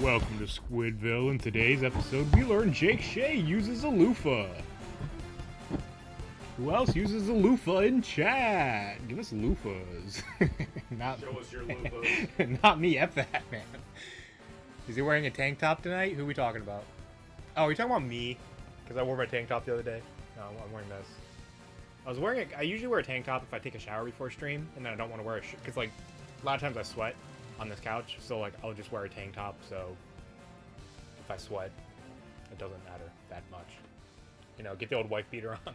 Welcome to Squidville. In today's episode, we learn Jake Shea uses a loofah. Who else uses a loofah in chat? Give us loofahs. Not, Show us your loofahs. not me, F that, man. Is he wearing a tank top tonight? Who are we talking about? Oh, are you talking about me? Because I wore my tank top the other day. No, I'm wearing this. I usually wear a tank top if I take a shower before stream, and then I don't want to wear a shirt. Because, like, a lot of times I sweat on this couch, so, like, I'll just wear a tank top, so if I sweat, it doesn't matter that much. You know, get the old wife beater on.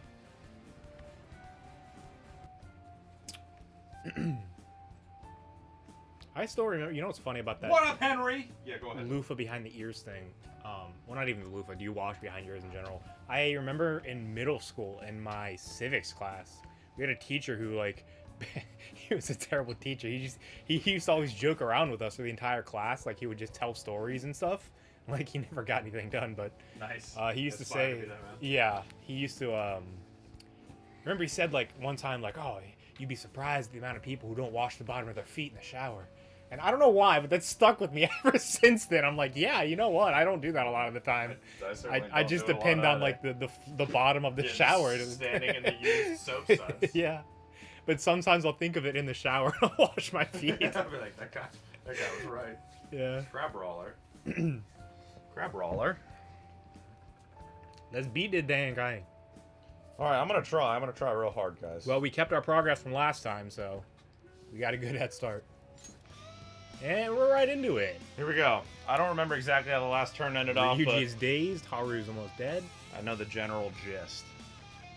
I still remember, you know what's funny about that? What up, Henry? Yeah, go ahead. Loofah behind the ears thing. Well, not even the loofah. Do you wash behind your ears in general? I remember in middle school, in my civics class, we had a teacher who, like, he was a terrible teacher. He used to always joke around with us for the entire class. Like, he would just tell stories and stuff. Like, he never got anything done, but Nice. he used to Aspire say, be that man. yeah, he used to, remember he said, like, one time, like, oh, you'd be surprised at the amount of people who don't wash the bottom of their feet in the shower. And I don't know why, but that's stuck with me ever since then. I'm like, yeah, you know what? I don't do that a lot of the time. I just depend on, like, the bottom of the shower. Standing in the used soap suds. Yeah. But sometimes I'll think of it in the shower and I'll wash my feet. I'll be like, that guy was right. Yeah. Crab roller. Crab roller. Let's beat the dang guy. Alright, I'm gonna try real hard, guys. Well, we kept our progress from last time, so we got a good head start. And we're right into it. Here we go. I don't remember exactly how the last turn ended off, but Ryuji is dazed. Haru's almost dead. I know the general gist.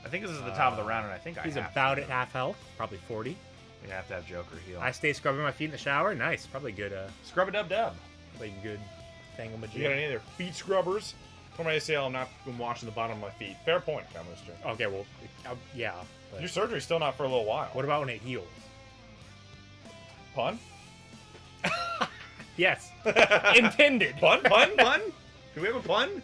I think this is the top of the round, and I think He's I have about to. at half health, probably 40. We have to have Joker heal. I stay scrubbing my feet in the shower. Nice, probably good. Scrub a dub dub. Probably good thingamajig. You got any other feet scrubbers? For my ACL, I'm not washing the bottom of my feet. Fair point, Commister. Okay, well, yeah. But Your surgery's still not for a little while. what about when it heals? Pun? Yes, intended. Pun? Pun? Pun? Do we have a pun?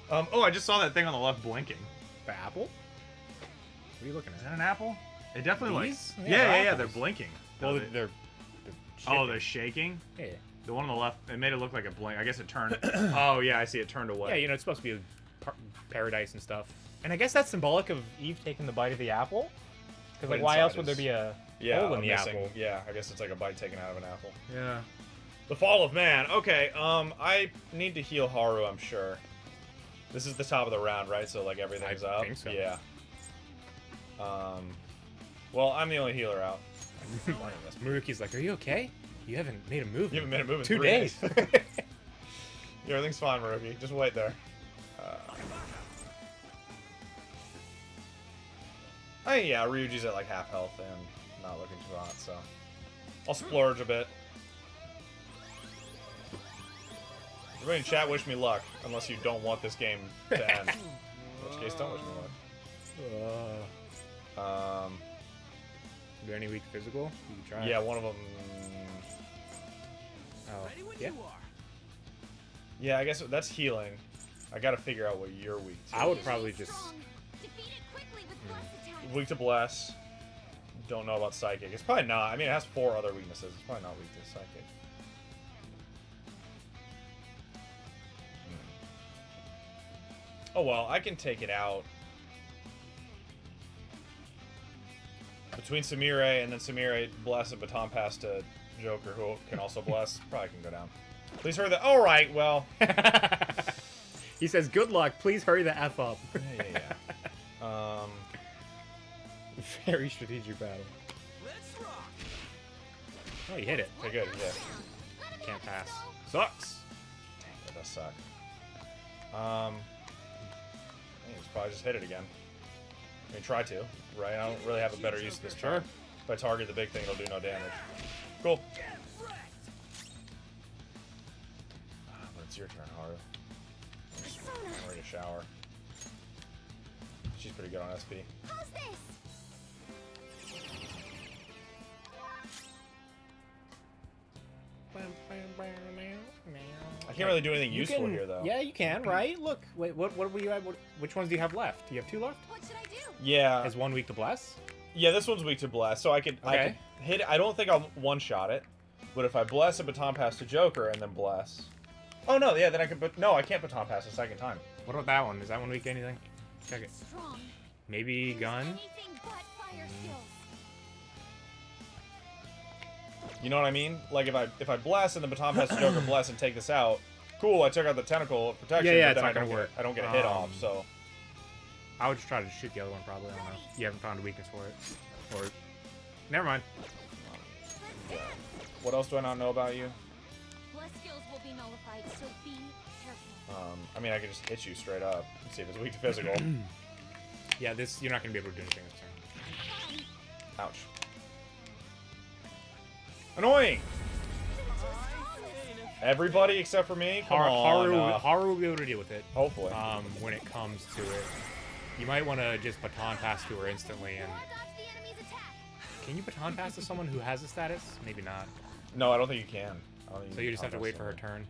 Oh, I just saw that thing on the left blinking. The apple? What are you looking Is at? that an apple? It definitely These? like. Yeah, Yeah, they're they're apples. blinking. Well, No, they- they're oh, they're shaking. yeah. The one on the left, it made it look like a blink. I guess it turned. Oh yeah, I see. It turned away. Yeah, you know, it's supposed to be paradise and stuff. And I guess that's symbolic of Eve taking the bite of the apple. Because, like, But why inside else would there is- be a yeah, hole in I'm the missing- apple? Yeah, I guess it's like a bite taken out of an apple. Yeah. The Fall of Man. Okay, I need to heal Haru, I'm sure. This is the top of the round, right? So, like, everything's I up? think so. Yeah. Well, I'm the only healer out. Maruki's like, are you okay? You haven't made a move. You haven't made a move in 2 3 days. Yeah, everything's fine, Maruki. Just wait there. Yeah, Ryuji's at, like, half health and not looking too hot, so... I'll splurge a bit. Everybody in chat, wish me luck, unless you don't want this game to end. In which case, don't wish me luck. Do any weak physical? You can try. Yeah, one of them... Oh, yeah. Yeah, I guess that's healing. I gotta figure out what you're weak to. I would probably just... Weak to Bless. Don't know about Psychic. It's probably not. I mean, it has 4 other weaknesses. It's probably not weak to Psychic. Oh well, I can take it out. Between Samire and then Samire bless and baton pass to Joker, who can also bless. Probably can go down. Please hurry the... Alright, well. He says, good luck. Please hurry the F up. Yeah. Very strategic battle. Oh, you hit it. Okay, good, yeah. Can't pass. Sucks. Dang, that does suck. I think it's probably just hit it again. I mean, try to, right? I don't really have a better use of this turn. If I target the big thing, it'll do no damage. Cool. But it's your turn, Haru. I'm ready to shower. She's pretty good on SP. How's this? I can't really do anything You useful can- here, though. Yeah, you can, right? Look, wait, what were you at? Which ones do you have left? Do you have 2 left? What should I do? Yeah. Is 1 weak to bless? Yeah, this one's weak to bless, so I could Okay. hit it. I don't think I'll one-shot it, but if I bless a baton pass to Joker and then bless, Oh no, yeah, then I could. But no, I can't baton pass a second time. What about that one? Is that one weak to anything? Check it. Strong. Maybe gun? Anything but fire skills. You know what I mean? Like if I bless and the baton pass to Joker bless and take this out, cool. I took out the tentacle of protection. Yeah, but it's then not gonna work. I don't get a hit off. So I would just try to shoot the other one probably. I don't know. You haven't found a weakness for it. Or never mind. yeah. What else do I not know about you? Bless skills will be nullified, so be careful. I mean, I could just hit you straight up and see if it's weak to physical. Yeah, this you're not gonna be able to do anything this turn. Ouch. Annoying. Everybody except for me. Come on. Haru will be able to deal with it. Hopefully. When it comes to it, you might want to just baton pass to her instantly. And Dodge the enemy's attack. can you baton pass to someone who has a status? Maybe not. No, I don't think you can. I don't think So you can just have to combat wait for her someone. turn.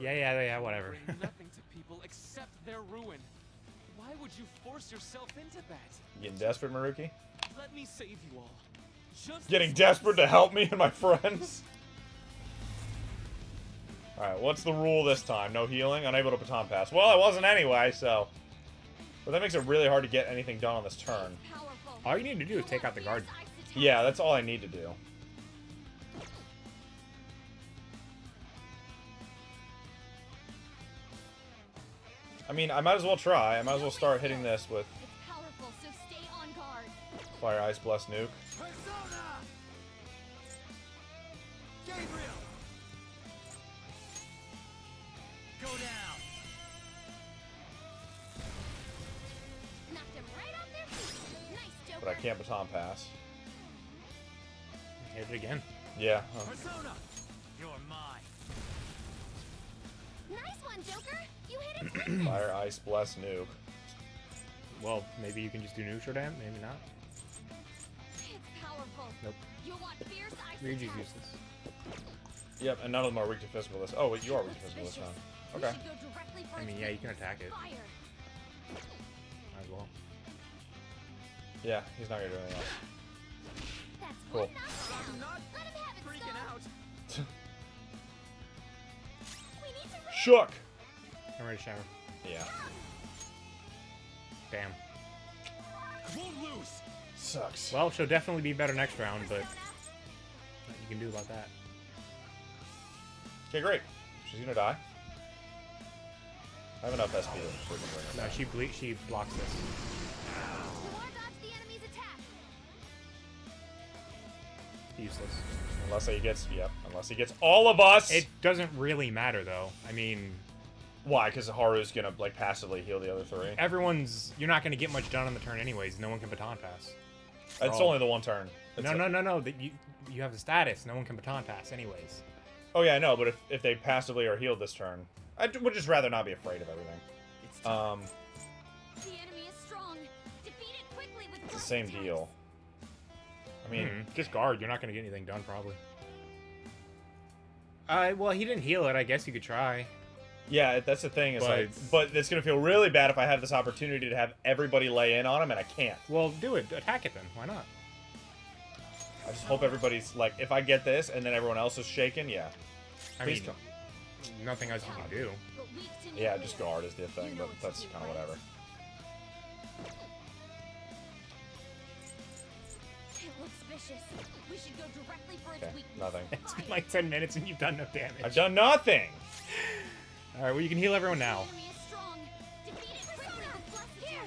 Yeah, whatever. Bring nothing to people except their ruin. Why would you force yourself into that? You getting desperate, Maruki? Let me save you all. Just Getting as desperate to help me and my friends? Alright, what's the rule this time? No healing? Unable to baton pass. Well, I wasn't anyway, so... But that makes it really hard to get anything done on this turn. Powerful. All you need to do is take out the guard. Fierce ice attack. Yeah, that's all I need to do. I mean, I might as well try. I might as well start hitting this with It's powerful, so stay on guard. Fire, Ice, Bless, Nuke. Persona! Gabriel! Go down! Knocked him right off their feet. Nice, Joker. But I can't baton pass. Hit it again. Yeah. Persona! You're mine. Nice one, Joker. You hit it too. Fire, Ice, Bless, Nuke. Well, maybe you can just do neutral dam. Maybe not. It's powerful. Nope. You'll want fierce ice Ryuji's attacks. useless. Yep, and none of them are weak to physical this. Oh, wait, you are weak to physical this round. We Okay. should go directly for I its mean, yeah, you can attack it. fire. Might as well. Yeah, he's not gonna do anything else. That's Cool. one knockdown. I'm not Let him have it, freaking Stone. out. We need to run. Shook! I'm ready to shower. Yeah. Damn. I won't lose. Sucks. Well, she'll definitely be better next round, but Persona. nothing you can do about that. Okay, great. She's gonna die. I have enough SP to freaking bring her No, down. she blocks this. You want to dodge the enemy's attack. Useless. Unless he gets, yep, unless he gets all of us! It doesn't really matter though. I mean, Why? Because Haru's gonna, like, passively heal the other three? you're not going to get much done on the turn anyways. No one can baton pass. It's Oh. only the one turn. It's No. That you have the status. No one can baton pass anyways. Oh yeah, I know, but if they passively are healed this turn, would just rather not be afraid of everything. It's time. The enemy is strong. Defeat it quickly with It's the burst same attacks. deal. I mean, Just guard. You're not going to get anything done probably. Well, he didn't heal it. I guess you could try. yeah, that's the thing. It's But- like, but it's gonna feel really bad if I have this opportunity to have everybody lay in on him and I can't. Well, do it. Attack it then. Why not? I just hope everybody's like, if I get this and then everyone else is shaken, yeah, I Please mean, come. nothing else you can do. But weak to yeah, nuclear. just guard is the thing, You know but it's that's you, kind of right? whatever. It looks vicious. We should go directly for its Okay, weakness. nothing. It's been like 10 minutes and you've done no damage. I've done nothing. All right, well, you can heal everyone now. The enemy is strong. Defeat it quickly with bless here.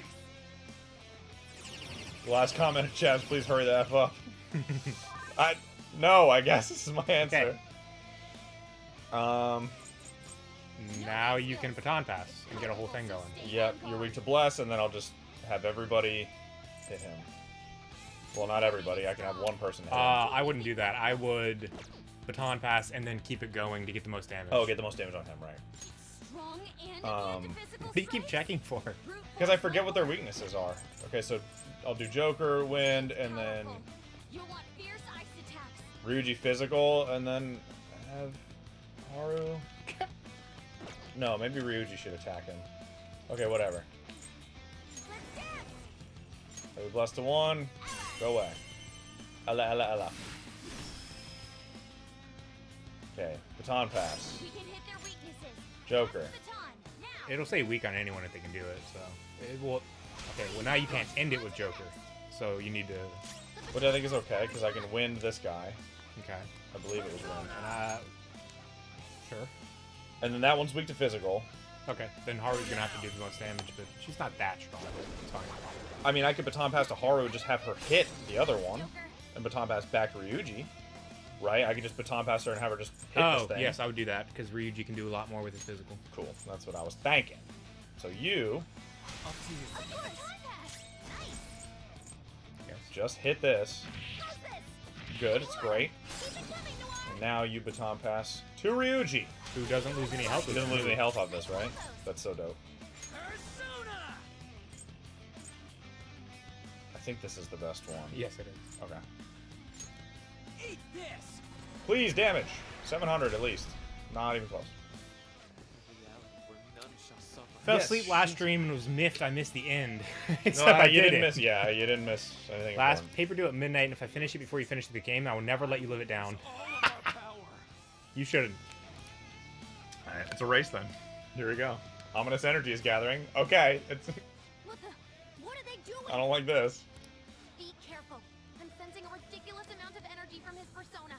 The last comment in chat is please hurry the F up. No, I guess this is my answer. Now you can baton pass and get a whole thing going. Yep, you're weak to bless, and then I'll just have everybody hit him. Well, not everybody. I can have one person hit him. I wouldn't do that. I would baton pass and then keep it going to get the most damage. Oh, get the most damage on him, right? Strong and immune to physical What do you keep strike. checking for? Brute Because I force forget what their level. weaknesses are. Okay, so I'll do Joker, Wind, and then Powerful. You'll want fierce ice attacks. Ryuji Physical, and then have Haru. No, maybe Ryuji should attack him. Okay, whatever. Let's dance. Are we blessed to one? Go away. Ella. Okay, baton pass. We can hit their weaknesses. Joker. Baton, now. It'll say weak on anyone if they can do it. So it will. Okay. Well, now you can't end it with Joker. So you need to. Which I think is okay, because I can wind this guy. Okay. I believe it was wind. And sure. And then that one's weak to physical. Okay. Then Haru's gonna have to do the most damage, but she's not that strong. But it's fine. I mean, I could baton pass to Haru and just have her hit the other one, and baton pass back to Ryuji. Right? I could just baton pass her and have her just hit this Oh, thing. yes, I would do that because Ryuji can do a lot more with his physical. Cool. That's what I was thinking. So you Up to you. Of course. Nice. Yes. just hit this. How's this? Good. It's great. Keep it coming, Noir. And now you baton pass to Ryuji. Who doesn't lose any health? He with doesn't this lose any move. health off this, right? That's so dope. Persona! I think this is the best one. Yes, it is. Okay. Eat this! Please, damage. 700 at least. Not even close. Reality where none shall suffer. Fell Yes. asleep last stream and was miffed. I missed the end. No, Except I you did didn't it. miss. Yeah, you didn't miss anything. Last important. paper due at midnight, and if I finish it before you finish the game, I will never let you live it down. All of our power. You shouldn't. All right, it's a race then. Here we go. Ominous energy is gathering. Okay, it's. What the? What are they doing? I don't like this. Be careful. I'm sensing a ridiculous amount of energy from his persona.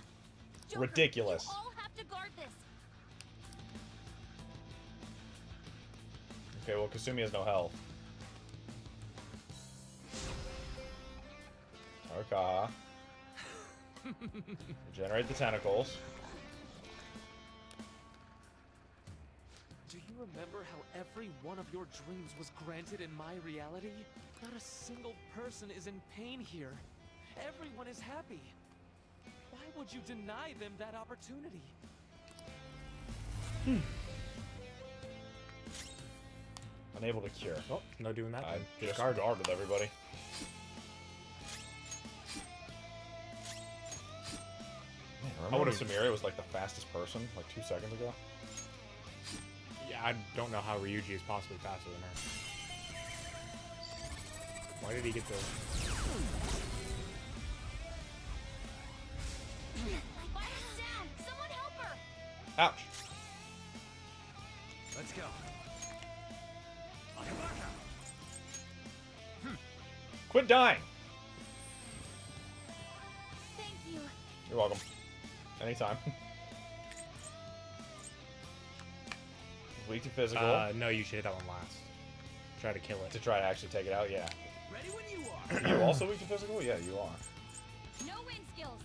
Joker, Ridiculous. You all have to guard this. Okay, well, Kasumi has no health. Okay. Generate the tentacles. Do you remember how every one of your dreams was granted in my reality? Not a single person is in pain here. Everyone is happy. Why would you deny them that opportunity? Unable to cure. Oh, no doing that. I then. just Discard. guarded everybody. Man, remember when would've- Samira was like the fastest person like 2 seconds ago? Yeah, I don't know how Ryuji is possibly faster than her. Why did he get the... Fire down! Someone help her! Ouch. Let's go. Quit dying. Thank you. You're welcome. Anytime. Weak to physical. no, you should hit that one last. Try to kill it. To try to actually take it out, yeah. Ready when you are. You also weak to physical? Yeah, you are. No wind skills.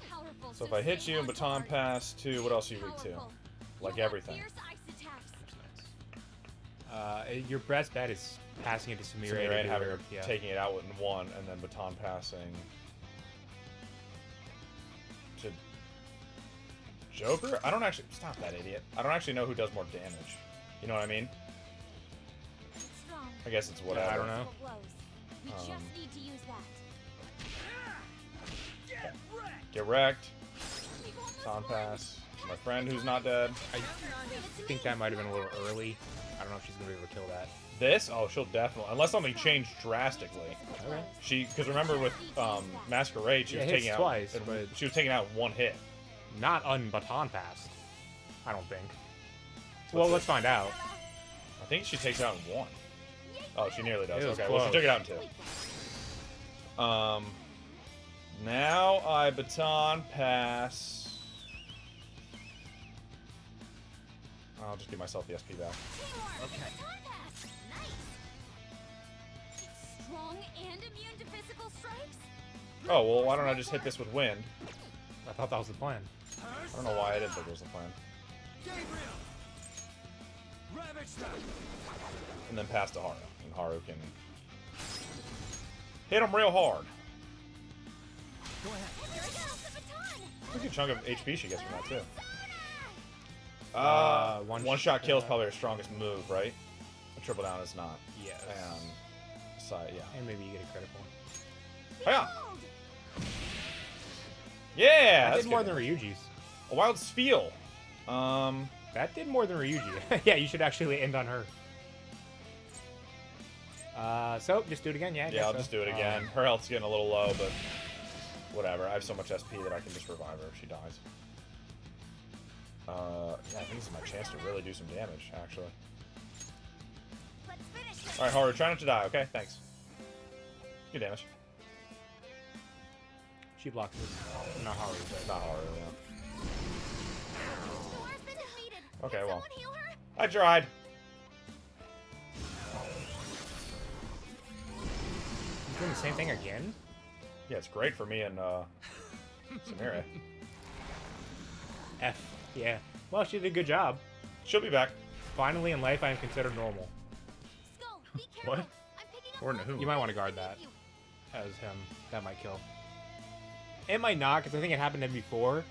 Powerful. So if I hit stay you and on baton guard. pass to, what else are you weak to? Powerful. Like You'll have everything. Fierce ice attacks. Your best bet is passing it to Samira. Samira to and do having her- her yeah. taking it out in one, and then baton passing to Joker. I don't actually stop that idiot. I don't actually know who does more damage. You know what I mean? It's strong. I guess it's whatever. I don't know. Blows. We just need to use that. Get wrecked. We've almost Baton won. pass. My friend who's not dead. I Leave it to think me. that might have been a little early. I don't know if she's gonna be able to kill that. This? Oh, she'll definitely. Unless something changed drastically. Okay. Because remember with Masquerade, she Yeah, was hits taking out twice, but- she was taking out one hit. Not on baton passed. I don't think. Well, it? let's find out. I think she takes it out in one. Oh, she nearly does. It was Okay, well she close. took it out in two. Now I baton pass. I'll just give myself the SP back. Okay. Nice. It's strong and immune to physical strikes. Oh, well, why don't I just hit this with wind? I thought that was the plan. I don't know why I didn't think it was the plan. Gabriel. Ravage them. And then pass to Haru. And Haru can hit him real hard. Go ahead. Here I go. The baton. Look at a chunk of HP she gets from that, too. One One shot kill is shot. probably her strongest move, right? A triple down is not. Yes. And side, yeah. And maybe you get a critical. Hiya! Behold. Yeah, That that's did more good. than Ryuji's. A wild spiel. That did more than Ryuji. Yeah, you should actually end on her. So, just do it again, yeah? I Yeah, guess I'll so. just do it again. Her health's getting a little low, but whatever. I have so much SP that I can just revive her if she dies. Yeah, I think this is my chance to really do some damage, actually. Let's finish this. Alright, Haru, try not to die, okay? Thanks. Good damage. She blocked it. Not Haru, but Not Haru, yeah. Sora's been defeated. Okay, Can well. someone heal her? I tried. he's doing the same thing again? Yeah, it's great for me and, Samira. F. Yeah. Well, she did a good job. She'll be back. Finally in life, I am considered normal. Skull, be careful. What? I'm picking up Or no, life who? You might want to guard force that with you. as him. That might kill. It might not, because I think it happened to him before.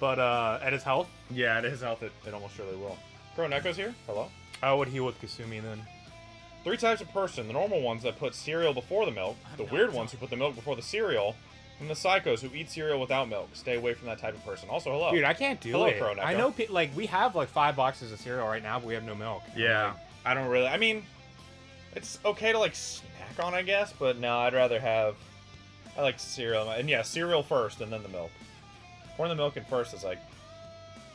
But, at his health, Yeah, at his health, it almost surely will. Pro Neko's here. Hello. I would heal with Kasumi then. 3 types of person. The normal ones that put cereal before the milk. The weird ones who put the milk before the cereal. And the psychos who eat cereal without milk. Stay away from that type of person. Also, hello. Dude, I can't do Hello, it. Pro Neko. I know, like, we have, like, 5 boxes of cereal right now, but we have no milk. Yeah. I don't really... I mean, it's okay to, like, snack on, I guess. But no, I'd rather have... I like cereal. And yeah, cereal first and then the milk. Pouring the milk in first is, like,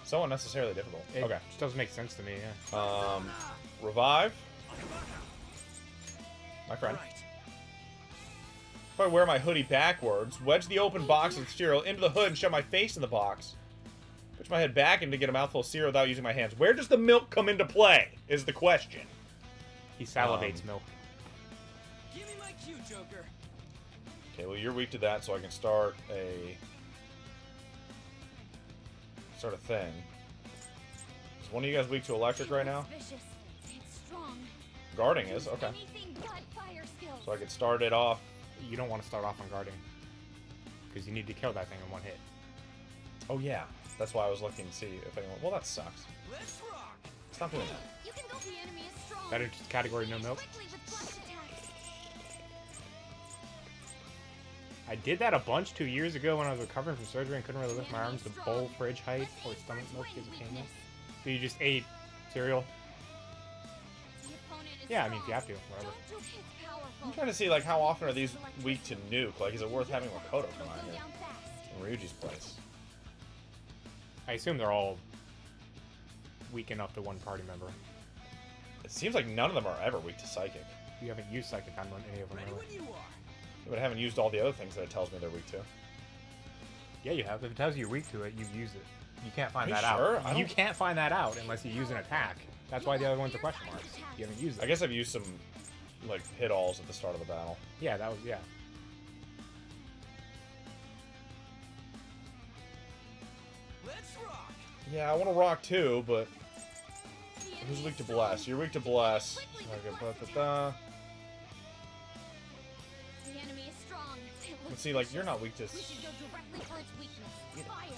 so unnecessarily difficult. It Okay. just doesn't make sense to me, yeah. Revive. My friend. Right. If I wear my hoodie backwards, wedge the open box of cereal into the hood and shove my face in the box. Push my head back in to get a mouthful of cereal without using my hands. Where does the milk come into play, is the question. He salivates milk. Give me my cue, Joker. Okay, well, you're weak to that, so I can start a thing. Is one of you guys weak to electric right now? It's vicious. It's strong. Guarding is, okay. Anything but fire skills. So I can start it off. You don't want to start off on guarding. Because you need to kill that thing in one hit. Oh, yeah. That's why I was looking to see if anyone... Well, that sucks. Let's rock. Stop doing that. You can go. The enemy is strong. That is category no milk. Quickly with blast attacks. I did that a bunch 2 years ago when I was recovering from surgery and couldn't really lift my arms to bowl fridge height or stomach milk because it came in. So you just ate cereal? The opponent is Yeah, I mean, if you strong. have to, whatever. Don't do hits powerful. I'm trying to see, like, how often are these weak to nuke? Like, is it worth having Makoto come out Go here? down fast. In Ryuji's place. I assume they're all weak enough to one party member. It seems like none of them are ever weak to Psychic. You haven't used Psychic on any of them, Ready really. when you are. But I haven't used all the other things that it tells me they're weak to. Yeah, you have. If it tells you you're weak to it, you use it. You can't find Are you that sure? out. I You don't- can't find that out unless you use an attack. That's why the other ones are question marks. You haven't used I it. guess I've used some, like, hit-alls at the start of the battle. Yeah, that was, yeah. Let's rock. Yeah, I want to rock too, but The who's enemy weak to is Bless? strong. You're weak to Bless. Quickly Okay, with but blast The enemy is strong. It let's looks see, like, you're vicious. not weak to... We should go directly for its weakness. Fire.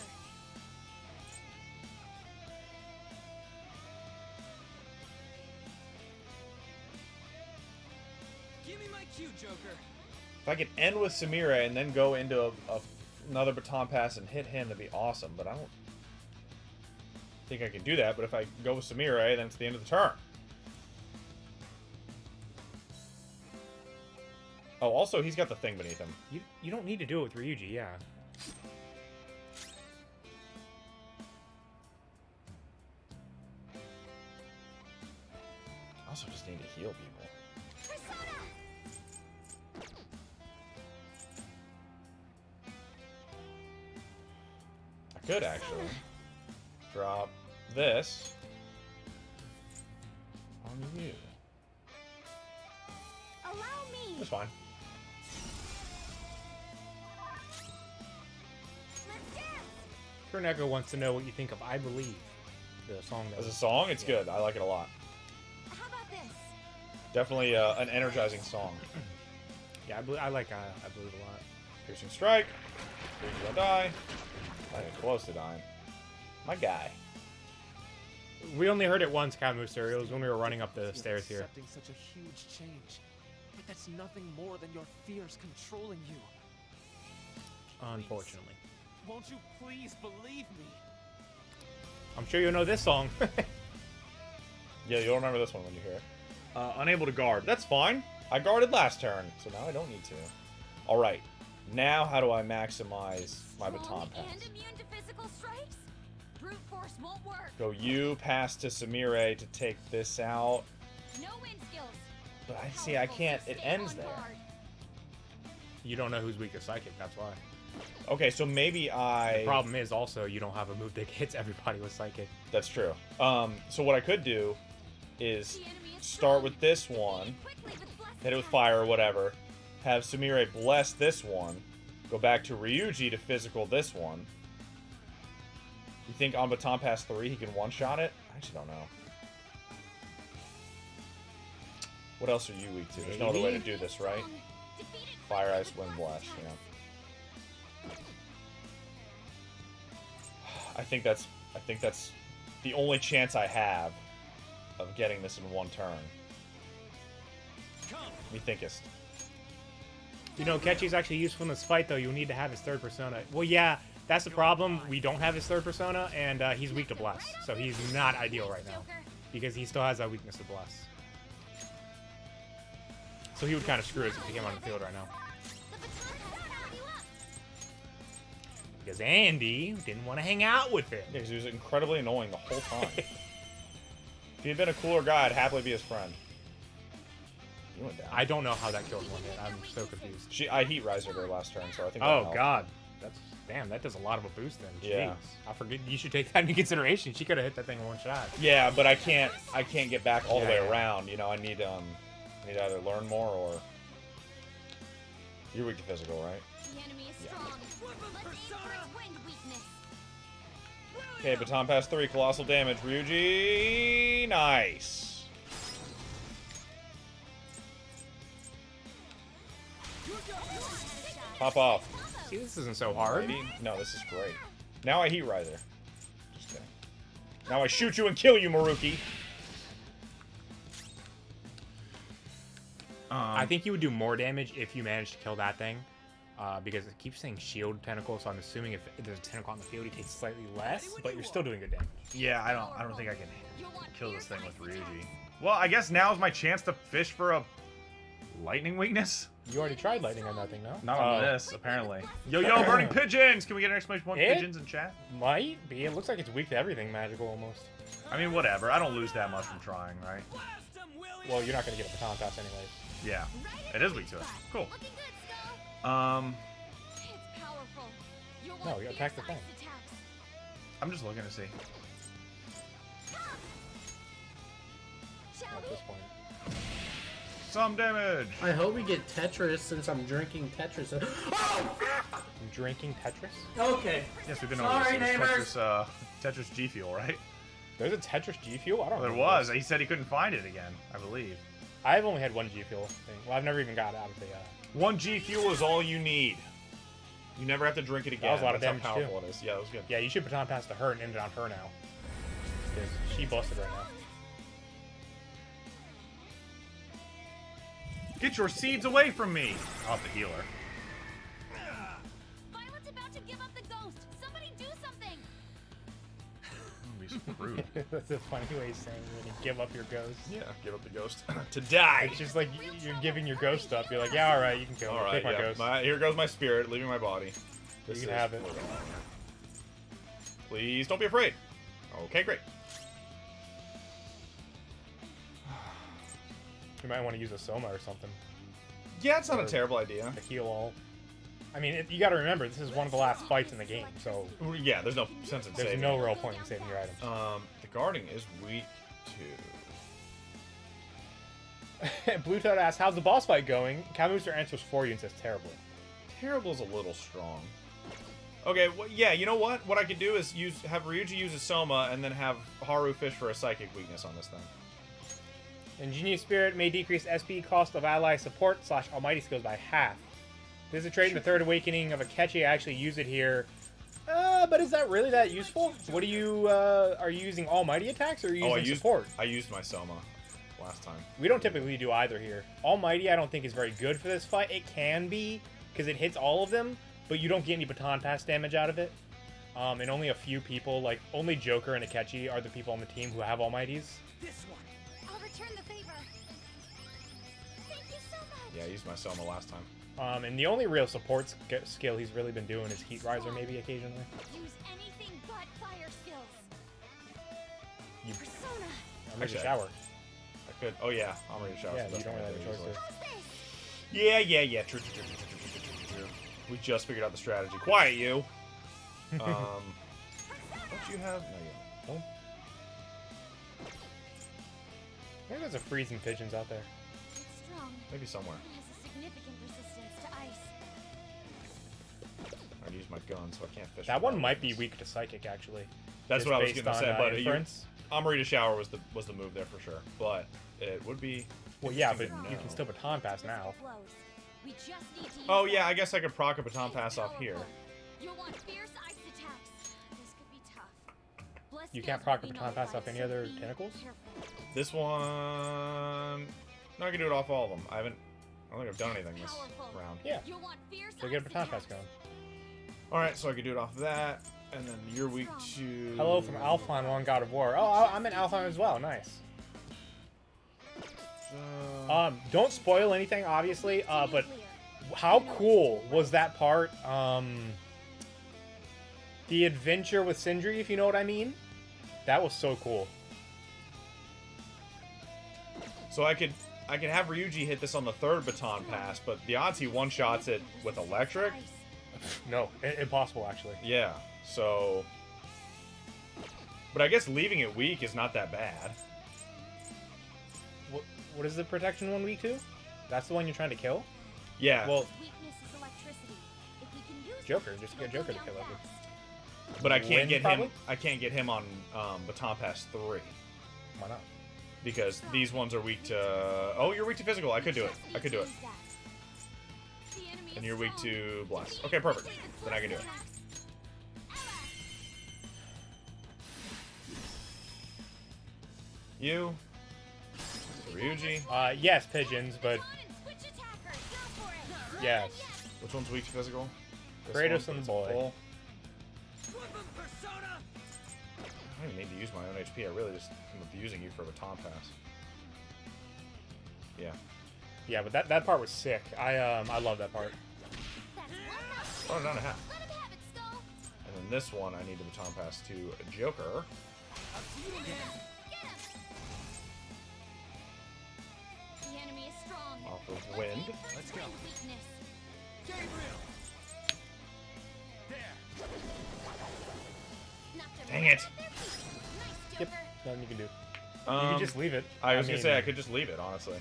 Give me my cue, Joker. If I could end with Samira and then go into another baton pass and hit him, that'd be awesome, but I don't think I can do that. But if I go with Samira, then it's the end of the turn. Oh, also, he's got the thing beneath him. You don't need to do it with Ryuji, yeah. I also just need to heal people. Persona. I could actually drop this on you. Allow me. It's fine. Let's dance. Kurneko wants to know what you think of I Believe, the song that As a song, it's good. I like it a lot. How about this? Definitely an energizing song. Yeah, I like I Believe a lot. Piercing strike. You're gonna die. Not even close to dying. My guy. We only heard it once, Kamuster. It was when we were running up the With stairs here. Accepting such a huge change, but that's nothing more than your fears controlling you. Unfortunately. Won't you please believe me? I'm sure you'll know this song. Yeah, you'll remember this one when you hear it. Unable to guard. That's fine. I guarded last turn, so now I don't need to. Alright. Now how do I maximize my baton Strong pass? and immune to physical strikes? brute force won't work. Go you, pass to Samire to take this out. No wind skills. But I see, I can't. It ends there. You don't know who's weak to psychic. That's why. Okay, so maybe I. The problem is also you don't have a move that hits everybody with psychic. That's true. So what I could do is start with this one, hit it with fire or whatever, have Samire bless this one, go back to Ryuji to physical this one. You think on Baton Pass 3 he can one-shot it? I actually don't know. What else are you weak to? There's no other way to do this, right? Fire, Ice, Wind, Blast, yeah. I think that's the only chance I have of getting this in one turn. Me thinkest. You know, Ketchy's actually useful in this fight, though. You'll need to have his third persona. Well, yeah, that's the problem. We don't have his third persona, and he's weak to Bless. So he's not ideal right now. Because he still has that weakness to Bless. So he would kind of screw us if he came on the field right now. Because Andy didn't want to hang out with him. Yeah, 'cause he was incredibly annoying the whole time. If he had been a cooler guy, I'd happily be his friend. You went down. I don't know how that killed one hit. I'm so confused. I heat riser her last turn, so I think. Oh god, damn. That does a lot of a boost then. Jeez. Yeah. I forget. You should take that into consideration. She could have hit that thing in one shot. Yeah, but I can't get back all the way Yeah. around. You know, I need to either learn more or. You're weak to physical, right? The enemy is strong. Let's aim for its wind weakness. Okay, Baton Pass 3, colossal damage. Ryuji, nice. Pop off. See, this isn't so hard. No, this is great. Now I heat riser. Just kidding. Now I shoot you and kill you, Maruki. I think you would do more damage if you managed to kill that thing. Because it keeps saying shield tentacle, so I'm assuming if there's a tentacle on the field, it takes slightly less, but you're still doing good damage. Yeah, I don't think I can kill this thing with Ryuji. Well, I guess now's my chance to fish for a lightning weakness. You already tried lightning on that thing, no? Not on this, apparently. Yo, burning pigeons! Can we get an exclamation point It pigeons in chat? Might be. It looks like it's weak to everything magical almost. I mean, whatever. I don't lose that much from trying, right? Well, you're not going to get a baton pass anyways. Yeah, it is weak to it. Cool. Looking good, Skull. It's powerful. You'll No, want you attack the fierce thing. ice attacks. I'm just looking to see. Shall At we? this point. Some damage! I hope we get Tetris since I'm drinking Tetris. Oh! I'm drinking Tetris? Okay. Yes, we've been Sorry, over this. neighbors. Tetris G Fuel, right? There's a Tetris G Fuel? I don't know. There was. He said he couldn't find it again, I believe. I've only had one G Fuel thing. Well, I've never even got out of the. 1 G fuel is all you need. You never have to drink it again. was a lot of That's damage, how powerful it is. Yeah, that was good. Yeah, you should baton pass to her and end it on her now. Because she busted right now. Get your seeds away from me! I'll have to heal her. Violet's about to give up the ghost. Somebody do something. Be so rude. That's a funny way of saying you're going to give up your ghost. Yeah, give up the ghost. To die! It's just like you're giving your ghost up. You're like, yeah, alright, you can kill me. Alright, Take my yeah. ghost. Here goes my spirit, leaving my body. You can have it. Please don't be afraid. Okay, great. You might want to use a Soma or something Yeah, it's not a terrible idea. to heal all. I mean, you got to remember, this is one of the last fights in the game, so Yeah, there's no sense in there's saving. no real point in saving your items. The guarding is weak to... Blue Toad asks, how's the boss fight going? Kamooster answers for you and says terribly. Terrible is a little strong. Okay, well, yeah, you know what? What I could do is have Ryuji use a Soma and then have Haru fish for a psychic weakness on this thing. Ingenious Spirit may decrease SP cost of ally support / almighty skills by half. This is a trait in the Third Awakening of Akechi. I actually use it here. But is that really that useful? What do you, are you using almighty attacks or are you using support? I used my Soma last time. We don't typically do either here. Almighty I don't think is very good for this fight. It can be, because it hits all of them, but you don't get any baton pass damage out of it. And only a few people, like only Joker and Akechi are the people on the team who have Almighties. This one. I'll return the favor. Thank you so much. Yeah, I used my Soma last time. And the only real support skill he's really been doing is Heat Riser maybe occasionally. Use anything but fire skills. You, Persona. I'm ready to Actually, shower. I could. Oh yeah, I'm ready to shower. Yeah, so you that's don't not really gonna have a do it choice. easily. Yeah. True. We just figured out the strategy. Quiet, you. Don't you have? No, you don't. Maybe there's a freezing pigeons out there. It's strong. Maybe somewhere. It has a significant resistance to ice. I'd use my gun, so I can't fish. That for one might be weapons. weak to psychic, actually. That's Just what I was based gonna say, on, but inference. Amrita Shower was the move there for sure. But it would be. Well, yeah, but interesting to you know. can still baton pass now. Blows. We just need to use Oh yeah, that. I guess I could proc a baton pass off here. You'll want fierce ice attacks. This could be tough. Bless You feels can't what proc a we baton know pass about off any it, so other be tentacles? careful. This one. No, I can do it off all of them. I don't think I've done anything this Powerful. round. Yeah. You'll want fierce So get a ice baton pass attacks. going. All right, so I could do it off of that, and then you're weak to. Hello from Alphon, one God of War. Oh, I'm in Alphon as well. Nice. Don't spoil anything, obviously. But how cool was that part? The adventure with Sindri, if you know what I mean. That was so cool. So I could have Ryuji hit this on the third baton pass, but the odds he one-shots it with electric. No, impossible actually. Yeah. So. But I guess leaving it weak is not that bad. What is the protection one week to? That's the one you're trying to kill? Yeah. Well, Weakness is electricity. If we can use Joker, it, just it'll get Joker go to down kill it. fast. but I can't Wind, get probably? him. I can't get him on baton pass 3 Why not? because these ones are weak to. Oh, you're weak to physical. I could do it. Just I need could to do it. use that. The enemy And is you're weak strong. to bless. Okay, perfect. Then I can do it. You. Ryuji. Yes, pigeons, but yes. Which one's weak to physical? This Kratos one, and it's the boy. full. Weapon persona! I don't even need to use my own HP. I really just am abusing you for a baton pass. Yeah. Yeah, but that part was sick. I love that part. Oh, down a half. Let him have it, Skull. And then this one, I need to baton pass to Joker. Get him. The enemy is strong. Off of wind. Let's go. Weakness. Gabriel! There! Knocked him Dang right it. off their feet. Nice, Yep, Joker. nothing you can do. You can just leave it. I was gonna mean, say I could just leave it, honestly.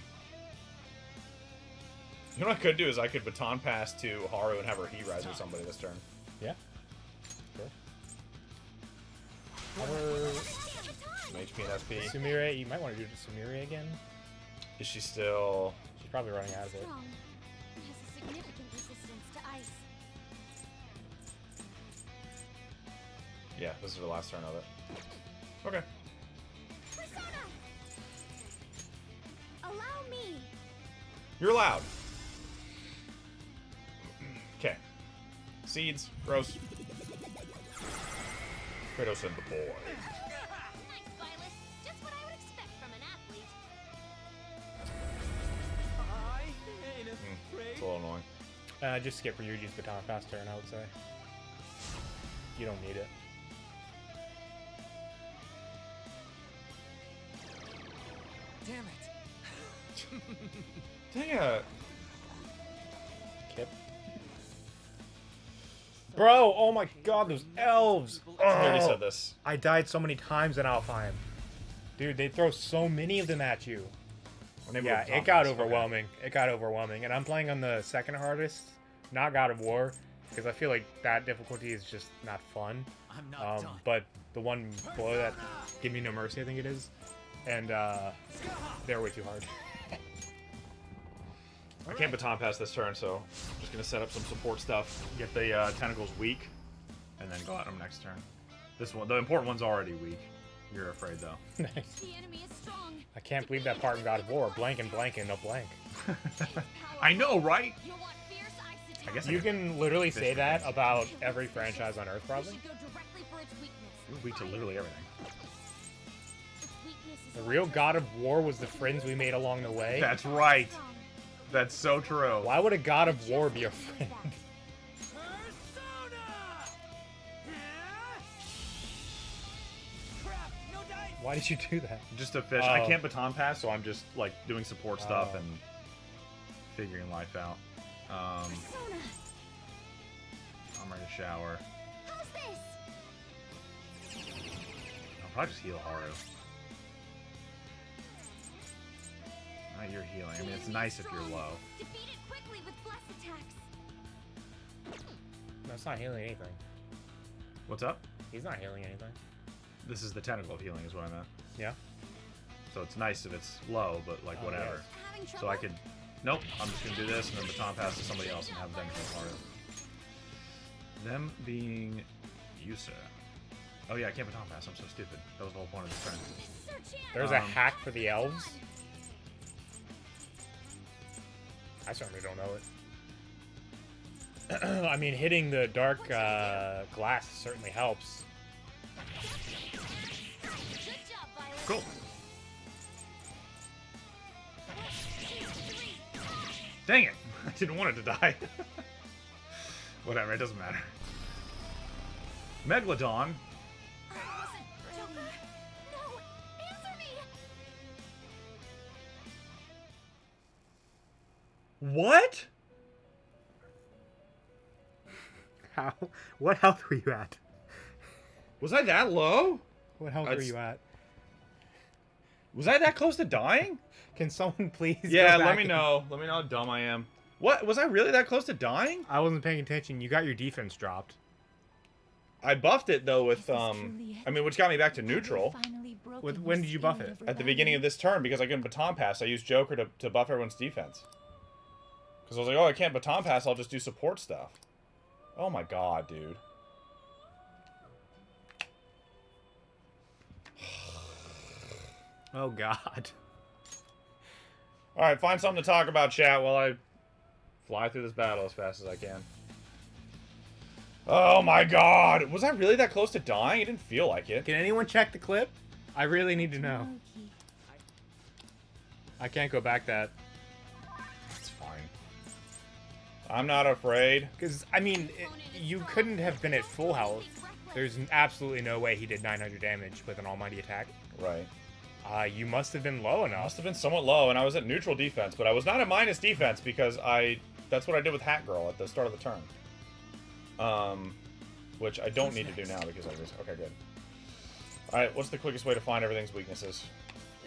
You know what I could do is I could baton pass to Haru and have her heat rise or somebody this turn. Yeah. Sure. Or Some HP and SP. Sumire, you might want to do it to Sumire again. Is she still? She's probably running out of it. Strong. It has a significant resistance to ice. Yeah, this is the last turn of it. Okay. Persona! Allow me. You're allowed. Okay. Seeds. Gross. Kratos and the boy. Nice, Violet. Just what I would expect from an athlete. I ain't It's afraid. a little annoying. Just skip Ryuji's baton pass turn, I would say. You don't need it. Damn it. Dang it. Kip. Bro, oh my god, those elves! I already Oh, said this. I died so many times in Alfheim. Dude, they throw so many of them at you. Maybe Yeah, with it baton got pass, okay. overwhelming. It got overwhelming. And I'm playing on the second hardest, not God of War, because I feel like that difficulty is just not fun. I'm not done. But the one below that, Give Me No Mercy, I think it is. And they're way too hard. I can't baton pass this turn, so I'm just gonna set up some support stuff. Get the tentacles weak, and then go at them next turn. This one, the important one's already weak. You're afraid though. Nice. The enemy is strong. I can't believe that part in God of War. Blank and blank and no blank. I know, right? You'll want fierce ice attacks. I guess You can literally say that Fish about every franchise on Earth, We probably. should go directly for its weakness. You're weak to literally everything. Its weakness is The real God of War was the friends we made along the way. That's right. strong. That's so true. Why would a God of War be a friend? Persona! Crap, no dice. Why did you do that? Just to fish. I Oh. can't baton pass, so I'm just like doing support stuff Oh. and figuring life out. Persona, I'm ready to shower. how's this? I'll probably just heal Haru. Alright, you're healing. I mean, it's nice if you're low. Defeat it quickly with blast attacks. That's not healing anything. What's up? He's not healing anything. This is the technical healing, is what I meant. Yeah. So it's nice if it's low, but like Oh, whatever. Having trouble? So I could. Nope, I'm just gonna do this and then baton pass to somebody else and have them heal Haru. Them being Yusa. Oh yeah, I can't baton pass. I'm so stupid. That was the whole point of this turn. This is our chance. There's a Um, hack for the elves. I certainly don't know it. I mean, hitting the dark glass certainly helps. Good job, Violet. Cool. 2, 3. Dang it! I didn't want it to die. Whatever, it doesn't matter. Megalodon. I wasn't Joker. No, answer me. What? How? What health were you at? Was I that low? What health were That's- you at? Was I that close to dying? Can someone please? Yeah, go let back me and- know. Let me know how dumb I am. What? Was I really that close to dying? I wasn't paying attention. You got your defense dropped. I buffed it though with Is this truly it? I mean, which got me back to Have they neutral finally broken With- the when did you buff spirit it? of at the beginning of rebellion? this turn because I couldn't baton pass. I used Joker to buff everyone's defense. Because I was like, oh, I can't baton pass. I'll just do support stuff. Oh my god, dude. Oh God. All right, find something to talk about, chat, while I fly through this battle as fast as I can. Oh my god! Was I really that close to dying? It didn't feel like it. Can anyone check the clip? I really need to know. Loki. I can't go back that. It's fine. I'm not afraid. Because, I mean, you couldn't have been at full health. There's absolutely no way he did 900 damage with an almighty attack. Right. You must have been low Must enough. have been somewhat low, and I was at neutral defense, but I was not at minus defense because that's what I did with Hat Girl at the start of the turn. Which I don't need to do now because I was... Okay, good. Alright, what's the quickest way to find everything's weaknesses?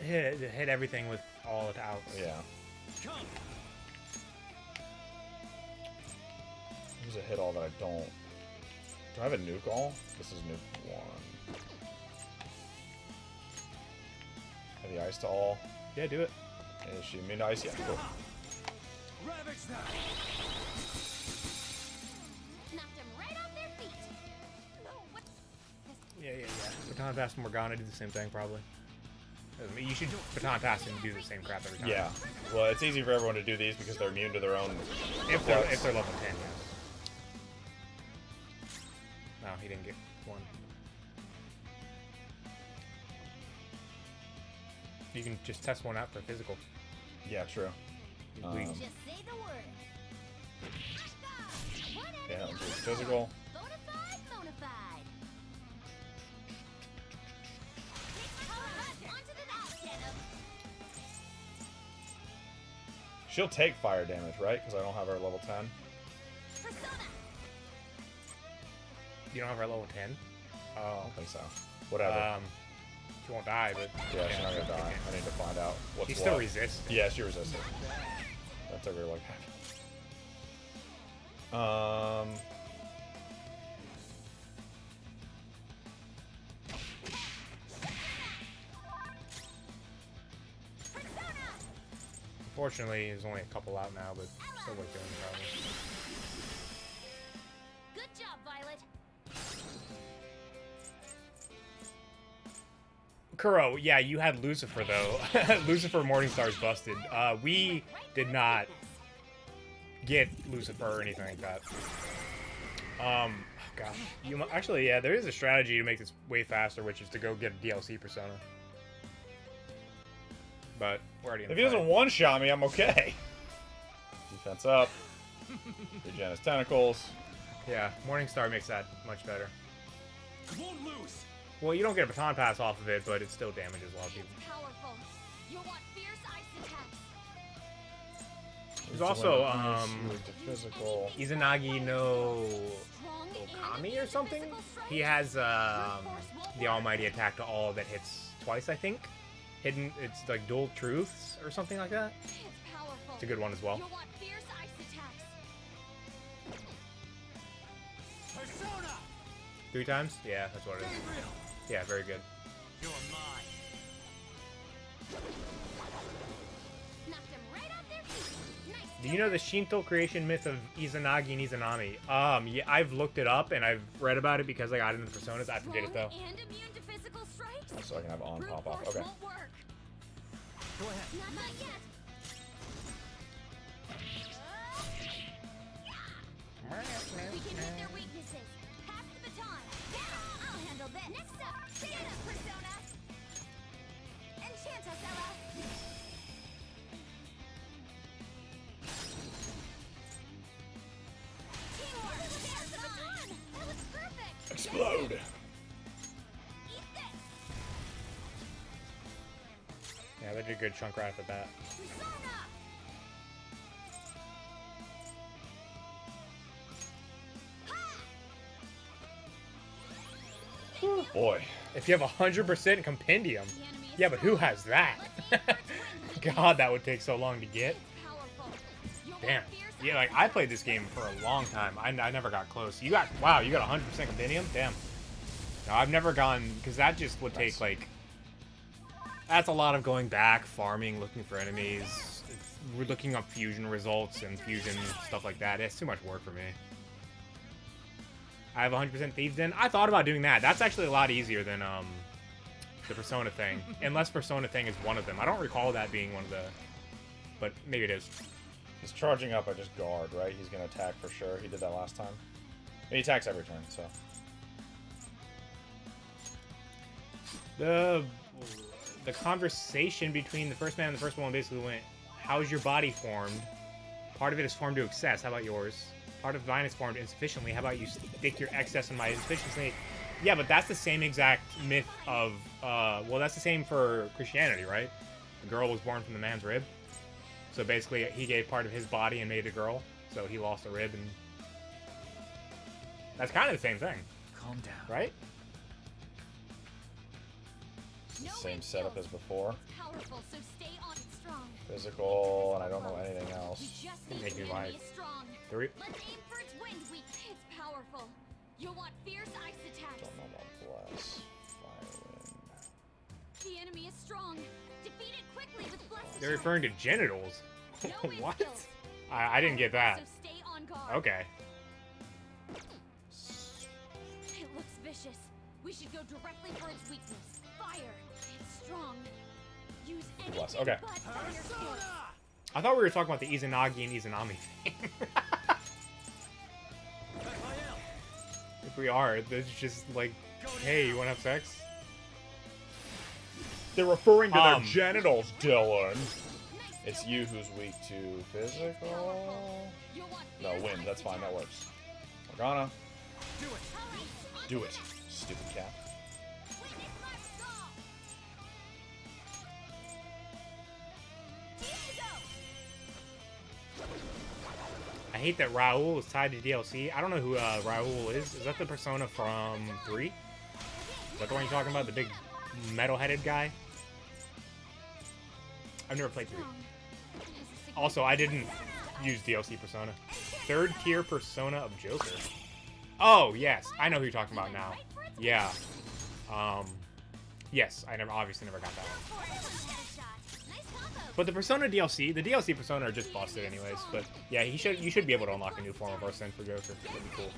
Hit everything with all its outs. Yeah. There's a hit all that I don't... Do I have a nuke all? This is nuke 1. Have the ice to all? Yeah, do it. Is she immune to ice? Yeah, cool. Knocked them right off their feet. No, what? Yeah. Baton Pass and Morgana do the same thing, probably. I mean, you should Baton Pass and do the same crap every time. Yeah. Well, it's easy for everyone to do these because they're immune to their own... If they're level 10, yeah. No, he didn't get one. You can just test one out for physical. Yeah, true. We- Just say the word. One Yeah, enemy let's do physical. Bonafide, bonafide. Onto the next Kenneth. She'll take fire damage, right? Because I don't have her level 10. Persona. You don't have our level 10? I Oh. don't think so. Whatever. She won't die, but... yeah, she's not gonna okay. die. I need to find out what's She still what. resists. Yeah, she resisted. That took her like half. Unfortunately, there's only a couple out now, but still worth doing probably. Good job, Violet. Kuro, yeah, you had Lucifer, though. Lucifer Morningstar's busted. We did not get Lucifer or anything like that. Oh, gosh. Actually, yeah, there is a strategy to make this way faster, which is to go get a DLC persona. But we're already in If the he fight. doesn't one-shot me, I'm okay. Defense up. Regen his tentacles. Yeah, Morningstar makes that much better. Won't lose. Well, you don't get a baton pass off of it, but it still damages a lot of people. It's powerful. You'll want fierce ice attacks. There's also, Weak to physical. Izanagi no Strong and Okami immune or to something? physical strikes. He has, the almighty attack to all that hits twice, I think. Hidden, it's like dual truths or something like that. It's powerful. It's a good one as well. You'll want fierce ice attacks. Persona! 3 times? Yeah, that's what it is. Gabriel! Yeah, very good. You're mine. Knocked them right off their feet. Nice. Do you know the Shinto creation myth of Izanagi and Izanami? Yeah, I've looked it up and I've read about it because I got into the Personas. I forget it though. Strong and immune to physical strikes. So I can have on Brute pop off. force Okay. won't work. Go ahead. Not yet. We can hit their weaknesses. Pass the baton. Yeah, I'll handle this. Next up, stand up, Persona. Enchant us, Ella. Teamwork. There's the baton. That was perfect. Explode! Eat this. Yeah, they did a good chunk right off the bat. Persona. Boy. If you have 100% compendium. The enemy is Yeah, but who strong. has that? Let's aim for its wings. God, that would take so long to get. It's powerful. You'll want Damn. fierce Yeah, ice like I played this game for a long time. I never got close. You got, wow, you got 100% compendium? Damn. No, I've never gone, because that just would take like, that's a lot of going back, farming, looking for enemies. We're looking up fusion results and fusion stuff like that. It's too much work for me. I have 100% Thieves Den. I thought about doing that. That's actually a lot easier than the Persona thing. Unless Persona thing is one of them. I don't recall that being one of the... But maybe it is. He's charging up. I just guard, right? He's going to attack for sure. He did that last time. He attacks every turn, so. The conversation between the first man and the first woman basically went, how's your body formed? Part of it is formed to excess. How about yours? Part of mine is formed insufficiently. How about you stick your excess in my insufficiency? Yeah, but that's the same exact myth of, well, that's the same for Christianity, right? The girl was born from the man's rib. So basically, he gave part of his body and made a girl. So he lost a rib, and that's kind of the same thing, Calm down. right? No Same red setup skills. as before. It's powerful, so stay on it strong. Physical, and I don't know anything We else. just need Make the me enemy live. is strong. Three. Let's aim for its wind weak. It's powerful. You'll want fierce ice attacks. Don't know about Bless. Fire Wind. The enemy is strong. Defeat it quickly with blessed They're referring to genitals. No wind What? skills. I didn't get that. So stay on guard. Okay. It looks vicious. We should go directly for its weakness. Fire. It's strong. Use anything Bless. Okay. but fire skills. I thought we were talking about the Izanagi and Izanami thing. If we are, it's just like, hey, you want to have sex? They're referring to their Um, genitals, Dylan. Nice It's kill. you who's weak to physical. You'll want No, fierce wind. ice That's fine. That attacks. works. Morgana, Do it. All right, on do to it. the next. Stupid cat. Witness my resolve. Team to go. I hate that Raul is tied to DLC. I don't know who Raul is. Is that the persona from 3? Is that the one you're talking about? The big metal-headed guy? I've never played 3. Strong. It has a significant Also, I didn't benefit to us. use DLC Persona. 3rd tier persona of Joker. Oh, yes. I know who you're talking about now. Yeah. Yes, I obviously never got that one. Nice combo. But the Persona DLC, the DLC Persona are just busted anyways. But yeah, you should be able to unlock a new form of Arsene for Joker. That'd be cool.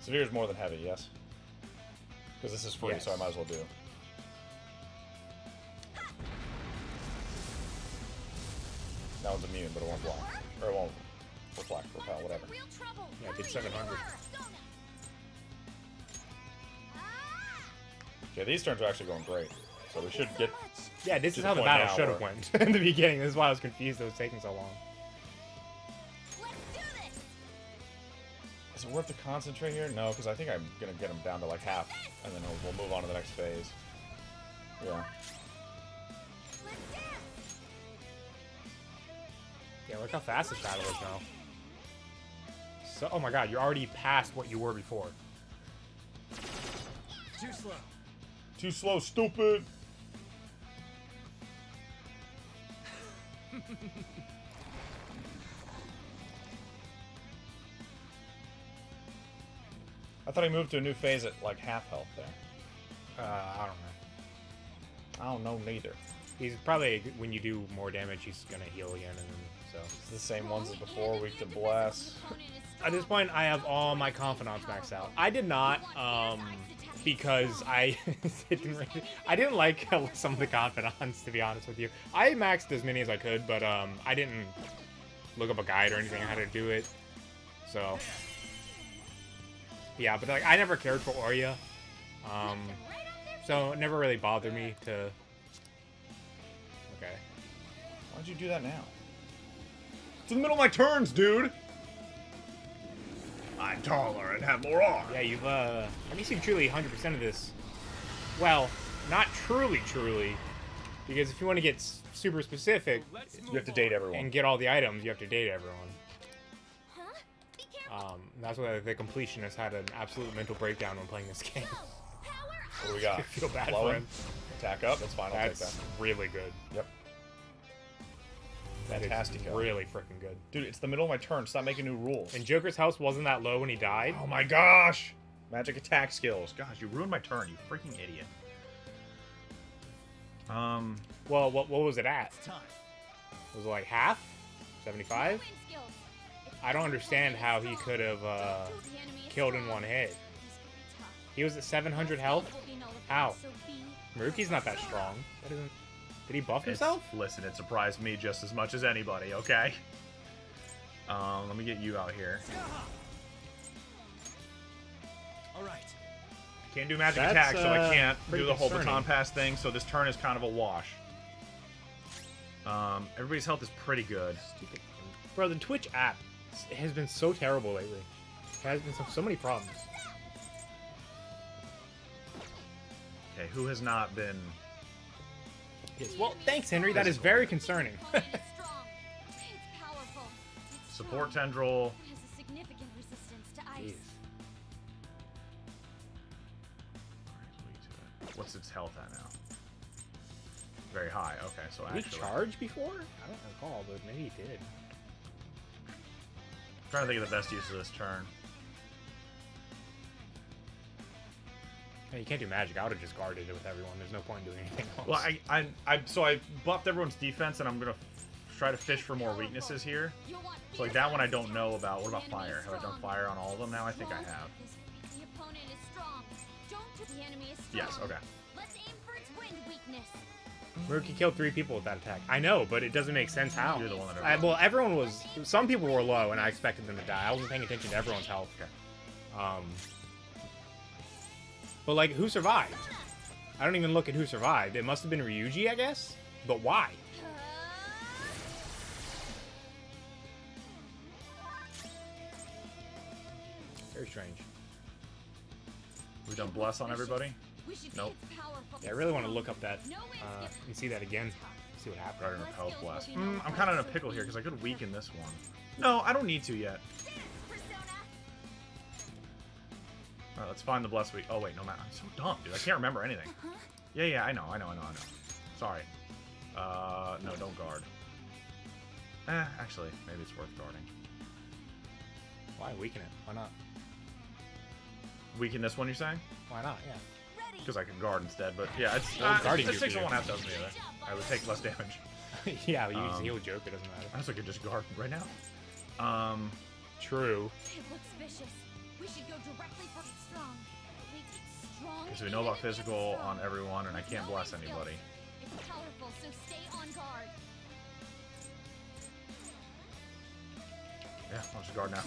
Severe's more than heavy, yes? Because this is free, Yes. so I might as well do. That one's immune, but it won't block. Or it won't reflect, repel, whatever. Real trouble. Yeah, I did Hurry, 700. Persona. Yeah, these turns are actually going great. So we should get... Yeah, this To is the how the point battle now should have where- went in the beginning. This is why I was confused it was taking so long. Let's do this. Is it worth to concentrate here? No, because I think I'm gonna get him down to like half, and then we'll move on to the next phase. Yeah. Yeah, look how fast this battle is now. So, oh my god, you're already past what you were before. Too slow. Too slow, stupid. I thought he moved to a new phase at like half health there. I don't know. I don't know neither. He's probably, when you do more damage, he's gonna heal again, and then, so. It's the same ones as before, weak to bless. At this point, I have all my confidants maxed out. I did not, because I I didn't like some of the confidants, to be honest with you. I maxed as many as I could, but I didn't look up a guide or anything on how to do it. So yeah, but like I never cared for Aurea, so it never really bothered me to. Okay. Why'd you do that now? It's in the middle of my turns, dude. I'm taller and have more arm. Yeah, you've let me see truly 100% of this. Well, not truly, because if you want to get super specific You have to date everyone. and get all the items, you have to date everyone. Huh? Be careful. That's why the completionist had an absolute mental breakdown when playing this game. Power What do we got? I feel bad Blowing. for him. Attack up. That's fine. I'll That's take that. really good. Yep. That is Fantastico. really freaking good. Dude, it's the middle of my turn. Stop making new rules. And Joker's house wasn't that low when he died. Oh my gosh! Magic attack skills. Gosh, you ruined my turn, you freaking idiot. Well, what was it at? It's time. Was it like half? 75? Flame skills. I don't understand how he could have The enemy is killed in strong. one hit. He's gonna be tough. He was at 700 health. Will be nullified, How? so be Maruki's not that strong. That isn't. Did he buff It's- himself? Listen, it surprised me just as much as anybody, okay? Let me get you out here. All right. Can't do magic That's, attack, so I can't pretty do the whole concerning. baton pass thing, so this turn is kind of a wash. Everybody's health is pretty good. Stupid. Bro, the Twitch app has been so terrible lately. It has been so many problems. Okay, who has not been... Yes. Well, thanks, Henry. That is very concerning. Opponent is strong. It's powerful. It's Support strong. tendril. It has a significant resistance to Jeez. ice. What's its health at now? Very high. Okay, so Did he actually... charge before? I don't recall, but maybe he did. I'm trying to think of the best use of this turn. Yeah, you can't do magic. I would have just guarded it with everyone. There's no point in doing anything else. Well, so I buffed everyone's defense, and I'm gonna try to fish for more weaknesses here. You'll want So like that one I don't know about. What about fire? Have I done fire on all of them now? I think I have. The opponent is strong. Don't. The enemy is strong. Yes. Okay. Let's aim for its wind weakness. Maruki killed 3 people with that attack. I know, but it doesn't make sense how. You're the one that. Well, everyone was. Some people were low, and I expected them to die. I wasn't paying attention to everyone's health. But like, who survived? I don't even look at who survived. It must have been Ryuji, I guess. But why? Very strange. We done bless on everybody. We should Nope. be its powerful. Yeah, I really want to look up that No way to get and see that again. See what happened. Guardian Repel bless. I'm kind of in a pickle here because I could weaken this one. No, I don't need to yet. Persona. Alright, let's find the bless weak. Oh wait, no matter. I'm so dumb, dude. I can't remember anything. Yeah, I know. Sorry. No, don't guard. Actually, maybe it's worth guarding. Why weaken it? Why not? Weaken this one, you're saying? Why not? Yeah. Ready. Because I could guard instead, but yeah, it's Well, guarding it's do 6 for you. 1/2 doesn't either. I would take less damage. Yeah, you use heal joke. It doesn't I matter. also could just guard right now. True. It looks vicious. We should go directly for its strong. Strong. So we know about enemy is physical strong. on everyone, and I can't No bless skills. anybody. It's powerful, so stay on guard. Yeah, I'll just guard now.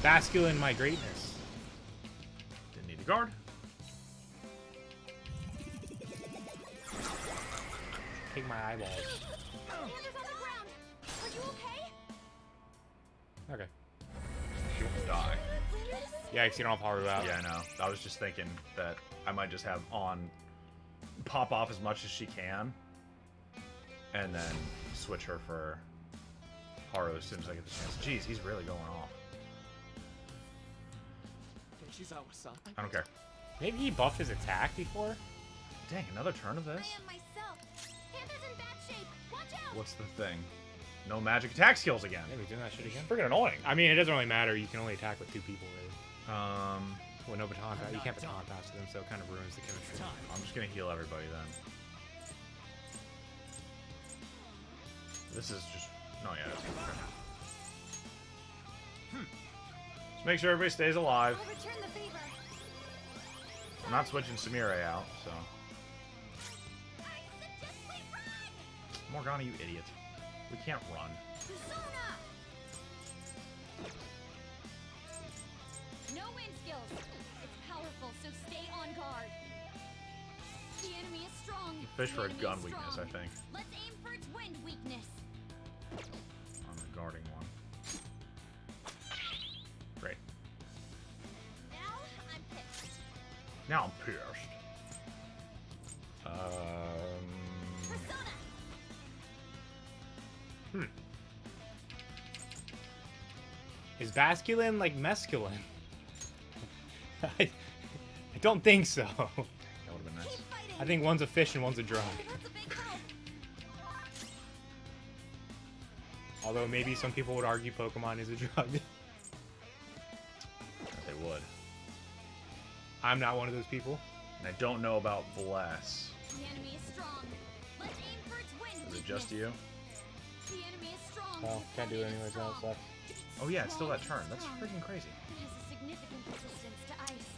Basculin my greatness. Didn't need to guard. Take my eyeballs. Panda's on the ground. Are you okay? Okay. She won't die. Yeah, because you don't have Haru out. Yeah, I know. I was just thinking that I might just have On pop off as much as she can, and then switch her for Haru as soon as I get the chance. Jeez, he's really going off. Yoshizawa-san. I don't care. Maybe he buffed his attack before? Dang, another turn of I this? am myself. Panda's in bad shape. Watch out. What's the thing? No magic attack skills again. Maybe doing that shit again? Freaking annoying. I mean, it doesn't really matter. You can only attack with 2 people, really. Um, Well, no baton pass. You can't baton pass to them, so it kind of ruins the chemistry. I'm just gonna heal everybody then. This is just no, yeah. That's okay. Just make sure everybody stays alive. I'll return the favor. I'm not switching Samire out, so. I suggest we run. Morgana, you idiot. We can't run. Persona. No wind skills. It's powerful, so stay on guard. The enemy is strong. Fish The for a enemy gun is weakness, I strong. think. Let's aim for its wind weakness. On the guarding one. Great. Now I'm pissed. Now I'm pierced. Persona. Is masculine like mescaline? I don't think so. That would have been nice. Keep fighting. I think one's a fish and one's a drug. That's a big help. Although maybe some people would argue Pokemon is a drug. They would. I'm not one of those people. And I don't know about Bless. The enemy is strong. Let's aim for its wind Is it weakness. just you? The enemy is strong. Well, The can't do enemy anything is else strong. left. Oh yeah, it's still that turn. Strong, That's strong. freaking crazy. It has a significant resistance to ice.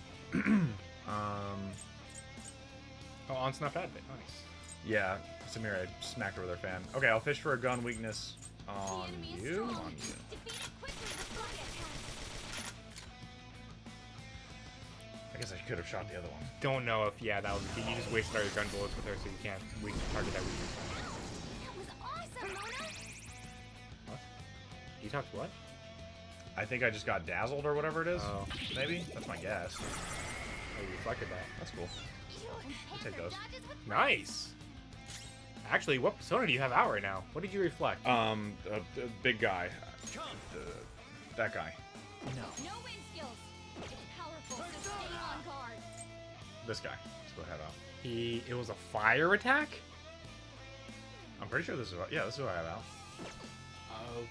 Oh, On's not bad, but nice. Yeah, Samira smacked her with her fan. Okay, I'll fish for a gun weakness The on enemy is you. strong. On you. Defeat it quickly with rocket attack. I guess I could have shot the other one. Don't know if, yeah, that would be. You just wasted all your gun bullets with her, so you can't target that weakness. That was awesome, Mona. What? You talked what? I think I just got dazzled or whatever it is. Oh. Maybe? That's my guess. Oh, you reflected that. That's cool. I'll take those. Nice! Actually, what persona do you have out right now? What did you reflect? A big guy. That guy. No wind skills. It's powerful, so stay on guard. This guy. That's what I have out. It was a fire attack? I'm pretty sure this is what, yeah, this is what I have out. Oh.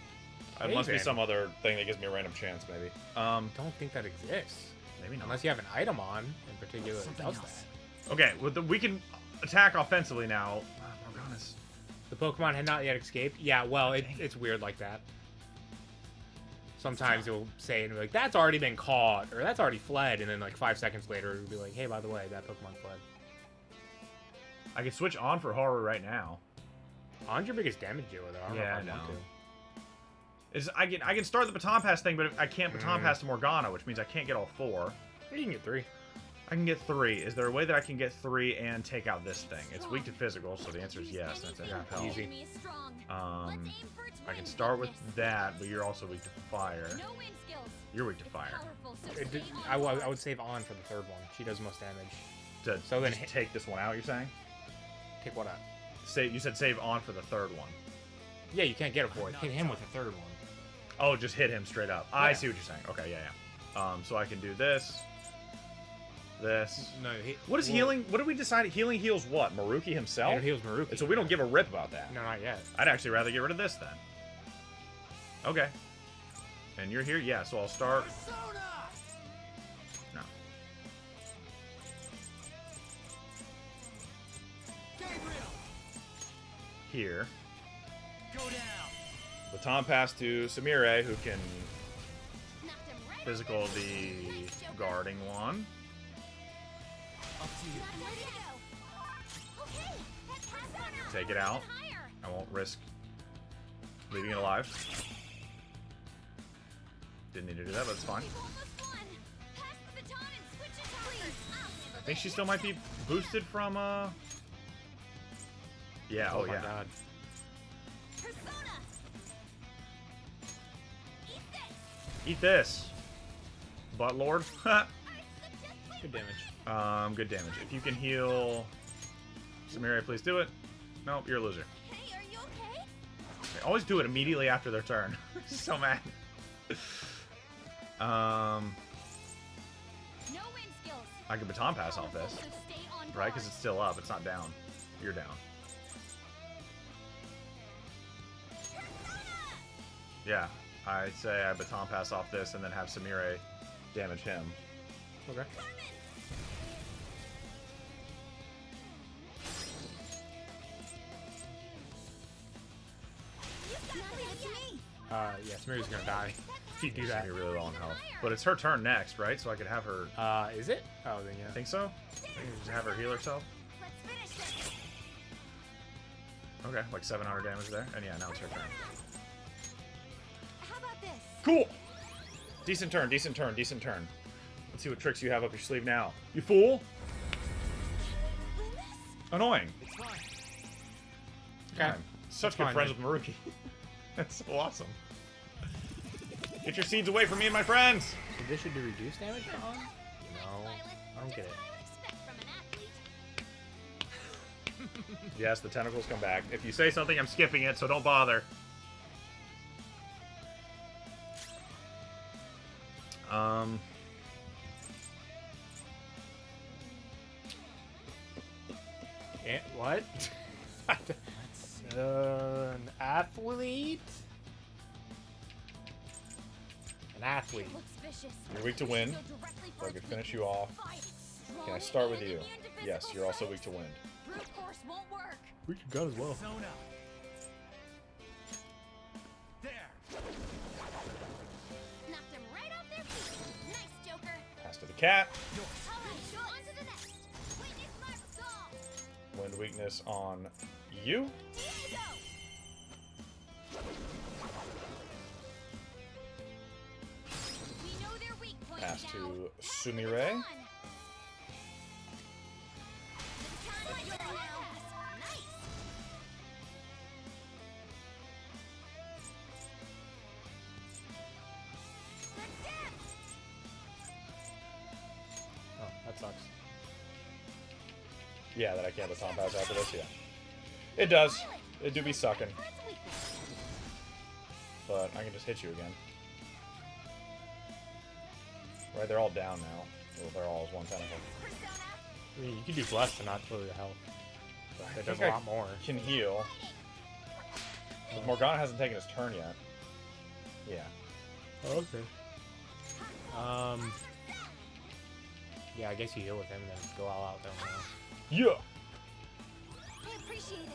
It must be some other thing that gives me a random chance, maybe. Don't think that exists. Maybe not. Unless you have an item on in particular that does that. Okay, we can attack offensively now. Morgana's. The Pokemon had not yet escaped? Yeah, well, it's weird like that. Sometimes it'll say, and be like, that's already been caught, or that's already fled, and then like 5 seconds later it'll be like, hey, by the way, that Pokemon fled. I can switch on for Haru right now. On your biggest damage dealer, though. I don't know Yeah, if I I want know. to. I can start the baton pass thing, but I can't baton pass to Morgana, which means I can't get all 4. You can get 3. I can get 3. Is there a way that I can get 3 and take out this thing? It's weak to physical, so the answer is yes. That's Anything. enough The help. Easy. enemy is strong. Let's aim for its I can wind start with weakness. that, but you're also weak to fire. No wind skills. You're weak to It's fire. powerful, so It stay did- on I would save on for the third one. She does most damage. To So then just hit- take this one out, you're saying? Take what out? Save. You said save on for the third one. Yeah, you can't get a fourth. Hit him with a third one. Oh, just hit him straight up. I Yeah. see what you're saying. Okay, yeah. So I can do this. This. No, What is healing? What did we decide? Healing heals what? Maruki himself? It heals Maruki. And so we don't give a rip about that. No, not yet. I'd actually rather get rid of this then. Okay. And you're here? Yeah, so I'll start. No. Here. Go down. Baton pass to Samire, who can Knocked him right physical over. the Nice, Joker. guarding one. Up to you. Not ready to go. Okay, head past that. Take it out. Higher. I won't risk leaving it alive. Didn't need to do that, but it's fine. We've almost won. Pass the baton and switch it to ice. I think she still might be boosted from, Yeah, Oh, oh, my yeah. god. Eat this. Butt Lord. Good damage. Good damage. If you can heal Samira, please do it. Nope, you're a loser. Hey, are you okay? They always do it immediately after their turn. So mad. No wind skills. I can baton pass off this, So stay on right? guard. Because it's still up. It's not down. You're down. Yeah, I say I baton pass off this and then have Samire damage him. Okay. Yeah, Samira's gonna die if you do She's that. gonna be really low on health. But it's her turn next, right? So I could have her. Is it? Oh, then yeah. I think so. I think just have her heal herself. Let's finish this. Okay, like 700 damage there. And yeah, now it's her turn. How about this? Cool. Decent turn. Decent turn. Decent turn. Let's see what tricks you have up your sleeve now. You fool! Win this? Annoying. It's fine. Okay. I'm such That's good fine, friends with Maruki. That's so awesome. Get your seeds away from me and my friends! So this should do reduced damage to on? No. I don't get it. I would expect from an athlete. Yes, the tentacles come back. If you say something, I'm skipping it, so don't bother. What? An athlete? An athlete. Looks vicious. You're weak to wind, Go directly so I for could its finish you weakness. off. Fight. Can I Strong start with and you? indivisible Yes, you're also weak strength. to wind. Brute force won't work. We should go as well. Zone out. There. Knocked him right off their feet. Nice, Joker. Pass to the cat. All right, on to the next. Witness my resolve. Wind weakness on you. Diego! We know their weak points Pass now. to Pass Sumire. the baton. The baton's yours now. Nice. Let's dance. Oh, that sucks. Yeah, that I can't baton pass after this, yeah. It does. It do be sucking, For its weakness. but I can just hit you again. Right, they're all down now. Well, they're all as one tentacle. Persona. I mean, you could do bless to not kill your health. I That think does a I lot more. can heal. But Morgana hasn't taken his turn yet. Yeah. Oh, okay. Yeah, I guess you heal with him and then go all out there. Yeah! I appreciate it.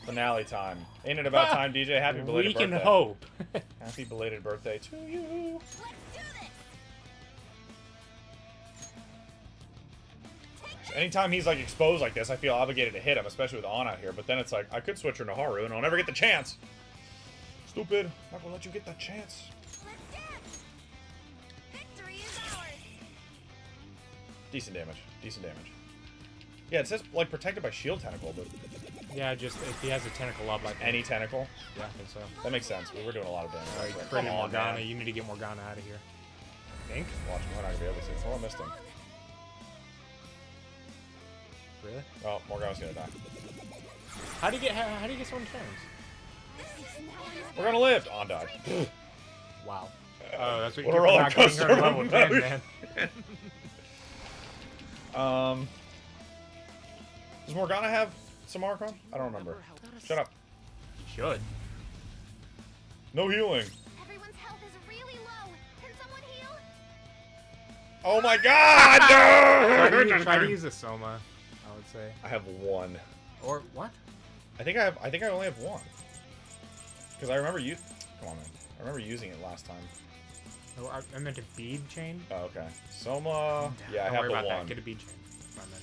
Finale time. Ain't it about time, DJ? Happy belated We birthday. can hope. Happy belated birthday to you. Let's do this. Anytime he's like exposed like this, I feel obligated to hit him, especially with On out here. But then it's like, I could switch her to Haru and I'll never get the chance. Stupid. Not gonna let you get that chance. Let's dance. Victory is ours. Decent damage. Decent damage. Yeah, it says like protected by shield tentacle, but Yeah, just if he has a tentacle up, like any tentacle. Yeah, I think so. That makes sense. We were doing a lot of damage. Alright, Come critting on, Morgana. man. You need to get Morgana out of here. Think? Watch him. We're not gonna be able to. Oh, I missed him. Really? Oh, Morgana's gonna die. How do you get so many turns? We're gonna live. On died. Wow. Oh, that's what you What a get for roller not getting coaster her of to level 10, emotion. man. Does Morgana have Samarkand? I don't remember. Shut up. Should. No healing. Everyone's health is really low. Can someone heal? Oh my god! No! Try to use a Soma, I would say. I have one. Or what? I think I only have one. Because I remember you. Come on, man. I remember using it last time. Oh, I meant a bead chain. Oh, okay. Soma. Yeah, I Don't have worry the about one. that. Get a bead chain. That's what I meant.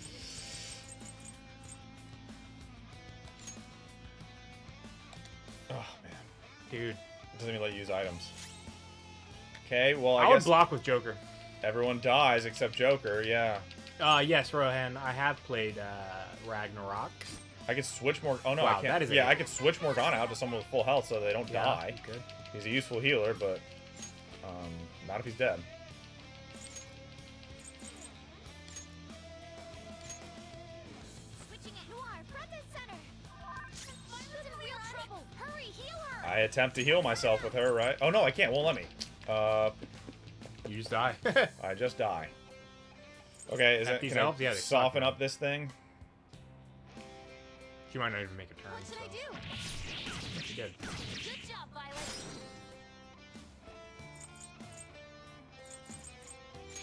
Oh man, Dude, it doesn't even let you use items. Okay, well I I would guess block with Joker. everyone dies except Joker. Yeah, Yes, Rohan. I have played Ragnarok. I could switch more. Oh no, Wow, I can't. that is yeah, a- I could switch Morgana out to someone with full health so they don't Yeah, die. you could. He's a useful healer, but not if he's dead. Switching it. Noir, front and center. Violet's in real trouble. Hurry, heal her. I attempt to heal myself with her, right? Oh no, I can't. Won't let me. You just die. I just die. Okay, is At that these can I elves? Yeah, they suck, soften man. up this thing? She might not even make a turn. What should I so. do? She did. Good job, Violet.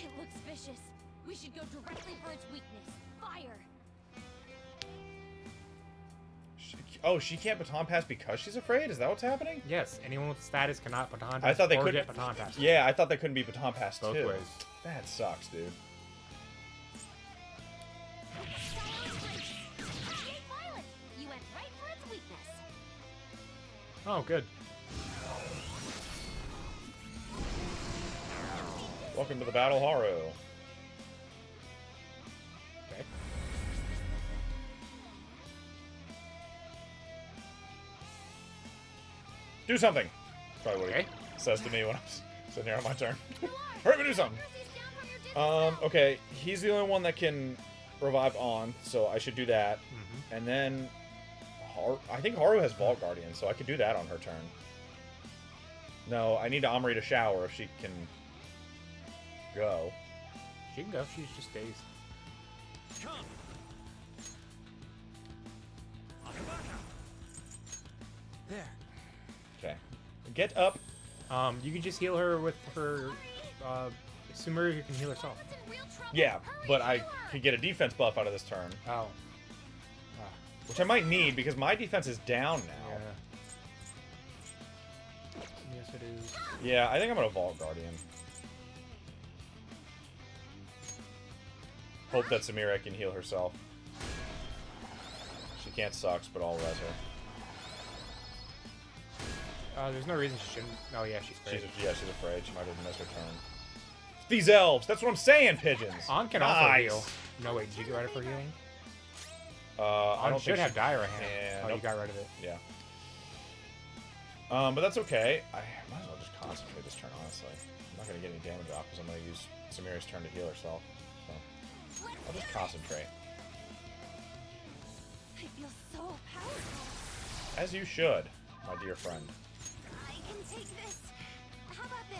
It looks vicious. We should go directly for its weakness. Fire. Oh, she can't baton pass because she's afraid? Is that what's happening? Yes, anyone with status cannot baton pass. I thought they or could get baton pass. Yeah, I thought they couldn't be baton pass Both too. ways. That sucks, dude. Yay, Violet. You went right for its weakness. Oh, good. Welcome to the battle, Haru. Okay. Do something. Probably what Okay. he says to me when I'm sitting here on my turn. Hurry up and do something. Mercy's down from your distance. Okay, he's the only one that can revive on, so I should do that. Mm-hmm. And then I think Haru has Vault Guardian, so I could do that on her turn. No, I need Amri to shower if she can go. She can go. She's just dazed. Come. There. Okay. Get up. You can just heal her with her. Sumeri who can heal herself. Violet's in real trouble. Yeah, Hurry, but I heal her. could get a defense buff out of this turn, Oh. which I might need because my defense is down Yeah. now. Yes, it is. Yeah, I think I'm gonna Vault Guardian. Hope that Samira can heal herself. She can't sucks, but I'll res her. There's no reason she shouldn't. Oh yeah, she's great. She's afraid. She might have missed her turn. These elves! That's what I'm saying, pigeons! On can also heal. No wait, did you get rid of her healing? I On don't should think have Dire hand. Yeah, Oh, nope. you got rid of it. Yeah. But that's okay. I might as well just concentrate this turn, honestly. I'm not gonna get any damage off because I'm gonna use Samira's turn to heal herself. So I'll just concentrate. I feel so powerful. As you should, my dear friend. I can take this. How about this?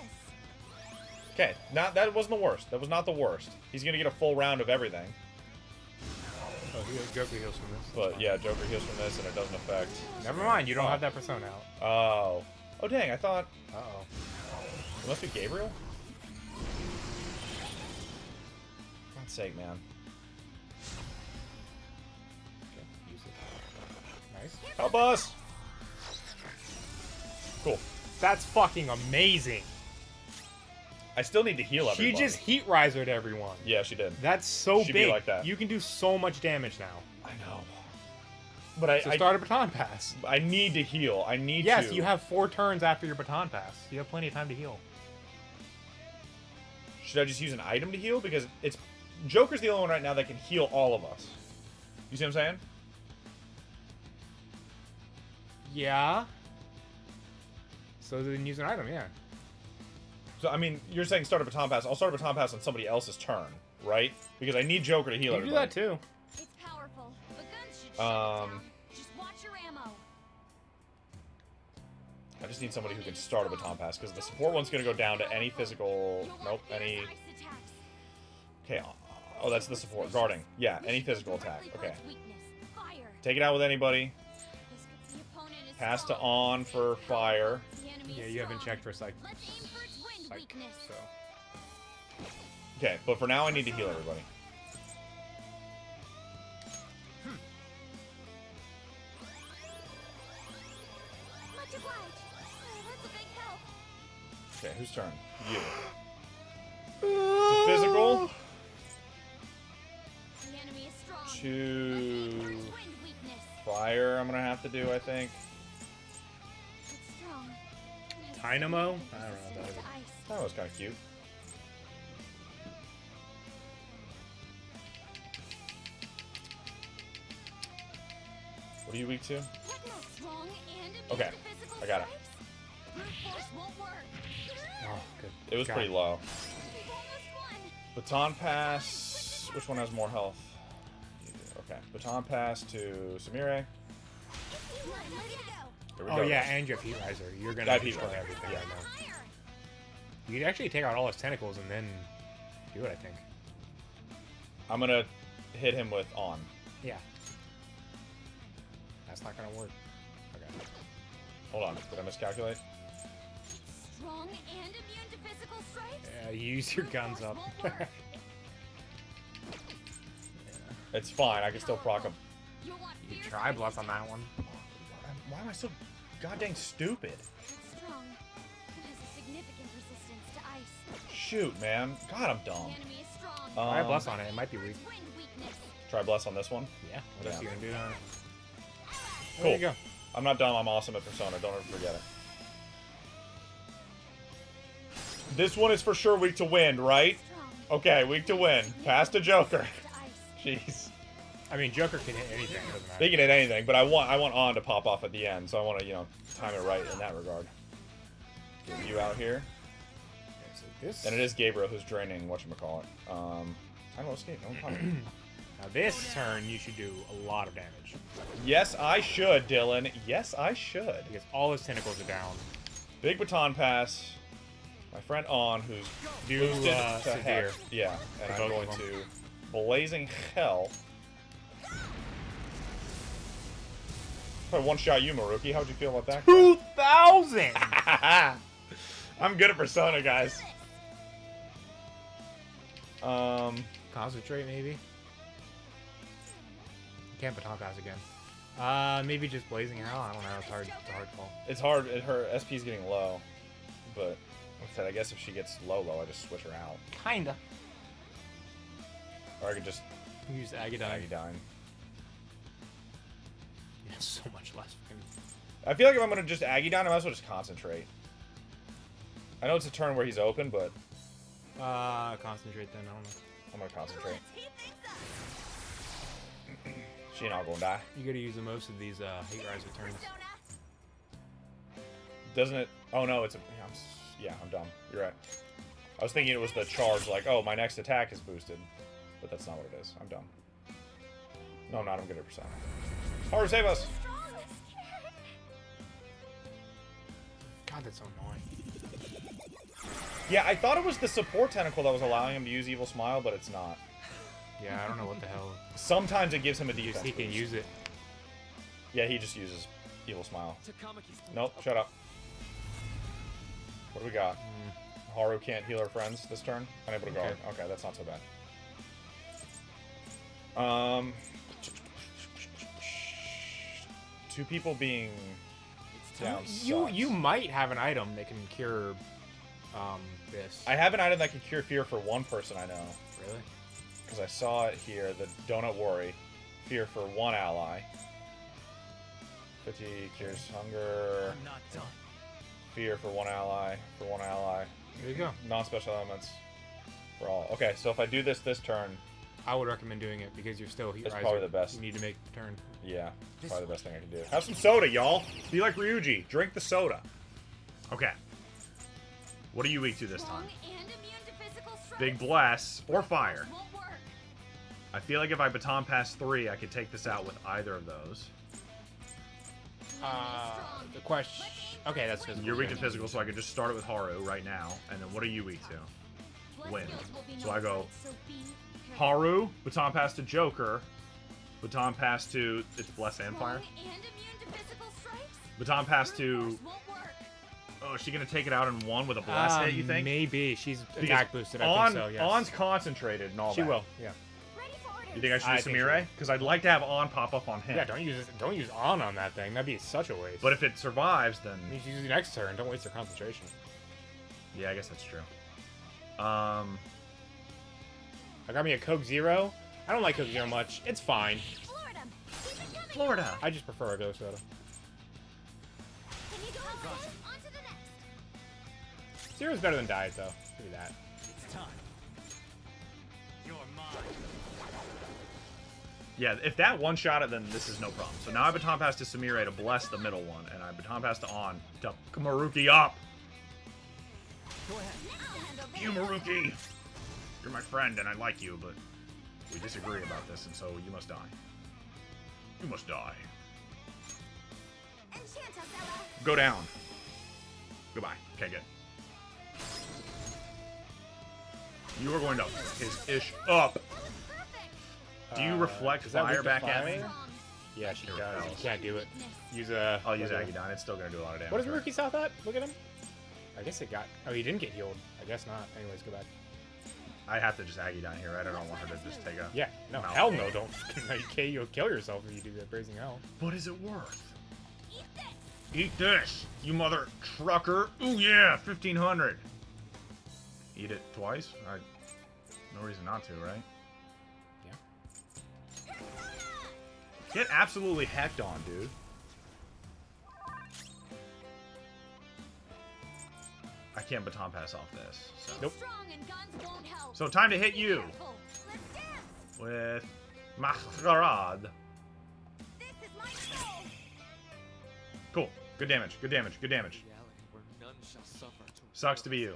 Okay, that wasn't the worst. That was not the worst. He's gonna get a full round of everything. Oh, Joker heals from this. But yeah, Joker heals from this and it doesn't affect. Never mind, you don't have that persona out. Oh. Oh dang, I thought Uh-oh. it must be Gabriel? For God's sake, man. Okay, use it. Nice. Help us! Cool. That's fucking amazing. I still need to heal everybody. She just heat risered everyone. Yeah, she did. That's so She'd be big. like that. You can do so much damage now. I know. But So start a baton pass. I need to heal. I need Yes, to. you have 4 turns after your baton pass. You have plenty of time to heal. Should I just use an item to heal? Because it's Joker's the only one right now that can heal all of us. You see what I'm saying? Yeah. So then use an item, yeah. So I mean, you're saying start a baton pass. I'll start a baton pass on somebody else's turn, right? Because I need Joker to heal You can do everybody. that too. It's powerful, but guns should shut it down. Just watch your ammo. I just need somebody who can start a baton pass because the support one's gonna go down to any physical. You'll Nope, want any. ice attacks. Okay. Oh, that's the support. Guarding. Yeah, We any should go physical attack. directly for Okay. its weakness. Fire. Take it out with anybody. The opponent is Pass to strong. on for fire. The enemy Yeah, is you haven't strong. checked for psych. Let's aim for its wind Psych. weakness. So. Okay, but for now I need to heal everybody. Much obliged. Oh, that's a big help. Okay, whose turn? You. To physical. The enemy is strong. Let's aim for To its wind weakness. fire. I'm gonna have to do. I think. It's strong. It has Dynamo? significant I don't know what that resistance is. to ice. That was kind of cute. What are you weak to? Techno strong and immune Okay, to physical I got it. strikes? Brute force won't work. Oh, good. It was God. pretty low. We've almost won. Baton pass. Which one has more health? Okay. Baton pass to Samire. Let it go. Here we Oh go. yeah, and you have Heat Riser. You're I gonna have Heat destroy Riser, everything yeah. right now. Fire. You could actually take out all his tentacles and then do it, I think. I'm gonna hit him with on. Yeah. That's not gonna work. Okay. Hold on. Did I miscalculate? Strong and immune to physical strikes. Use your Brute guns force up. won't work. It's fine. I can still proc him. You'll want You fierce try bless on resistance. that one. Why am I so goddamn stupid? Strong. It has a significant resistance to ice. Shoot, man. God, I'm The dumb. enemy is strong. Try bless on it. It might be weak. Wind weakness. Try bless on this one. Yeah. What else Yeah. you gonna do? There Cool. you go. I'm not dumb. I'm awesome at Persona. Don't ever forget it. This one is for sure weak to wind, right? Strong. Okay, weak to wind. Pass to Joker. To ice. Jeez. I mean, Joker can hit anything. It doesn't matter. They can hit anything, but I want on to pop off at the end, so I want to, time it right in that regard. Get you out here. Okay, so this. And it is Gabriel who's draining whatchamacallit. Time will escape. No problem. Now this turn, you should do a lot of damage Yes, I should, Dylan. Yes, I should. because all his tentacles are down. Big baton pass. My friend On, who's Do boosted to severe. heck. Yeah, and For I'm both going of them. to blazing hell. If I one-shot you, Maruki, how'd you feel about that? 2,000. I'm good at Persona, guys. Concentrate, maybe. Can't baton pass again. Maybe just blazing hell. I don't know. It's hard. It's a hard call. It's hard. Her SP's getting low, but like I said, I guess if she gets low, I just switch her out, Kinda. or I could just Use Agadine. Agadine. Yeah, so much less. Fucking... I feel like if I'm gonna just Agadine, I might as well just concentrate. I know it's a turn where he's open, but Concentrate then. I don't know. I'm gonna concentrate. Let's heat things up. She not gonna die, You gotta use the most of these Hate Riser turns. Persona. doesn't it? Oh no, it's a. Yeah, I'm dumb. You're right. I was thinking it was the charge, like, oh, my next attack is boosted, but that's not what it is. I'm dumb. No, I'm not. I'm good at Persona. Haru, save us! Strong. Scared. God, that's so annoying. Yeah, I thought it was the support tentacle that was allowing him to use Evil Smile, but it's not. Yeah, I don't know what the hell. Sometimes it gives him a He defense can boost. use it. Yeah, he just uses Evil Smile. Takamiki's Nope, shut up. What do we got? Haru can't heal her friends this turn. Unable to guard. Okay. Okay, that's not so bad. Two people being down You sucks. you might have an item that can cure this. I have an item that can cure fear for one person I know. Really? Because I saw it here, the Donut Worry. Fear for one ally. 50 cures hunger. I'm not done. Fear for one ally. For one ally. There you go. Non-special elements for all. Okay, so if I do this turn, I would recommend doing it because you're still Heat That's Riser. probably the best. You need to make the turn. yeah, probably the best thing I can do. Have some soda, y'all. Be like Ryuji. Drink the soda. Okay. What are you weak to this time? Strong and immune to physical strikes. Big bless or fire. Won't work. I feel like if I baton pass 3, I could take this out with either of those. The enemy is strong. The question. Okay, that's physical. You're weak to yeah. physical, so I could just start it with Haru right now. And then what are you weak to? Blood Wind. spills will be So I go notified, so be careful. Haru, baton pass to Joker, baton pass to it's bless and fire. Strong and immune to physical strikes. Baton pass Brute to. force won't work. Oh, is she gonna take it out in one with a bless hit? You think? Maybe she's Because attack boosted. I On, think so. Yes. On's concentrated and all She that. will. Yeah. Ready for orders. You think I should I do think she Samire? will. Because I'd like to have On pop up on him. Yeah. Don't use on that thing. That'd be such a waste. But if it survives, then you should use the next turn. Don't waste your concentration. yeah, I guess that's true. I got me a Coke Zero. I don't like Coke Zero much. It's fine. Florida. Keep it coming. Florida. I just prefer a Ghost Soda. Can you go on to the next? Zero's better than Diet though. Give me that. It's time. You're mine. Yeah, if that one-shot it, then this is no problem. So now I baton pass to Samire to bless the middle one, and I baton pass to On to Maruki up. Go ahead. You, Maruki! You're my friend, and I like you, but we disagree about this, and so you must die. You must die. Go down. Goodbye. Okay, good. You are going to his ish up. Do you reflect is that fire weak to back at me? fire? Yeah, she does. repels. You can't do it. Use a. I'll use Agidon. It's still going to do a lot of damage. What is right? Murky South at? Look at him. I guess it got. Oh, he didn't get healed. I guess not. Anyways, go back. I have to just Agidon here, right? I don't want her to just take a... Yeah. No. Mouth. Hell no. Don't. You'll kill yourself if you do that. Brazen hell. What is it worth? Eat this, you mother trucker. Ooh, yeah, 1,500. Eat it twice? No reason not to, right? Yeah. Get absolutely hecked on, dude. I can't baton pass off this. So. Nope. So time to hit you with Masquerade. Cool. Good damage. Good damage. Good damage. Reality where none shall suffer to Sucks to be you.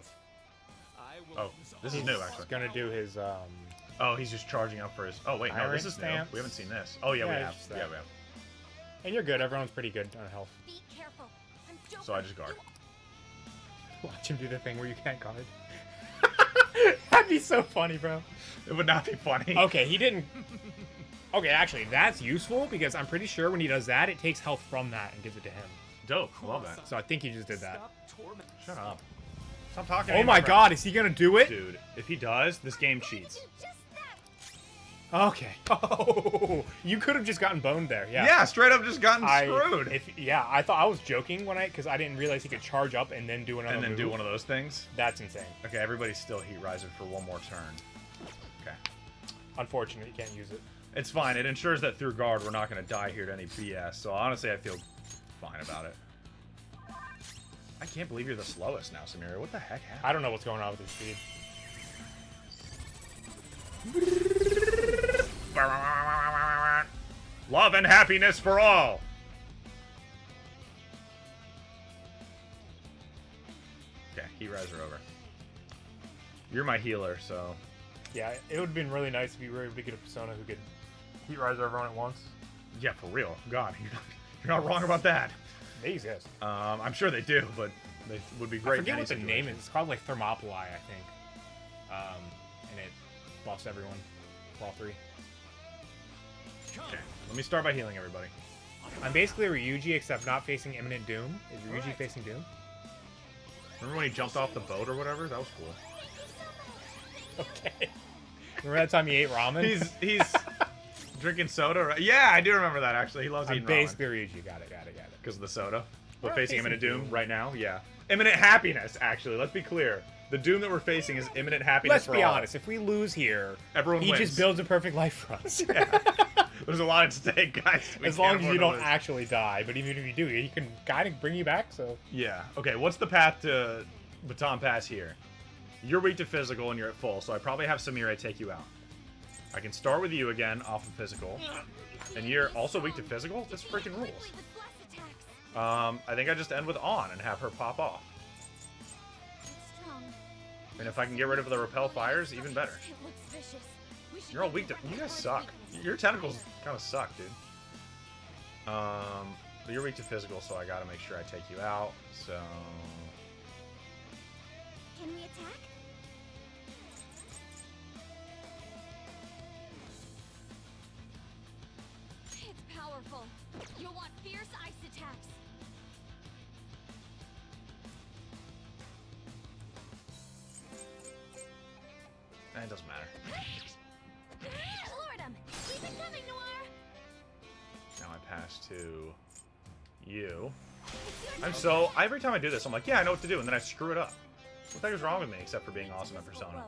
I will Oh, this is He's new, actually. gonna do his. Oh, he's just charging up for his... Oh, wait, no, Iron this is new. stance. We haven't seen this. Oh, yeah, Yeah, we it's have. just Yeah, that. we have. And you're good. Everyone's pretty good on health. Be careful. I'm Joker. So I just guard. Watch him do the thing where you can't guard. That'd be so funny, bro. It would not be funny. Okay, he didn't. Okay, actually, that's useful because I'm pretty sure when he does that, it takes health from that and gives it to him. Dope. Love that. So I think he just did that. Stop tormenting. Shut up. Stop talking to Oh me, my friend. god, is he gonna do it? Dude, if he does, this game cheats. Okay. Oh, you could have just gotten boned there. Yeah. Yeah, straight up just gotten screwed. I thought I was joking because I didn't realize he could charge up and then do another And then do move. one of those things. That's insane. Okay, everybody's still Heat Riser for one more turn. Okay. Unfortunate, you can't use it. It's fine. It ensures that through guard, we're not going to die here to any BS. So honestly, I feel fine about it. I can't believe you're the slowest now, Samira. What the heck happened? I don't know what's going on with his speed. Love and happiness for all. Okay, Heat Riser over. You're my healer, so... Yeah, it would have been really nice if you were able to get a persona who could Heat Riser everyone at once. Yeah, for real. God, you're not wrong about that. They exist. I'm sure they do, but they would be great. I forget in what the any name situation. is. It's called like Thermopylae, I think. And it buffs everyone. For all three. Okay, let me start by healing everybody. I'm basically Ryuji except not facing imminent doom. Is Ryuji facing doom? Remember when he jumped off the boat or whatever? That was cool. Okay. Remember that time he ate ramen? He's drinking soda, right? Yeah, I do remember that actually. He loves I'm eating ramen basically Ryuji. Got it. because of the soda. But We're facing facing imminent doom doom. right now, yeah. Imminent happiness, actually. Let's be clear. The doom that we're facing is imminent happiness. Let's for be all. honest. If we lose here, Everyone he wins. just builds a perfect life for us. There's a lot at stake, guys. We As can't long as afford you to don't lose. actually die. But even if you do, he can kind of bring you back. So Yeah. Okay, what's the path to baton pass here? You're weak to physical and you're at full, so I probably have Samire take you out. I can start with you again off of physical. And you're also weak to physical? This freaking rules. I think I just end with On and have her pop off. And if I can get rid of the repel fires, even better. You're all weak to... You guys suck. Your tentacles kind of suck, dude. But you're weak to physical, so I gotta make sure I take you out, so... Can we attack? It's powerful. You'll want fierce ice attacks. It doesn't matter. Lord 'em. Keep it coming, Noir. Now I pass to you. Every time I do this, I'm like, yeah, I know what to do, and then I screw it up. What the heck is wrong with me, except for being awesome at Persona?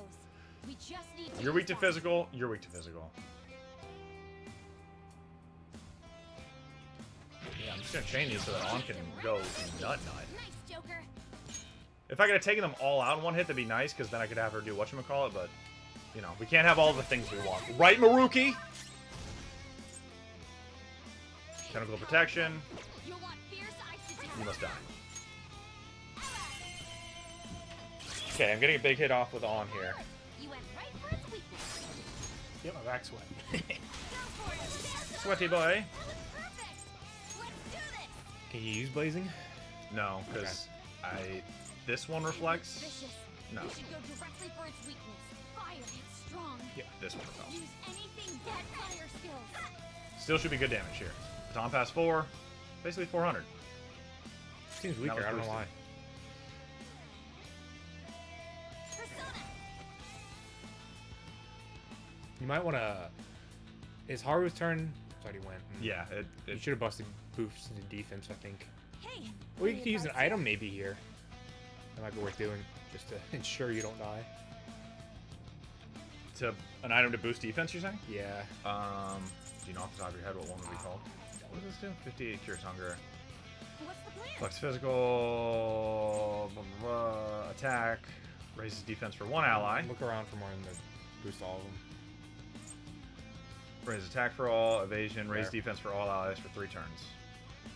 We just need You're weak to physical, you're weak to physical. Yeah, I'm just gonna chain these so that On can go nut. Nice, Joker. If I could have taken them all out in one hit, that'd be nice, because then I could have her do whatchamacallit, but, you know, we can't have all the things we want. Right, Maruki? Tentacle protection. You'll want fierce ice attack. You must die. Okay, I'm getting a big hit off with On here. You went right for its weakness. Get my back sweat. Go for it. Sweaty boy. That looks perfect. Let's do this. Can you use blazing? No, because this one reflects. Vicious. No. You should go directly for its weakness. Fire. It's strong. This one fell. Use anything but fire skills. Still should be good damage here. Baton Pass 4, basically 400. Seems That weaker. was I don't know boosted. why. Persona. You might want to. Is Haru's turn? It's already went. Yeah, You it should have busted boosts into defense, I think. Hey. Or you any could use an advice? item maybe here. That might be worth doing, just to ensure you don't die. to an item to boost defense. You're saying? Yeah. Do you know off the top of your head what one would be called? What does this do? 58 cures hunger. What's the plan? Flex physical. Blah, blah, blah, attack. Raises defense for one ally. Look around for more than the boost all of them. Raise attack for all. Evasion. Raise There. defense for all allies for 3 turns.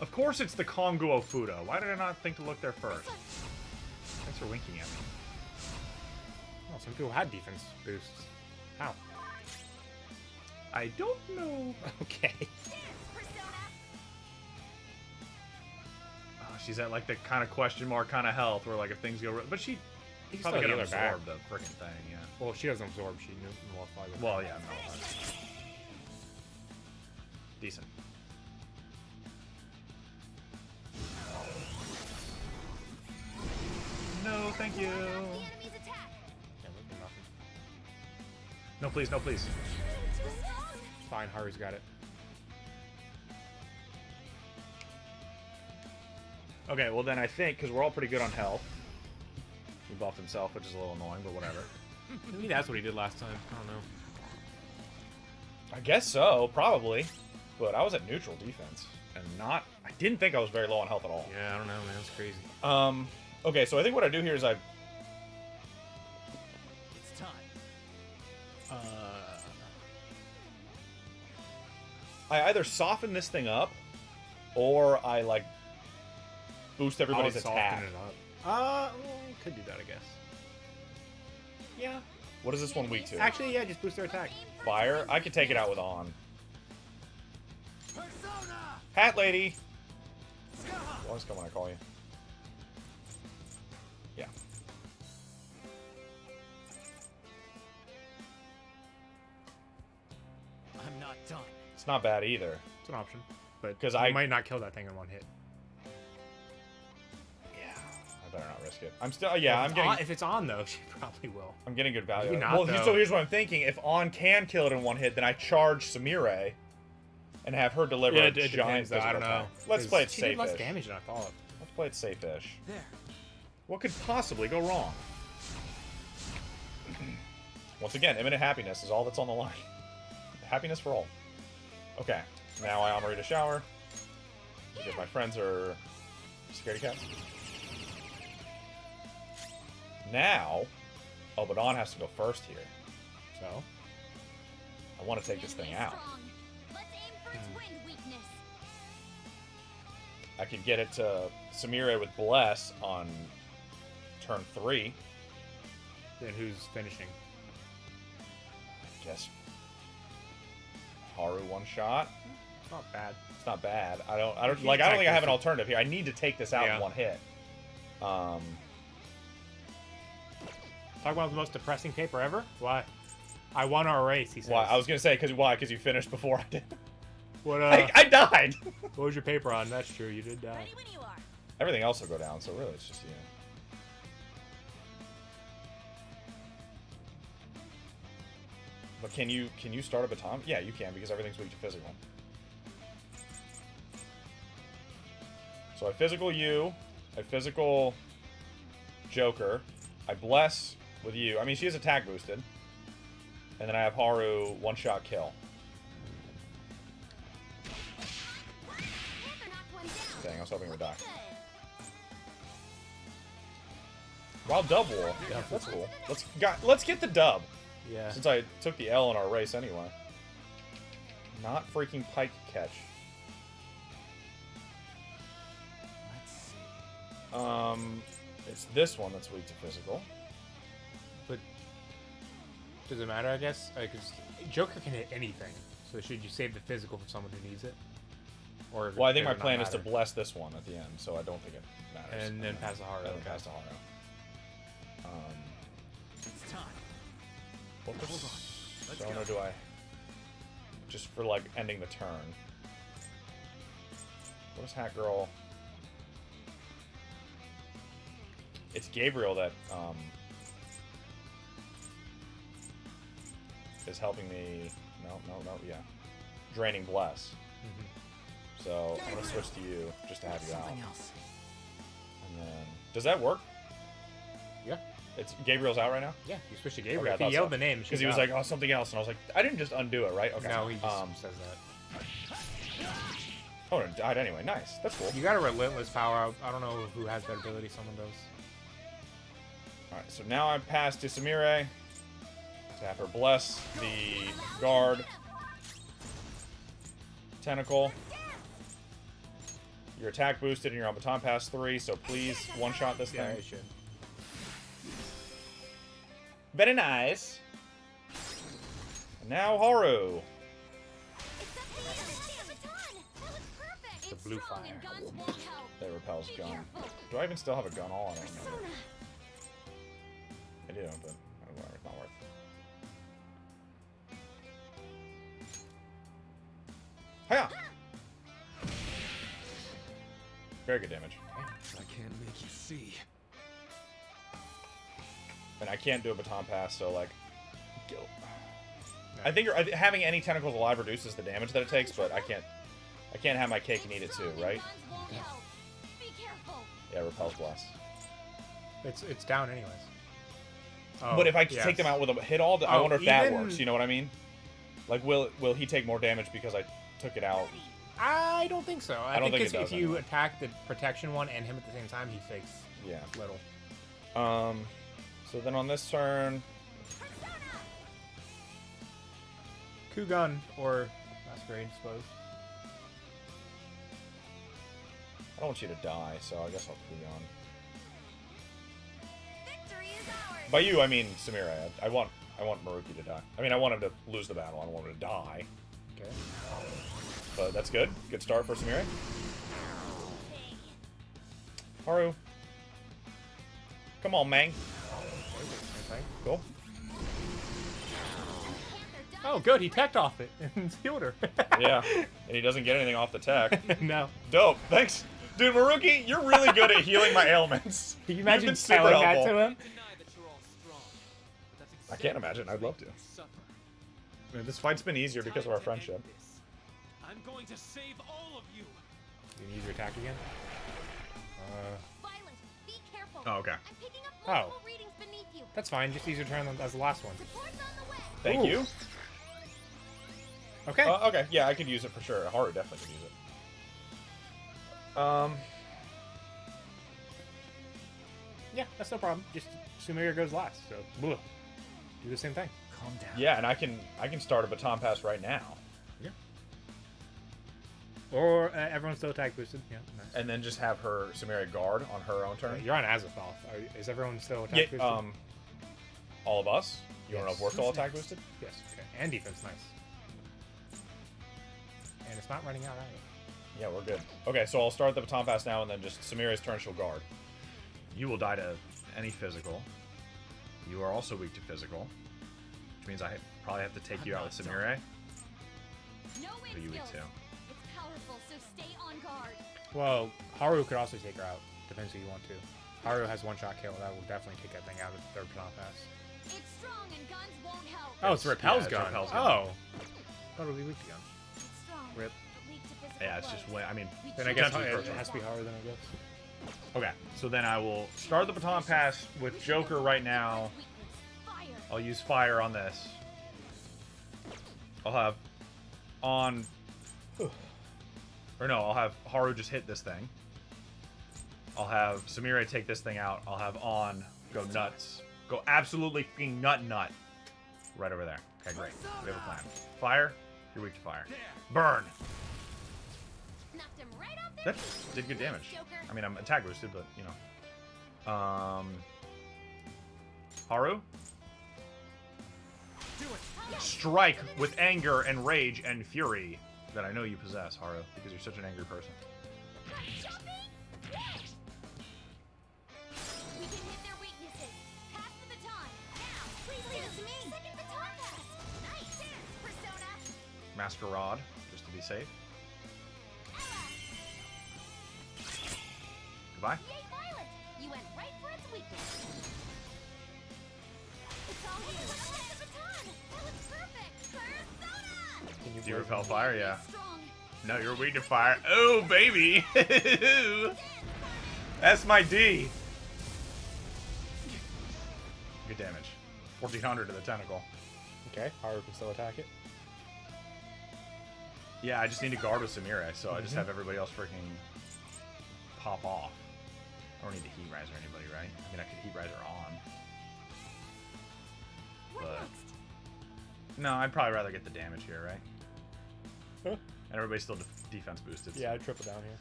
Of course it's the Konguo Fudo. Why did I not think to look there first? Thanks for winking at me. Oh, some people had defense boosts. How? I don't know. Okay. Persona. Oh, she's at like the kind of question mark kind of health where like if things go, but she You can probably still gonna heal her back. absorb the freaking thing. Yeah. Well, she doesn't absorb. She nullifies it. Well, yeah, no. Decent. No, thank you. The enemy's attack. Yeah, look at nothing. No, please, no, please. Too strong. It's fine. Haru's got it. Okay, well then I think because we're all pretty good on health. He buffed himself, which is a little annoying, but whatever. Maybe that's what he did last time. I don't know. I guess so, probably. But I was at neutral defense. And not. I didn't think I was very low on health at all. Yeah, I don't know, man. That's crazy. Okay, so I think what I do here is I... It's time. I either soften this thing up, or I, like, boost everybody's Probably attack. soften it up. Well, could do that, I guess. Yeah. What is this one weak to? Actually, yeah, just boost their attack. Fire? I could take it out with On. Persona! Hat lady! Ska! Always come when I call you. Yeah. I'm not done. It's not bad either. It's an option. But 'Cause you I- might not kill that thing in one hit. Yeah. I better not risk it. I'm still... Yeah, I'm getting... If it's on, though, she probably will. I'm getting good value. Maybe out of it. not, Well, though. so here's what I'm thinking. If On can kill it in one hit, then I charge Samire and have her deliver Yeah, a it giant depends, though. I physical don't know. attack. Let's play it She did less safe-ish. damage than I thought. Let's play it safe-ish. There. What could possibly go wrong? Once again, imminent happiness is all that's on the line. Happiness for all. Okay, now I Amarita shower. Because my friends are scaredy cats. Now, Obadon has to go first here. So, I want to take this thing out. Strong. Let's aim for its wind weakness. I could get it to Samire with Bless on turn 3. then who's finishing? I guess Haru one shot. It's not bad. It's not bad. I don't You like. I don't can't think I have an take alternative here. I need to take this out Yeah. in one hit. Talk about the most depressing paper ever? Why? I won our race, he says. Why? I was gonna say why? Because you finished before I did. What, I died. what was your paper on? That's true, you did die. Ready when you are. Everything else will go down. So really, it's just you. But can you start a baton? Yeah, you can because everything's weak to physical. So I physical you, I physical Joker, I bless with you. I mean, she is attack boosted, and then I have Haru one-shot kill. Panther knocked one down. Dang, I was hoping it would die. Good. Wild dub war. Yeah, that's cool. Let's get the dub. Yeah. Since I took the L in our race anyway. Not freaking pike catch. It's this one that's weak to physical. But does it matter? I guess because Joker can hit anything. So should you save the physical for someone who needs it? Or Well, I think does my it not plan is to matter? bless this one at the end, so I don't think it matters. And then pass the Haru. And then Okay. pass the Haru. It's time. What Hold on. Let's persona go. do I... Just for, like, ending the turn. What is Hat Girl? It's Gabriel that, is helping me... No, yeah. Draining Bless. So, I'm gonna switch to you, just to have you out. Something else. And then... Does that work? Yeah. It's Gabriel's out right now? Yeah, you switch to Okay, Gabriel. I if he thought yelled so. the name, Because she's he was out. like, oh, something else. And I was like, I didn't just undo it, right? Okay. No, he just says that. Oh, it died anyway. Nice. That's cool. You got a relentless power. I don't know who has that ability. Someone does. Alright, so now I'm passed to Samire. To have her bless the guard. Tentacle. Your attack boosted and you're on baton pass 3, so please one-shot this Yeah, thing. it should. Very nice. And now Haru. The blue fire. That repels gun. Do I even still have a gun all? I don't remember. I do, but whatever, it's not worth. Hiya! Very good damage. I can't make you see. And I can't do a baton pass, so like... I think having any tentacles alive reduces the damage that it takes, but I can't have my cake and eat it too, right? Yeah, repels bless. It's down anyways. Oh, But if I yes. take them out with a hit all, I Oh, wonder if that even- works. You know what I mean? Like, will he take more damage because I took it out? I don't think so. I don't think it it's- does if you anyway. attack the protection one and him at the same time, he takes Yeah. little. So then on this turn, Kugun or Masquerade, I suppose. I don't want you to die, so I guess I'll put you on. By you, I mean Samira. I want Maruki to die. I mean, I want him to lose the battle. I don't want him to die. Okay. But that's good. Good start for Samira. Haru. Come on, Mang. Okay. Cool. Oh, good. He teched off it and healed her. Yeah. And he doesn't get anything off the tech. No. Dope. Thanks. Dude, Maruki, you're really good at healing my ailments. Can you You've imagine been super telling that helpful. to him? Deny that you're all strong. But that's I can't imagine. I'd love to. you suffer. I mean, this fight's been easier because of our Time to friendship. end this. I'm going to save all of you. You can use your attack again? Violet, be careful. Oh, okay. I'm picking up Oh. multiple readings beneath you. That's fine. Just use your turn as the last one. Support's on the way. Thank Ooh. you. Okay. Okay, yeah, I could use it for sure. Haru definitely could use it. Yeah, that's no problem. Just Sumire goes last, so bleh. Do the same thing. Calm down. Yeah, and I can start a baton pass right now, Or everyone's still attack boosted. Yeah, nice. and then just have her Samira guard on her own turn. You're on Azathoth. Is everyone still attack Yeah, boosted? all of us. You want to know if we're still Yes. attack boosted? Yes. Okay. And defense, nice. And it's not running out either. Yeah, we're good. Okay, so I'll start the baton pass now, and then just Samira's turn, she'll guard. You will die to any physical. You are also weak to physical, which means I probably have to take you out with Samire. No win Who you weak skills. to? It's powerful, so stay on guard. Well, Haru could also take her out. Depends who you want to. Haru has one-shot kill. That will definitely take that thing out of the third baton pass. It's strong and guns won't help. Oh, it's Repel's it's gun. Repel's gun. Oh. Thought it would be weak to gun. It's strong, Rip. but weak to physical Yeah, it's just blows. way. I mean, We Then I choose guess Potentially it personal. has to be Haru then, I guess. okay. So then I will start the baton pass with Joker right now. weakness. Fire. I'll use fire on this. I'll have on. Or no, I'll have Haru just hit this thing. I'll have Samire take this thing out. I'll have on go nuts. Go absolutely fucking nut. Right over there. Okay, great. We have a plan. Fire. You're weak to fire. Burn. Knocked him right off their That feet. did good damage. Joker. I mean, I'm attack boosted, but you know. Haru, Do it. strike with anger and rage and fury that I know you possess, Haru, because you're such an angry person. Shopping? Yeah. We can hit their weaknesses. Pass the baton. Now, please leave it to me. Second baton pass. Nice. There, Persona. Masquerade, just to be safe. Ella. Goodbye. Yay, Violet. You went right for its weakness. It's all you. Pass the baton. That was perfect. Persona. Can you Do you break repel me? fire? Yeah. Strong. No, you're weak to fire. Oh, baby. That's my D. Good damage. 1400 to the tentacle. Okay, Haru can still attack it. Yeah, I just need to guard with Samira, so I just have everybody else freaking pop off. I don't need to heat riser anybody, right? I mean, I could heat riser on. What But- next? No, I'd probably rather get the damage here, right? Huh? And everybody's still defense boosted. so- Yeah, I'd triple down here.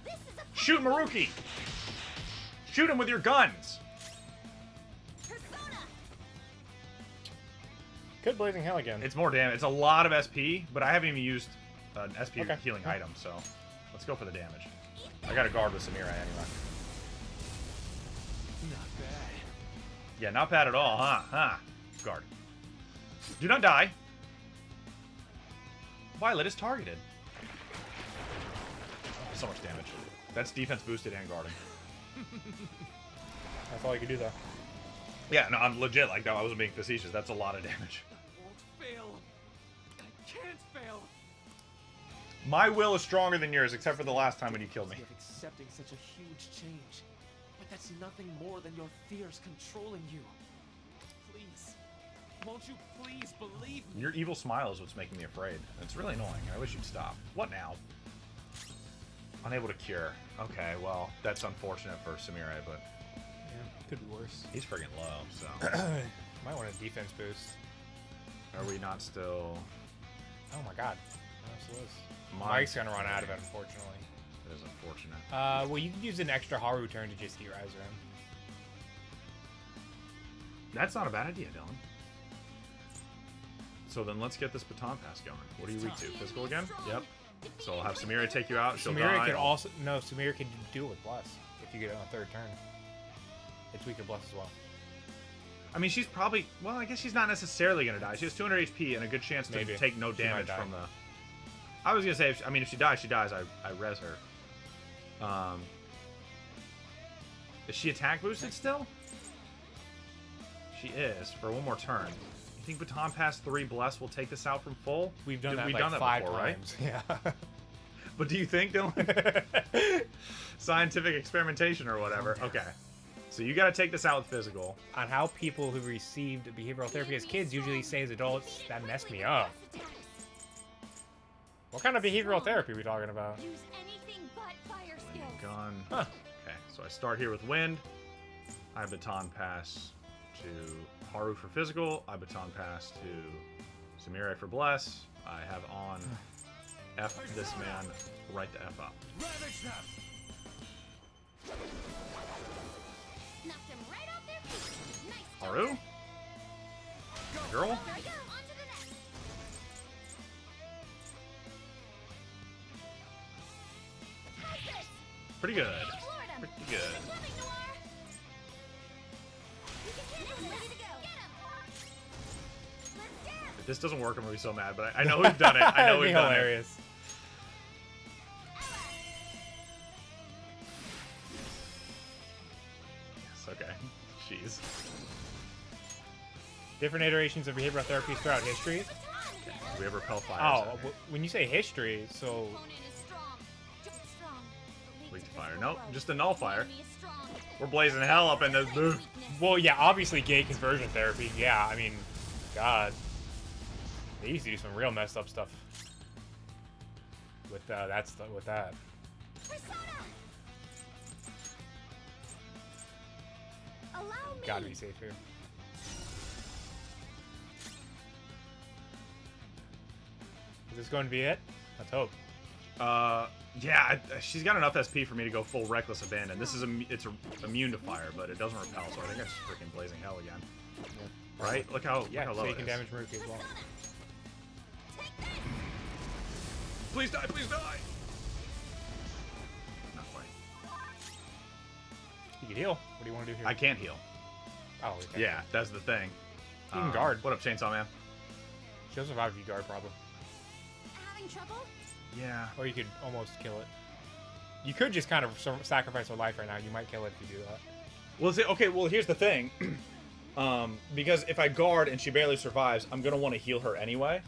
This is a Shoot Maruki! Shoot him with your guns! Persona. Good Blazing Hell again. It's more damage. It's a lot of SP, but I haven't even used an SP Okay. healing item, so let's go for the damage. I got a guard with Samira anyway. Not bad. Yeah, not bad at all, huh? Huh? Guard. Do not die. Violet is targeted. So much damage. That's defense boosted and guarding. That's all you can do though. Yeah, no, I'm legit. Like, no, I wasn't being facetious. That's a lot of damage. I won't fail. I can't fail. My will is stronger than yours, except for the last time when you killed me. Of accepting such a huge change, but that's nothing more than your fears controlling you. Please, won't you please believe me? Your evil smile is what's making me afraid. It's really annoying. I wish you'd stop. What now? Unable to cure. Okay, well, that's unfortunate for Samira, but Yeah, could be worse. he's friggin' low, so. Might want a defense boost. Are we not still... Oh my god. What else was? Mine's- Mike's gonna run out of it, unfortunately. That is unfortunate. Well, you could use an extra Haru turn to just heat riser him. That's not a bad idea, Dylan. So then let's get this baton pass going. What are you weak to? Physical again? Yep. So I'll have Samira take you out. She'll Samira die. could also Samira could do it with Bless if you get it on a third turn. It's weak to Bless as well. I mean, she's probably... Well, I guess she's not necessarily going to die. She has 200 HP and a good chance to Maybe. take no She might damage die. from the... I was going to say, if she dies, she dies. I res her. Is she attack boosted still? She is, for one more turn. You think Baton Pass 3 Bless will take this out from full? We've done that We've like done that 5 before, right? times. Yeah. But do you think, Dylan? Scientific experimentation or whatever. Okay. So you got to take this out with physical. On how people who received behavioral therapy as kids usually say as adults, that messed me up. What kind of behavioral therapy are we talking about? Use anything but fire skills. Gun. Huh. Okay, so I start here with wind. I baton pass to Haru for physical. I baton pass to Samira for bless. I have on F this man right the F up. Ravage them! Knocked him right off their feet. Nice. Haru? Girl? There you go. On to the next. How's this? Pretty good. Floored him. Pretty good. Coming, Noir. You can get him. Ready to go. Get him. Let's dance. If this doesn't work, I'm gonna be so mad, but I know we've done it. I know That'd be we've done it. hilarious. Yes, okay. Jeez. Different iterations of behavioral therapies throughout history. Do we ever repel fire? Oh, when you say history, so Opponent is strong. Strong. Weak to fire. Nope, just a nullifier. Enemy is strong. We're blazing hell up in this booth. Weakness. well, yeah, obviously gay conversion therapy. Yeah, I mean, God, they used to do some real messed up stuff with that stuff. With that, Persona. Allow me. gotta be safe here. Is this going to be it? Let's hope. Yeah, she's got enough SP for me to go full Reckless Abandon. This is it's immune to fire, but it doesn't repel, so I think it's freaking Blazing Hell again. Right? Look how Yeah, look how so low you it can is. damage Maruki as well. Please die, please die! Not quite. You can heal. What do you want to do here? I can't heal. Oh, okay. Yeah, that's the thing. You can guard. What up, Chainsaw Man? She'll survive if you guard, probably. Having trouble? Yeah. Or you could almost kill it. You could just kind of sacrifice her life right now. You might kill it if you do that. Well, okay. Well, here's the thing. Because if I guard and she barely survives, I'm gonna want to heal her anyway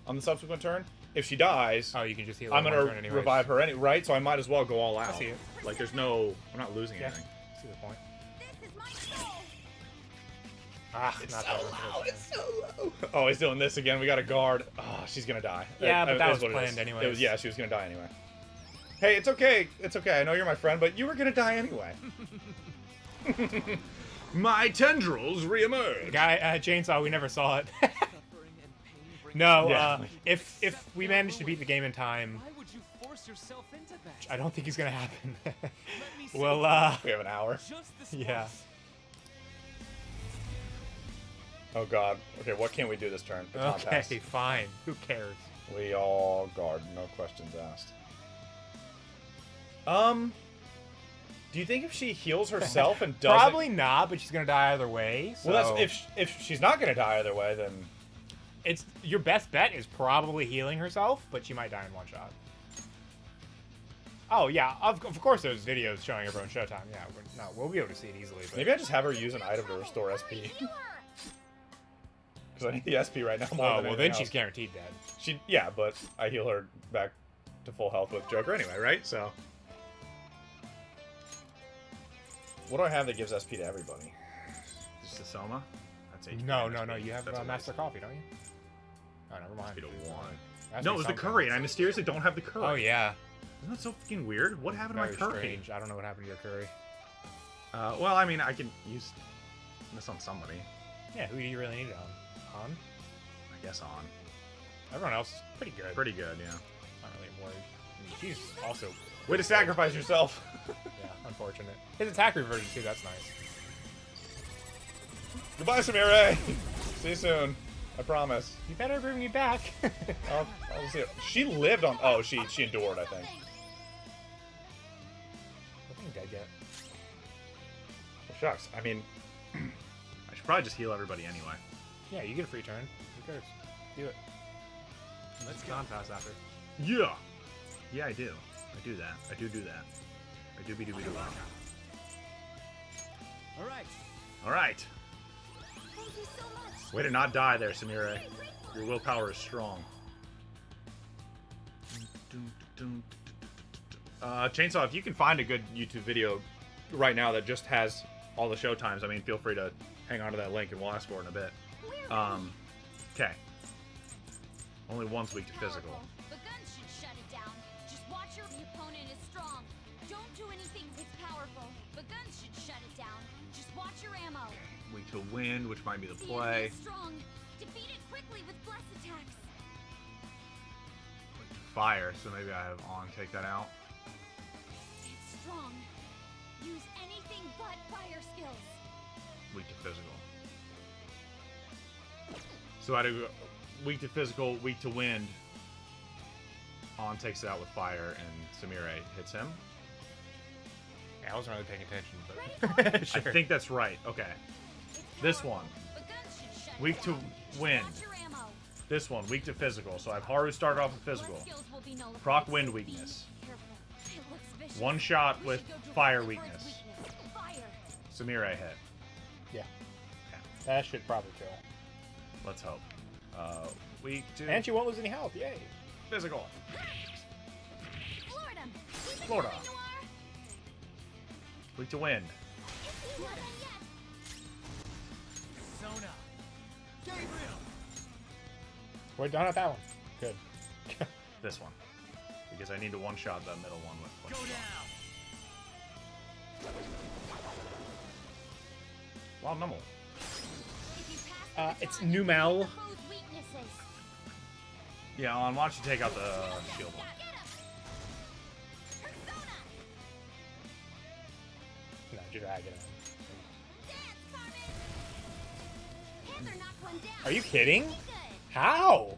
on the subsequent turn. If she dies, Oh, you can just heal. I'm her gonna one turn anyways. revive her right? So I might as well go all out. see it. Like, there's no, I'm not losing Yeah. anything. See the point. This is my soul! Ah, not that one. so low. Oh, he's doing this again. We got to guard. Oh, she's gonna die. Yeah, but that is was what it planned is. anyways. It was, yeah, she was gonna die anyway. Hey, it's okay. It's okay. I know you're my friend, but you were gonna die anyway. My tendrils reemerge. Guy, Chainsaw, we never saw it. Suffering and pain bring No, Yeah. if we manage to beat the game in time, Why would you force yourself into that? I don't think it's gonna happen. Let me see well, We have an hour. just this yeah. once. Oh God. Okay, what can we do this turn? Baton Okay, pass. fine. Who cares? We all guard. No questions asked. Do you think if she heals herself and doesn't? Probably not, but she's gonna die either way. So Well, that's if she's not gonna die either way, then it's your best bet is probably healing herself, but she might die in one shot. Oh yeah, of course there's videos showing everyone Showtime. Yeah, we'll be able to see it easily. But maybe I just have her use an item to restore SP. Because I need the SP right now more oh than well, anything then else. she's guaranteed dead. Yeah, but I heal her back to full health with Joker anyway, right? So what do I have that gives SP to everybody? Just the Soma? That's HP. No, HP. you have That's a Master waste. Coffee, don't you? Oh, never mind. SP to 1. Has No, to it was be the something. curry, and I mysteriously don't have the curry. Oh yeah. Isn't that so fucking weird? What happened Very to my curry? strange. I don't know what happened to your curry. Well, I mean, I can use this on somebody. Yeah, who do you really need it on? On? I guess on. Everyone else is pretty good. Pretty good, yeah. Not really worried. I mean, she's also Way to sacrifice yourself. yeah, unfortunate. His attack reversion too. That's nice. Goodbye, Samira. See you soon. I promise. You better bring me back. I'll see it. She lived on. Oh, she endured. I think. I think dead yet. Well, shucks. I mean, I should probably just heal everybody anyway. Yeah, you get a free turn. Who cares? Do it. Let's go. Pass after. Yeah! Yeah, I do. I do that. I do that. I do be do that. All right. Alright. Thank you so much! Way to not die there, Samira. Your willpower is strong. Chainsaw, if you can find a good YouTube video right now that just has all the show times, I mean, feel free to hang on to that link and we'll ask for it in a bit. Okay. Only one's weak to physical. Powerful, but guns should shut it down. Just watch your opponent is strong. Don't do anything that's powerful, but guns should shut it down. Just watch your ammo. Weak to wind, which might be the The play. enemy is strong. Defeat it quickly with bless attacks. Weak to fire, so maybe I have on take that out. It's strong. Use anything but fire skills. Weak to physical. So I do weak to physical, weak to wind. On takes it out with fire, and Samira hits him. Yeah, I wasn't really paying attention, but sure. I think that's right. Okay. It's This powerful, one. but guns should shut it Weak to down. Just wind. watch your ammo. This one, weak to physical. So I have Haru start off with physical. Blood skills will be nullified, Proc so wind be weakness. careful. It looks vicious. One shot We with should go directly fire for its weakness. Fire. Samira hit. Yeah. That should probably kill. Let's hope. Weak to And she won't lose any health. Yay. physical. Florida. Florida. Weak to wind. Sona. Gabriel. We're done at that one. Good. This one. Because I need to one-shot the middle one with Go one shot. down. Well, normal. It's Numel. Yeah, on watch you take out the shield one. drag it Dance, Carmen! Hands are not going down. on. Are you kidding? Good. How?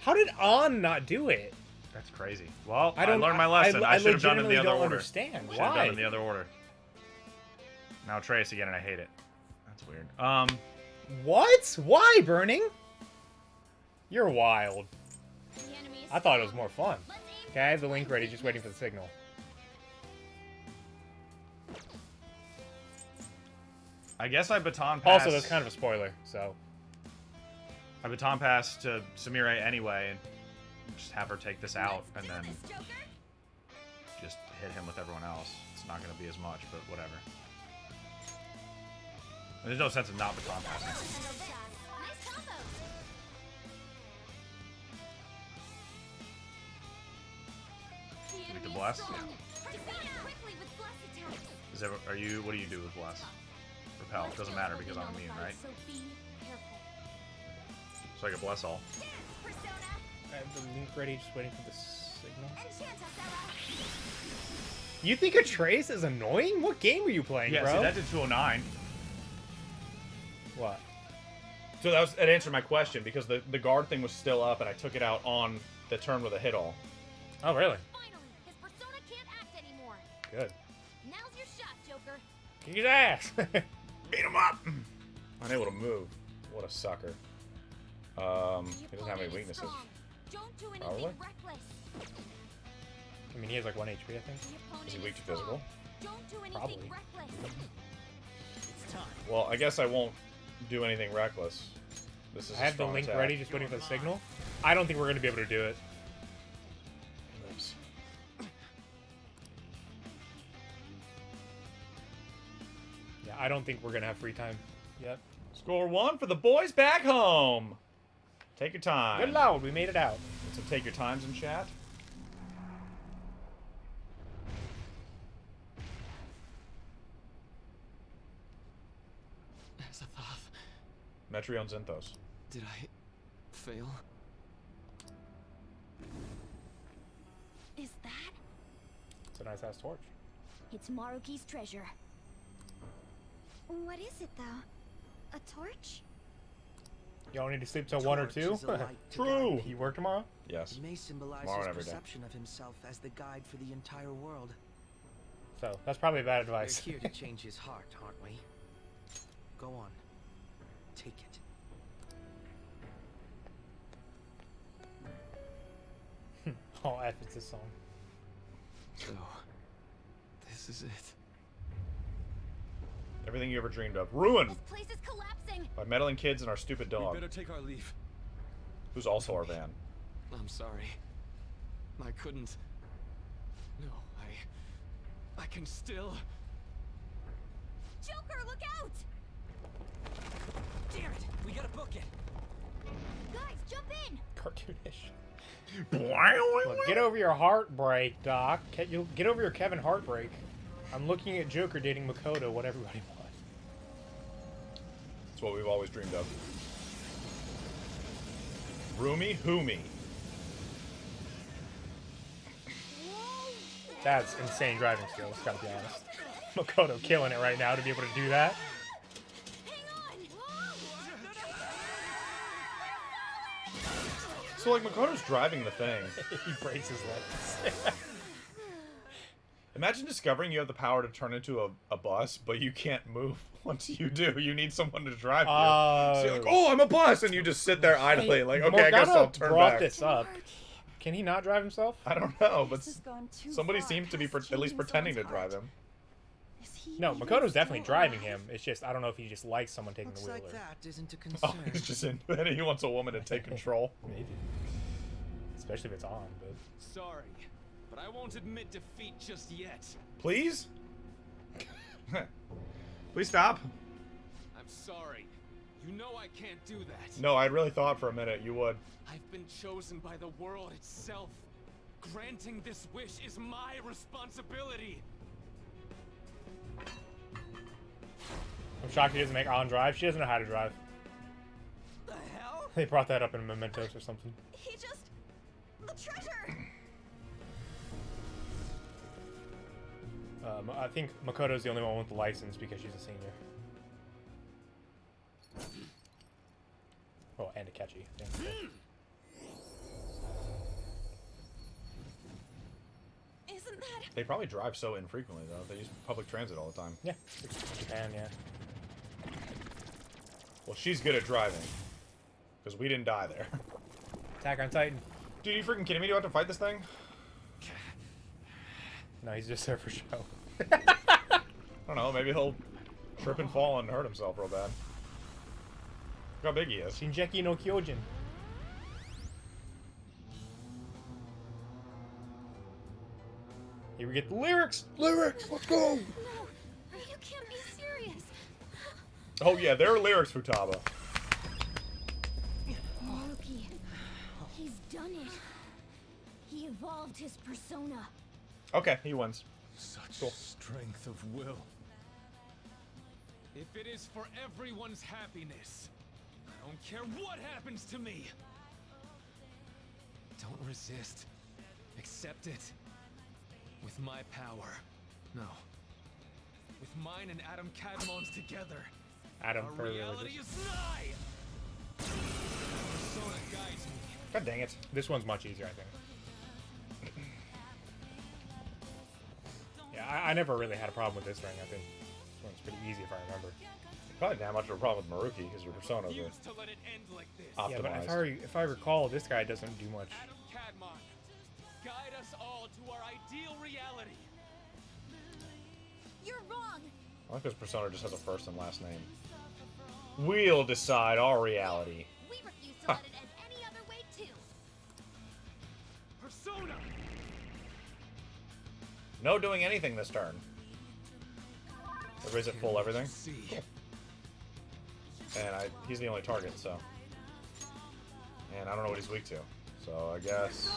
How did On not do it? That's crazy. Well, I don't learned my lesson. I should have done it in the legitimately other don't order. understand. Should have done Why? it in the other order. Now Trace again, and I hate it. That's weird. What? Why, Burning? You're wild. The enemy is I thought it was strong. more fun. Let's aim Okay, I have the link ready, just waiting for the signal. I guess I baton pass. Also, that's kind of a spoiler, so. I baton pass to Samire anyway, and just have her take this out, and then this, Joker. just hit him with everyone else. It's not going to be as much, but whatever. There's no sense of not baton passing. Nice combo. The With enemy the is bless? strong. Respond quickly with bless attacks. Is there, are you? What do you do with bless? Repel. It doesn't matter because I'm immune, right? So be careful. So I get bless all. Dance, Persona. I have the link ready, just waiting for the signal. Enchant us, Ella. You think a Trace is annoying? What game are you playing, Yeah, bro? see, that did 209. What? So that answered my question because the guard thing was still up and I took it out on the turn with a hit all. Oh, really? Finally, his persona can't act anymore. Good. Now's your shot, Joker. Kick his ass! Beat him up! Unable to move. What a sucker. The He doesn't have any opponent is weaknesses. strong. Don't do anything Probably. reckless. I mean, he has like 1 HP, I think. The opponent Is he weak to strong. physical? Don't do anything Probably. reckless. It's time. Well, I guess I won't do anything reckless. This is I a have the strong link attack. ready, just waiting for the signal. I don't think we're going to be able to do it. Oops. Yeah, I don't think we're going to have free time yet. Score 1 for the boys back home. Take your time. Good lord, we made it out. So take your times in chat. Azathoth, Metreon Zinthos. did I fail? Is that? It's a nice ass torch. It's Maruki's treasure. What is it, though? A torch? Y'all need to sleep till 1 or Torch 2? is a light to True. guide me. You work tomorrow? Yes. It may symbolize Tomorrow his and every day. perception of himself as the guide for the entire world. So, that's probably bad We're advice. here to change his heart, aren't we? Go on. Take it. Oh, F, it's this song. So, this is it. Everything you ever dreamed of. Ruined This place is collapsing. by meddling kids and our stupid We dog, better take our leave. who's also our van. I'm sorry. I couldn't. No, I can still. Joker, look out! Damn it! We gotta book it. Guys, jump in! Cartoonish. Look, Look, get over your heartbreak, Doc. Get over your Kevin heartbreak. I'm looking at Joker dating Makoto, what everybody wants. It's what we've always dreamed of. Roomy Hoomy. That's insane driving skills, gotta be honest. Makoto killing it right now to be able to do that. Hang on! So like Makoto's driving the thing. He breaks his legs. Imagine discovering you have the power to turn into a bus, but you can't move once you do. You need someone to drive you. So you're like, oh, I'm a bus, and you just sit there idly, like, okay, I guess I'll Morgana turn brought back. this up. Can he not drive himself? I don't know, but This has gone too somebody far seems to be past at least changing pretending to someone's drive heart. him. Is he No, even Makoto's definitely still driving alive? him. It's just, I don't know if he just likes someone taking Looks the wheel like or... that isn't a Oh, concern. he's just into it. He wants a woman to take control. Maybe. Especially if it's on, but... Sorry, but I won't admit defeat just yet. Please? Please stop. I'm sorry. You know I can't do that. No, I really thought for a minute you would. I've been chosen by the world itself. Granting this wish is my responsibility. I'm shocked he doesn't make on drive. She doesn't know how to drive. The hell? They brought that up in Mementos or something. He just... The treasure! I think Makoto's the only one with the license because she's a senior. Oh, and Akechi. Yeah. Isn't that? They probably drive so infrequently though. They use public transit all the time. Yeah. Japan, yeah. Well, she's good at driving. Because we didn't die there. Attack on Titan. Dude, you freaking kidding me? Do I have to fight this thing? No, he's just there for show. I don't know. Maybe he'll trip and fall and hurt himself real bad. Look how big he is. Shinjeki no Kyojin. Here we get the lyrics. Lyrics. Let's go. No, you can't be serious. Oh yeah, there are lyrics, Futaba. Maruki, he's done it. He evolved his persona. Okay, he wins. Such strength of will. If it is for everyone's happiness, I don't care what happens to me. Don't resist. Accept it. With my power. No. With mine and Adam Cadmon's together. Adam Our for reality religious. is nigh. Persona guides me. God dang it. This one's much easier, I think. Yeah, I never really had a problem with this ring. I think this one's pretty easy if I remember. Probably not much of a problem with Maruki because your personas are Refuse to let it end like this. optimized. Yeah, but if I recall, this guy doesn't do much. Adam Cadmon, guide us all to our ideal reality. You're wrong. I like this persona just has a first and last name. We'll decide our reality. We refuse to let it end any other way too. Persona! No doing anything this turn. Everybody's at full everything. See. And he's the only target, so. And I don't know what he's weak to. So I guess.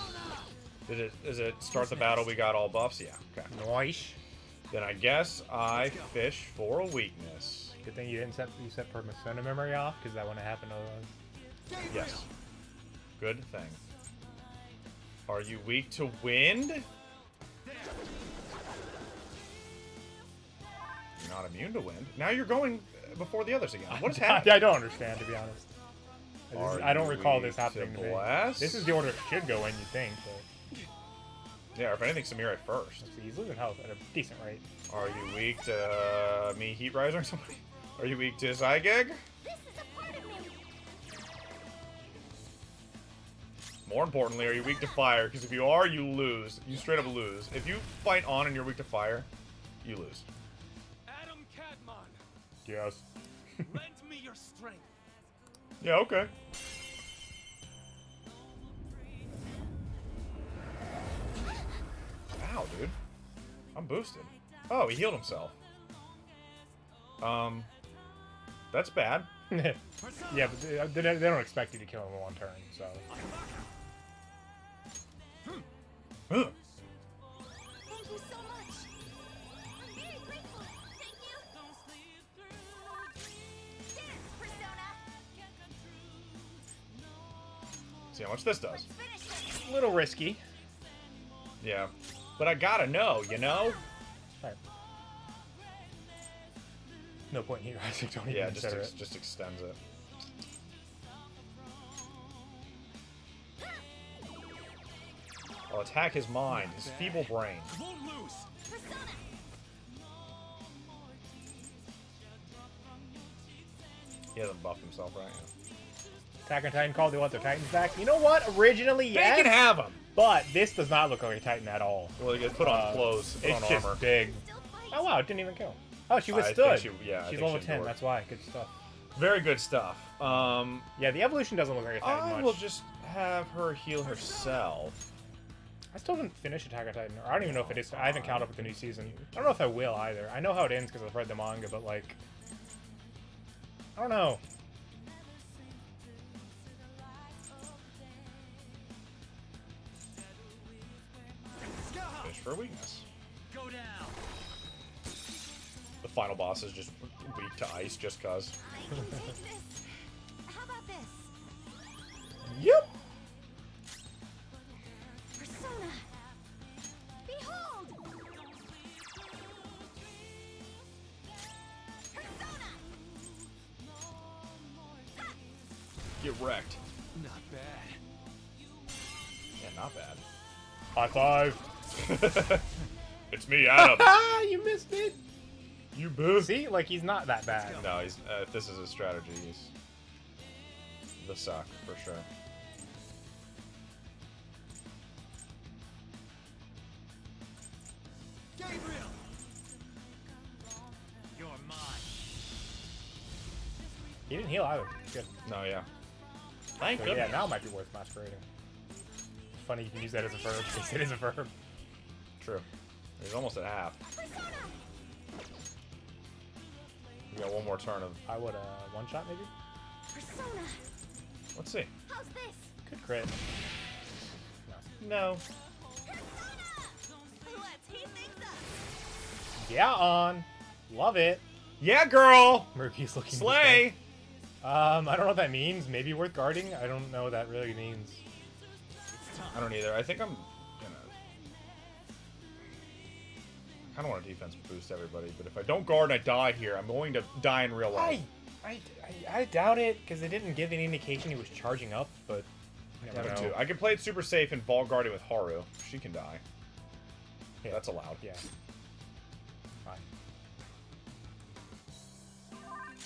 Is it start the battle, we got all buffs? Yeah, okay. Nice. Then I guess I fish for a weakness. Good thing you didn't set Persona memory off, because that wouldn't have happened otherwise. Yes. Good thing. Are you weak to wind? You're not immune to wind. Now you're going before the others again. What is happening? I don't understand, to be honest. I don't recall this happening to me. Blast? This is the order it should go in, you think. But Yeah, or if anything, Samir at first. let's see, he's losing health at a decent rate. Are you weak to me, Heat Riser, or something? Are you weak to Zygig? This is a part of me. More importantly, are you weak to fire? Because if you are, you lose. You straight up lose. If you fight on and you're weak to fire, you lose. Adam Cadmon, Yes. lend me your strength. Yeah, okay. Ow, dude. I'm boosted. Oh, he healed himself. That's bad. Yeah, but they don't expect you to kill him in one turn, so. Ugh. Thank you so much. I'm very grateful. Thank you. Dance, Persona. See how much this does. Let's finish it. A little risky. Yeah. But I gotta know, you know? Alright. No point in here. I think don't even Yeah, consider it. just extends it. I'll attack his mind, his feeble brain. Won't lose. Persona. He hasn't buffed himself, right? Attack on Titan called they want their Titans back. You know what? Originally, yes. They can have him! But this does not look like a Titan at all. Well, you get put on clothes, put It's on just armor. big. Still fight. Oh wow, it didn't even kill him. Oh, she I withstood. think she- yeah, I She's think level she 10. endured. That's why. Good stuff. Very good stuff. Yeah, the evolution doesn't look like a Titan I much. will just have her heal herself. I still didn't finish Attack on Titan. Or I don't even know if it is. I haven't caught up with the new season. I don't know if I will either. I know how it ends because I've read the manga, but like, I don't know. Fish for a weakness. Go down. The final boss is just weak to ice just cuz. I can take this. How about this? Yep. Persona. Behold. Get wrecked. Not bad. Yeah, not bad. High five. It's me, Adam. Ah, you missed it. You bitch. See, like he's not that bad. No, he's. If this is his strategy, he's the suck for sure. Gabriel! You're mine. He didn't heal either. Good. No, yeah. Thank So, goodness. yeah, now it might be worth masquerading. Funny you can use that as a verb. Because it is a verb. True. He's almost at half. We got one more turn of. I would one shot maybe. Persona, Let's see. how's this? Good crit. No. Let's heat things up. Yeah, on. Love it. Yeah, girl. Murky's looking. Slay. I don't know what that means. Maybe worth guarding. I don't know what that really means. I don't either. I think I'm gonna. I kind of want a defense boost everybody, but if I don't guard and I die here, I'm going to die in real life. I doubt it because it didn't give any indication he was charging up. But you I never would know. too. I can play it super safe and ball guarding with Haru. She can die. Yeah. That's allowed. Yeah. Fine.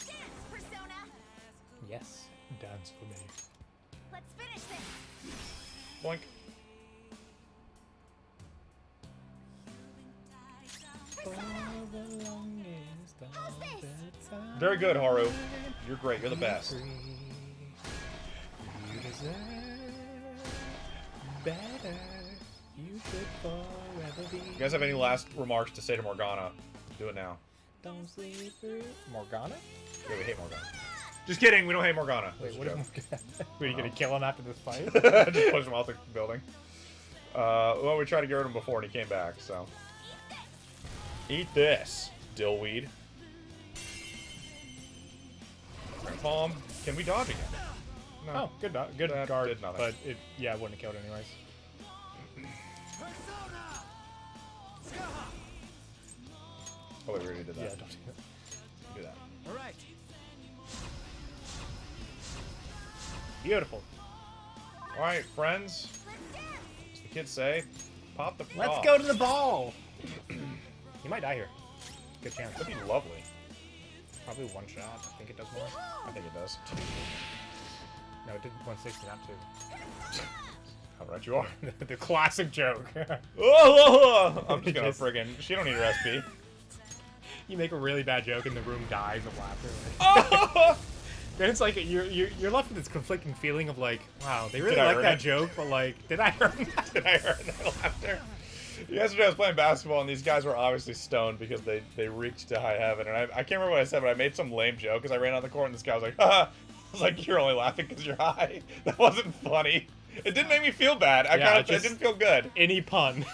Dance, Persona. Yes. Dance for me. Let's finish this. Boink. Very good, Haru. You're great. You're the best. You deserve better. You should forever be. You guys have any last remarks to say to Morgana? Do it now. Don't sleep through. Morgana? Yeah, we hate Morgana. Just kidding. We don't hate Morgana. Wait, It's what a is joke. Morgana? Were you gonna kill him after this fight? Just push him out the building. Well, we tried to get rid of him before and he came back, so. Eat this, dillweed. Palm. Can we dodge again? No. Oh, good, good That guard. did nothing. But it, yeah, it wouldn't have killed anyways. Oh, wait, we already did that. Yeah, don't do that. Do that. All right. Beautiful. All right, friends. As the kids say, pop the. Let's off. go to the ball. He might die here. Good chance. That'd be lovely. Probably one shot. I think it does more. I think it does. No, it did 160, not two. How right you are. The classic joke. Oh, I'm just gonna Just- friggin'. She don't need her SP. You make a really bad joke and the room dies of laughter. Oh! Then it's like you're left with this conflicting feeling of like, wow, they really Did I like earn that it? joke, but like, did I earn that? Did I earn that laughter? Yesterday I was playing basketball and these guys were obviously stoned because they reached to high heaven. And I can't remember what I said, but I made some lame joke because I ran out the court and this guy was like, haha. I was like, you're only laughing because you're high. That wasn't funny. It didn't make me feel bad. Yeah, It didn't feel good. Any pun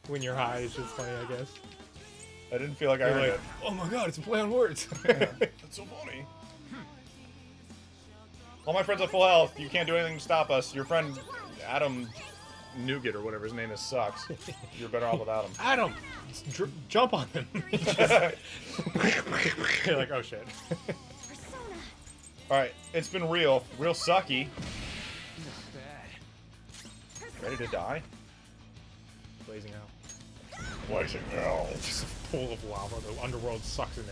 when you're high is just funny, I guess. I didn't feel like I You're earned like, it. oh my god, it's a play on words. That's so funny. All my friends at full health. You can't do anything to stop us. Your friend Adam Nougat or whatever his name is sucks. You're better off without him. Adam, jump on them. You're like, oh shit. Persona. All right, it's been real sucky. Not bad. Ready to die? Blazing out. Blazing hell. Just a pool of lava. The underworld sucks in it.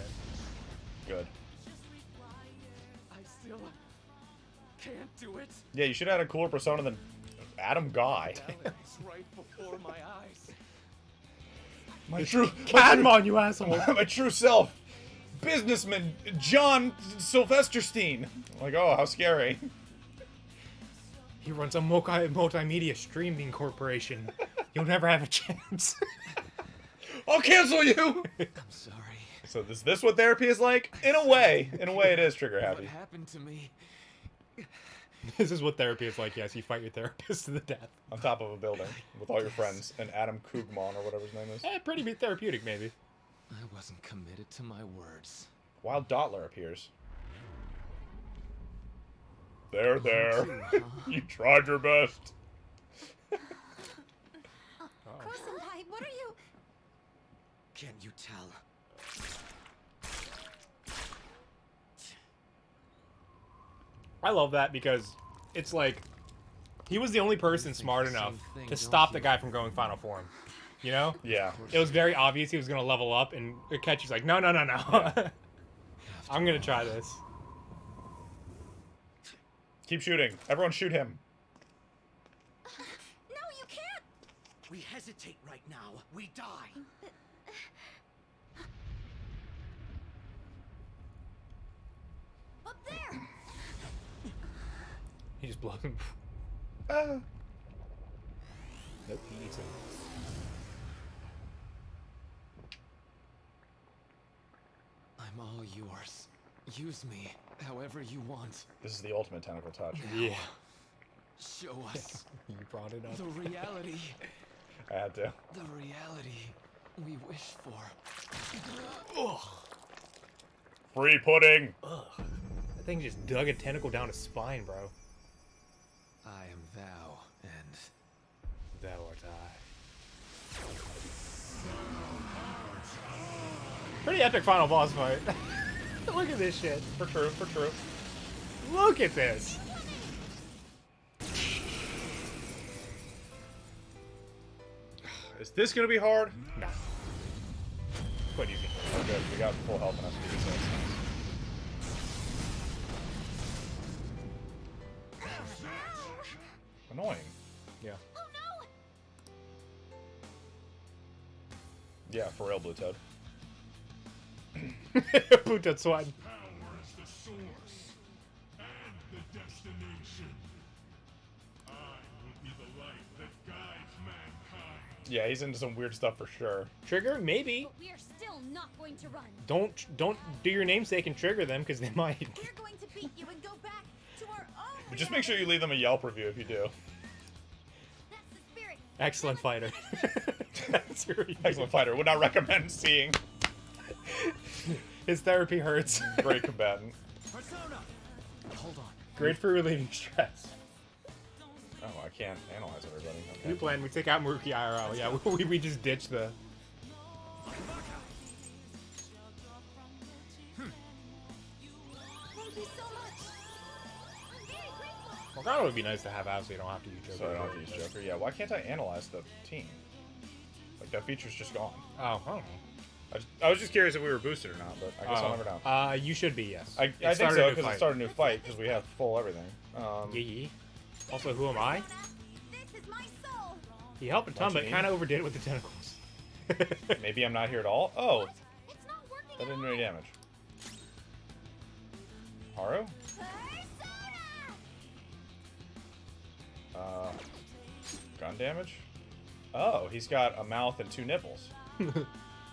Good. I still can't do it. Yeah, you should have had a cooler persona than Adam Guy. Alex, right before my eyes. My true, Cadmon, you asshole. my true self, businessman John Sylvesterstein. Like, oh, how scary. He runs a multimedia streaming corporation. You'll never have a chance. I'll cancel you. I'm sorry. So is this what therapy is like? In a way it is trigger What happy. happened to me? This is what therapy is like. Yes, you fight your therapist to the death. On top of a building with all your friends and Adam Kugman or whatever his name is. Pretty therapeutic, maybe. I wasn't committed to my words. Wild Dottler appears. There. You tried your best. Senpai, what are you? Can you tell? I love that because it's like he was the only person think smart the same enough thing, to don't stop the you? guy from going final form. You know? Yeah. It was very obvious he was gonna level up, and Akechi's like, no, no, no, no. I'm gonna try this. Keep shooting. Everyone shoot him. No, you can't! We hesitate right now. We die. Up there! He just blows him. Ah. Nope, he eats him. I'm all yours. Use me however you want. This is the ultimate tentacle touch. Yeah. Show us You brought it up. the reality. I had to. The reality we wish for. Ugh. Free pudding. Ugh. That thing just dug a tentacle down his spine, bro. I am thou, and Thou art I. Pretty epic final boss fight. Look at this shit. For true, for true. Look at this. Is this gonna be hard? Nah. Quite easy. Oh, good. We got full health on us. So that's nice. Annoying. Yeah. Oh no! Yeah, for real, Blue Toad. Boot that swine. Power is the source and the destination. I will be the light that guides mankind. Yeah, he's into some weird stuff for sure. Trigger? Maybe. But we are still not going to run. Don't do your namesake and trigger them because they might. We're going to beat you and go back to our own. But just make sure you leave them a Yelp review if you do. That's the spirit. Excellent fighter. That's really Excellent fighter. Would not recommend seeing. His therapy hurts. Great combatant. Persona. Hold on. Great for relieving stress. Oh, I can't analyze everybody. Okay. New plan. We take out Maruki IRL. Yeah, we just ditch the. Thank you so much. I'm very grateful. Morgana would be nice to have out so you don't have to use Joker. So I don't have to use Joker. Yeah, why can't I analyze the team? Like, that feature's just gone. Oh, I don't know. I was just curious if we were boosted or not, but I guess I'll never know. You should be, yes. I It think started so, a new because it fight. started a new fight, because we have full everything. Yee. Also, who am I? This is my soul. He helped a ton, What but you kind of mean? overdid it with the tentacles. Maybe I'm not here at all. Oh, What? It's not working that at didn't do all. any damage. Haru? Persona! Gun damage? Oh, he's got a mouth and 2 nipples.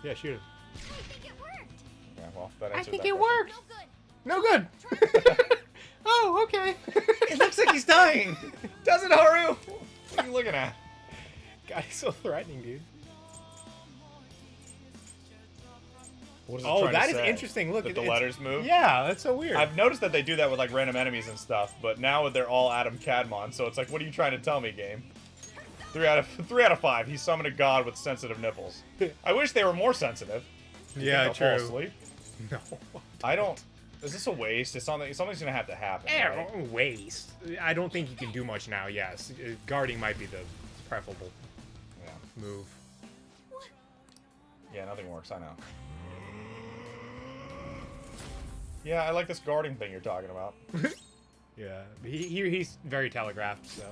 Yeah, shoot him. I think it worked. Yeah, well, that I answers think that it question. worked. No good. No good. Oh, okay. It looks like he's dying! Does it, Haru? What are you looking at? God, he's so threatening, dude. What is it Oh, trying to that is say? interesting. Look, That the it's- letters move? Yeah, that's so weird. I've noticed that they do that with like random enemies and stuff, but now they're all Adam Cadmon, so it's like, what are you trying to tell me, game? 3 out of 5. He summoned a god with sensitive nipples. I wish they were more sensitive. You Yeah, think I'll true. Fall asleep? No. I don't. Is this a waste? It's something's gonna have to happen. Right? Eh, waste. I don't think you can do much now. Yes, guarding might be the preferable Yeah. move. Yeah, nothing works. I know. Yeah, I like this guarding thing you're talking about. Yeah, he's very telegraphed. So.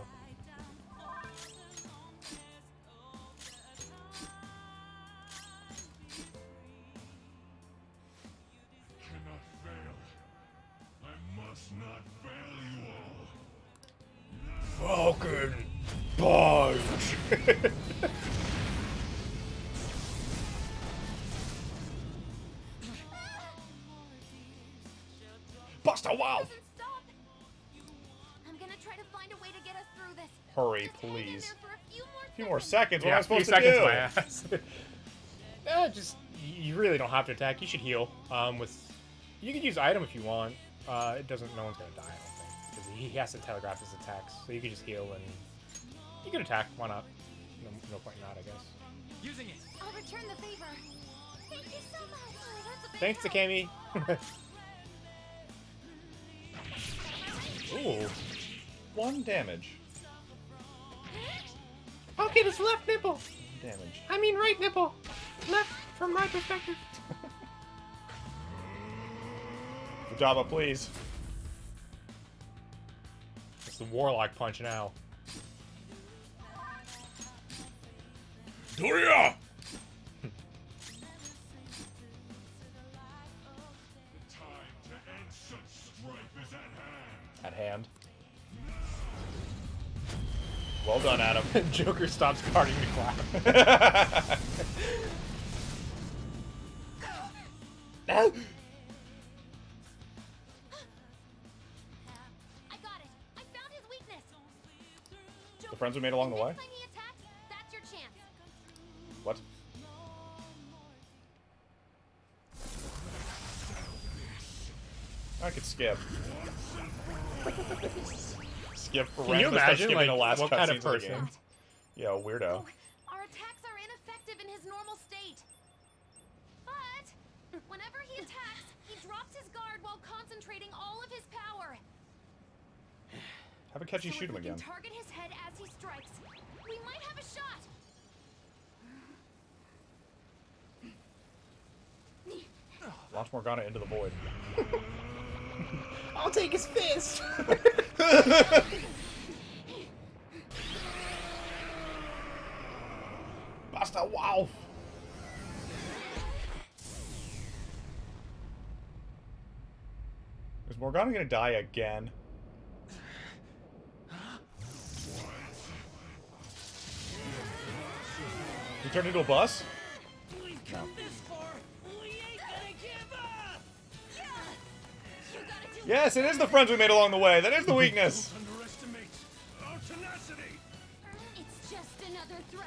Cannot fail. I must not fail you all. Falcon Punch. Bust a wow! Doesn't stop. I'm gonna try to find a way to get us through this. Hurry, Just hang in please. there for a A few more seconds. What Yeah, am I a few supposed to seconds, do? my ass. Just you really don't have to attack. You should heal. With you could use item if you want. It doesn't. No one's gonna die. I don't think because he has to telegraph his attacks. So you could just heal and you can attack. Why not? No point in not, I guess. Using it. I'll return the favor. Thank you so much. Oh, that's a big Thanks, help. Takemi. Ooh. 1 damage. Okay, this left nipple. Damage. I mean right nipple. Left from my perspective. Java, please. It's the warlock punch now. Doria! Time to end such strife is at hand. At hand. Well done, Adam. Joker stops carding to clap. No! I got it. I found his weakness. The friends we made along the way? Next time he attacks, that's your chance. What? I could skip. Skip for Can you random stuff, imagine, skipping like, the last what kind of cutscenes the person? game. Yeah, a weirdo. Oh, our attacks are ineffective in his normal state. But whenever he attacks, he drops his guard while concentrating all of his power. Have a catchy So shoot if him we again. can target his head as he strikes, we might have a shot. Launch Morgana into the void. I'll take his fist. Basta, wow! Is Morgana gonna die again? You turned into a bus? We've come this far. We ain't gonna give up. Yeah. You gotta do Yes, it is the friends we made along the way. That is the weakness. Underestimate our tenacity. It's just another threat.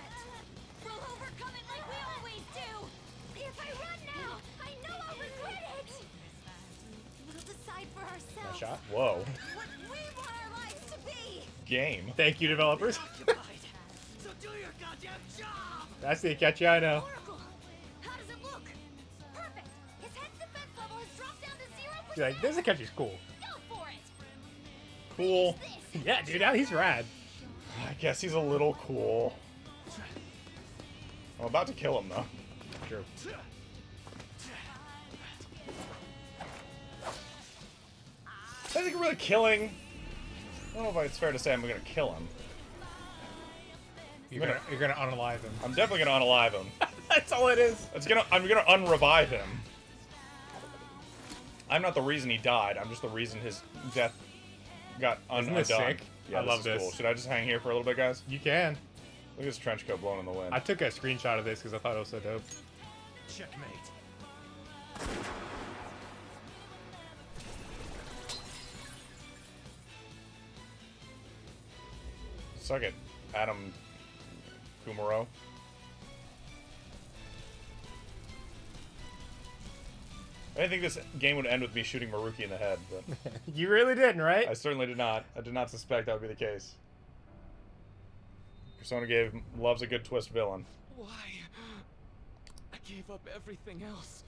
We'll overcome it like we always do. If I run now, I know I'll regret it. We'll decide for ourselves Nice shot. Whoa. what we want our lives to be. Game. Thank you, developers. Occupied. So do your goddamn job. That's the Akechi I know. Oracle, how does it look? Perfect. His head's defense level has dropped down to 0%. You're like, this Akechi's cool. Go for it. Cool. This. Yeah, dude, he's rad. I guess he's a little cool. I'm about to kill him, though. True. I think really killing... I don't know if it's fair to say I'm gonna kill him. You're gonna unalive him. I'm definitely gonna unalive him. That's all it is. I'm gonna unrevive him. I'm not the reason he died. I'm just the reason his death got Isn't this undone. sick? Yeah, I love is this. Cool. Should I just hang here for a little bit, guys? You can. Look at this trench coat blowing in the wind. I took a screenshot of this because I thought it was so dope. Checkmate. Suck it, Adam Kumaro. I didn't think this game would end with me shooting Maruki in the head, but You really didn't, right? I certainly did not. I did not suspect that would be the case. Persona loves a good twist villain. Why? I gave up everything else.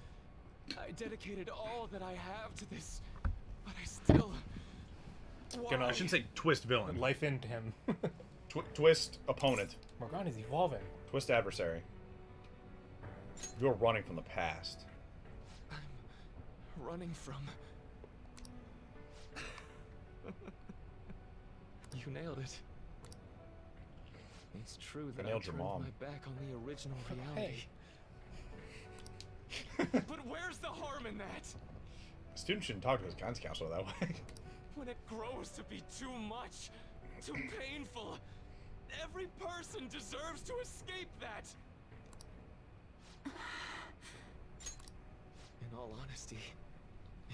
I dedicated all that I have to this, but I still... Why? I shouldn't say twist villain. Life into him. Twist opponent. Morgana's evolving. Twist adversary. You're running from the past. Running from... You nailed it. It's true that I nailed your turned mom. my back on the original reality. Hey. But where's the harm in that? A student shouldn't talk to his guidance counselor that way. When it grows to be too much, too painful, every person deserves to escape that. In all honesty,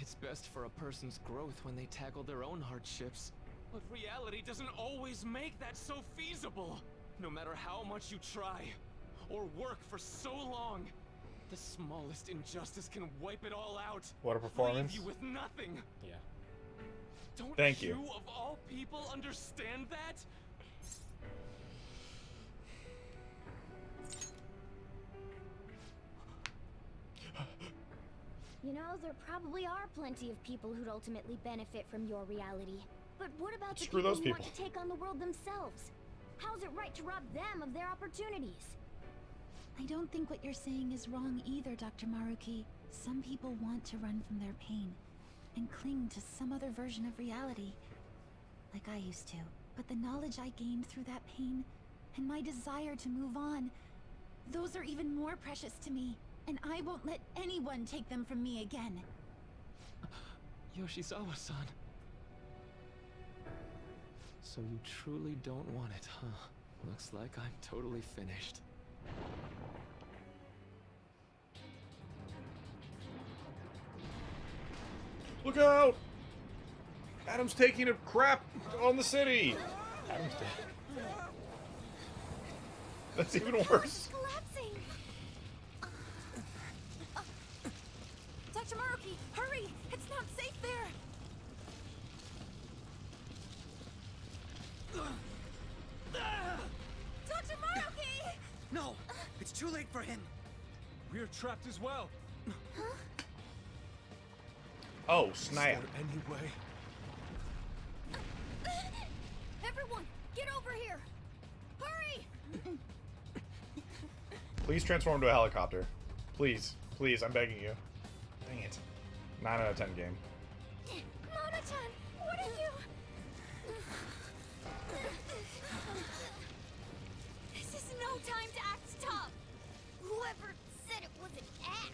it's best for a person's growth when they tackle their own hardships. But reality doesn't always make that so feasible. No matter how much you try, or work for so long, the smallest injustice can wipe it all out. What a performance. Leave you with nothing. Yeah. Don't Thank you. you, of all people, understand that? You know, there probably are plenty of people who'd ultimately benefit from your reality. But what about the Screw people those who want people. to take on the world themselves? How's it right to rob them of their opportunities? I don't think what you're saying is wrong either, Dr. Maruki. Some people want to run from their pain and cling to some other version of reality, like I used to. But the knowledge I gained through that pain and my desire to move on, those are even more precious to me, and I won't let anyone take them from me again. Yoshizawa-san. So you truly don't want it, huh? Looks like I'm totally finished. Look out! Adam's taking a crap on the city. Adam's dead. That's even worse. Collapsing! Dr. Maruki, hurry! It's not safe there! Dr. Maruki! No! It's too late for him! We're trapped as well. Oh, snap. Anyway. Everyone, get over here! Hurry! Please transform to a helicopter. Please. Please, I'm begging you. Dang it. 9 out of 10 game. Mona-chan, what are you? This is no time to act tough. Whoever said it was an act.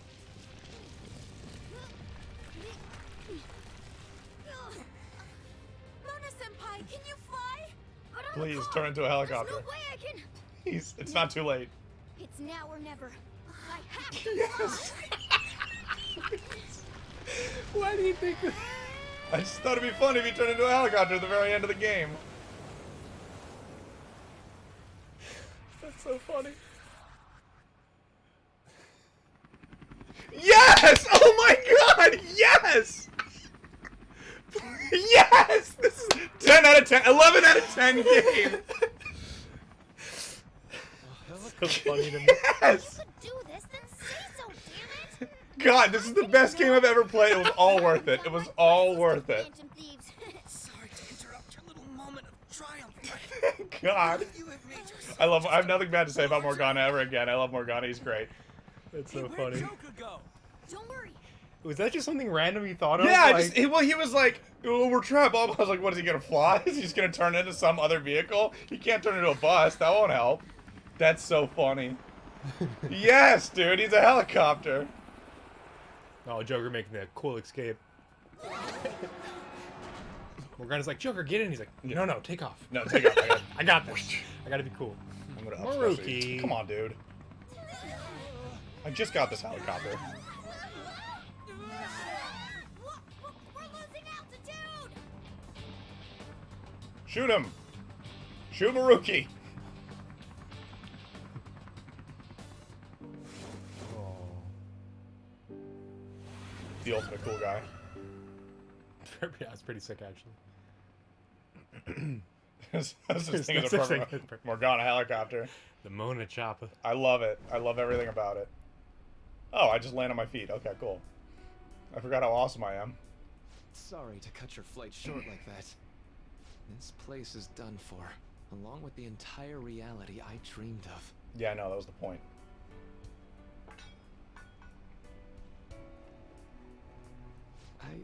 Mona-senpai, can you fly? But I'm Please, caught. turn into a helicopter. There's no way I can. It's not too late. It's now or never. I have to Yes! Why do you think that? I just thought it'd be funny if you turned into a helicopter at the very end of the game. That's so funny. Yes! Oh my god! Yes! Yes! This is 10 out of 10, 11 out of 10 game. So funny to me. Yes! do this, then say so, damn it! God, this is the best game I've ever played. It was all worth it. It was all worth it. Phantom thieves. Sorry to interrupt your little moment of triumph, but God. you have made yourself I have nothing bad to say about Morgana ever again. I love Morgana. He's great. That's Hey, so where'd funny. Joker go? Don't worry. Was that just something random you thought of? Yeah, Like, he was like, oh, we're trapped. I was like, what, is he gonna fly? Is he just gonna turn into some other vehicle? He can't turn into a bus. That won't help. That's so funny. Yes, dude, he's a helicopter. oh, Joker making that cool escape. Morgana's like, Joker, get in. He's like, no, no, take off. No, take off. I got this. I gotta be cool. I'm gonna Maruki. Come on, dude. I just got this helicopter. We're losing altitude! Shoot him. Shoot Maruki. The ultimate cool guy. Yeah, it's pretty sick, actually. That's just There's thinking no of such the thing perfect as- Morgana helicopter. The Mona Choppa. I love it. I love everything about it. Oh, I just land on my feet. Okay, cool. I forgot how awesome I am. Sorry to cut your flight short like that. This place is done for, along with the entire reality I dreamed of. Yeah, I know, that was the point. I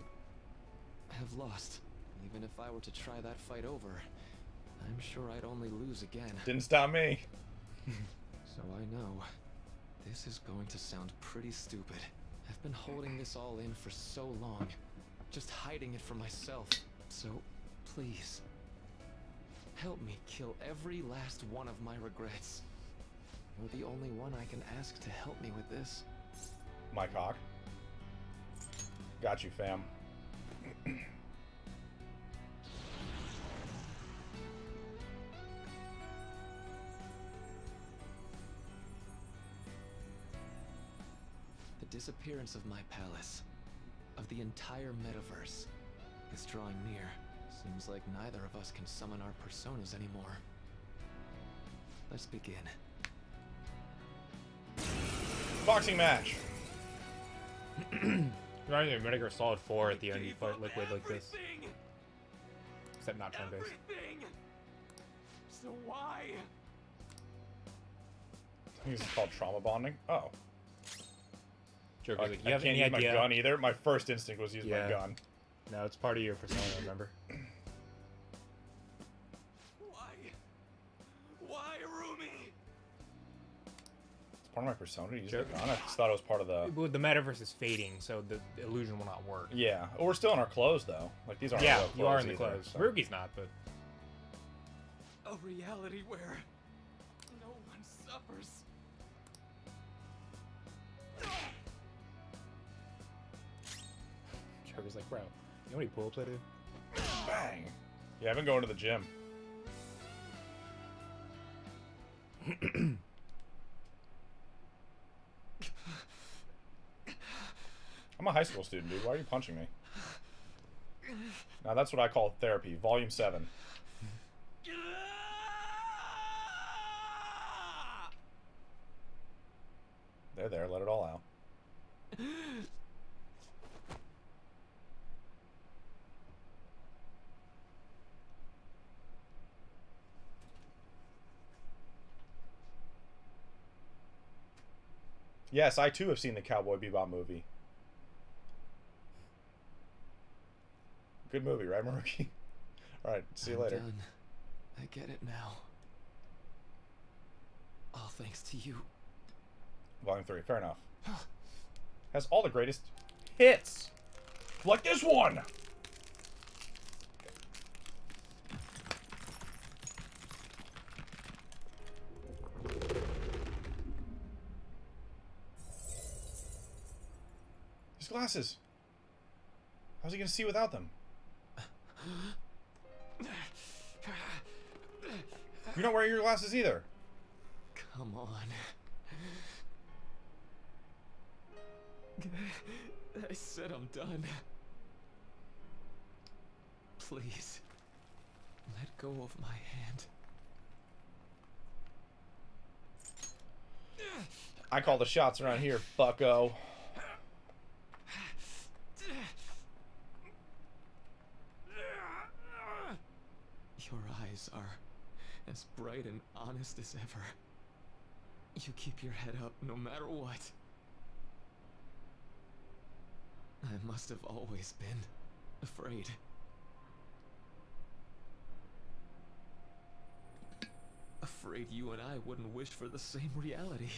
have lost. Even if I were to try that fight over, I'm sure I'd only lose again. Didn't stop me. So I know. This is going to sound pretty stupid. I've been holding this all in for so long. Just hiding it from myself. So, please. Help me kill every last one of my regrets. You're the only one I can ask to help me with this. My cock. Got you, fam. The disappearance of my palace, of the entire metaverse, is drawing near. Seems like neither of us can summon our personas anymore. Let's begin. Boxing match. You're not even Metal Gear Solid 4 at the end you fight Liquid like this. 100% not turn-based. Everything. So why? I think this is called trauma bonding. Oh. Joker's I, like, I you have can't any use my idea? gun either. My first instinct was use my Yeah. gun. No, it's part of your persona, remember? Why, Rumi? It's part of my persona to use Sure. the gun. I just thought it was part of the... Well, the metaverse is fading, so the illusion will not work. Yeah. Oh, we're still in our clothes, though. Like, these aren't Yeah, real you are in the either, clothes. so- Ruki's not, but A reality where no one suffers. Joker's like, bro, you know how many pull-ups I do? Bang. Yeah, I've been going to the gym. I'm a high school student, dude. Why are you punching me? Now that's what I call therapy. Volume 7. There. Let it all out. Yes, I too have seen the Cowboy Bebop movie. Good movie, right, Maruki? Alright, see you later. Done. I get it now. All thanks to you. Volume 3, fair enough. Has all the greatest hits! Like this one! His glasses! How's he gonna see without them? You're not wearing your glasses either! Come on. I said I'm done. Please, let go of my hand. I call the shots around here, bucko. Your eyes are as bright and honest as ever. You keep your head up no matter what. I must have always been afraid. Afraid you and I wouldn't wish for the same reality.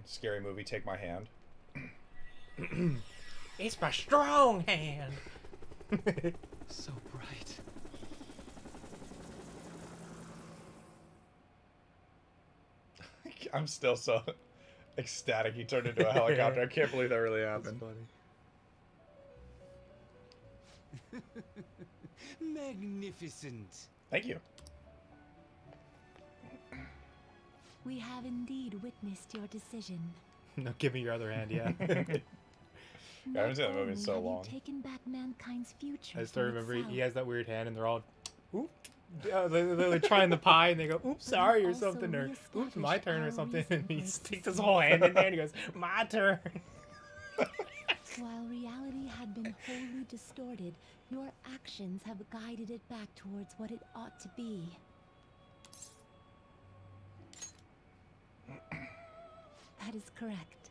Scary movie, Take My Hand. it's my strong hand. So bright. I'm still so ecstatic he turned into a helicopter. I can't believe that really happened. Magnificent. Thank you. We have indeed witnessed your decision. No, give me your other hand, yeah. I haven't seen that movie in so Have you long. taken back mankind's future I still for remember itself. he has that weird hand, and they're all, oop. They're trying the pie, and they go, oops, sorry, or also something, or oops, reestablished my turn, or our something. And he reason for sticks his whole hand in there, and he goes, my turn. While reality had been wholly distorted, your actions have guided it back towards what it ought to be. That is correct.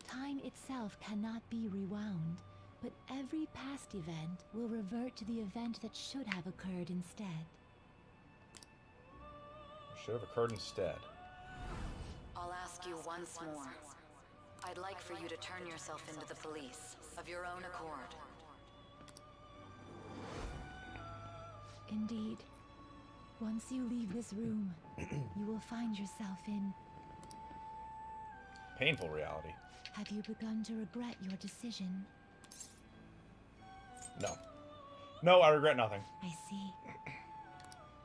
Time itself cannot be rewound, but every past event will revert to the event that should have occurred instead. Should have occurred instead. I'll ask you once more. I'd like for you to turn yourself into the police, of your own accord. Indeed. Once you leave this room, you will find yourself in... Painful reality. Have you begun to regret your decision? No. No, I regret nothing. I see.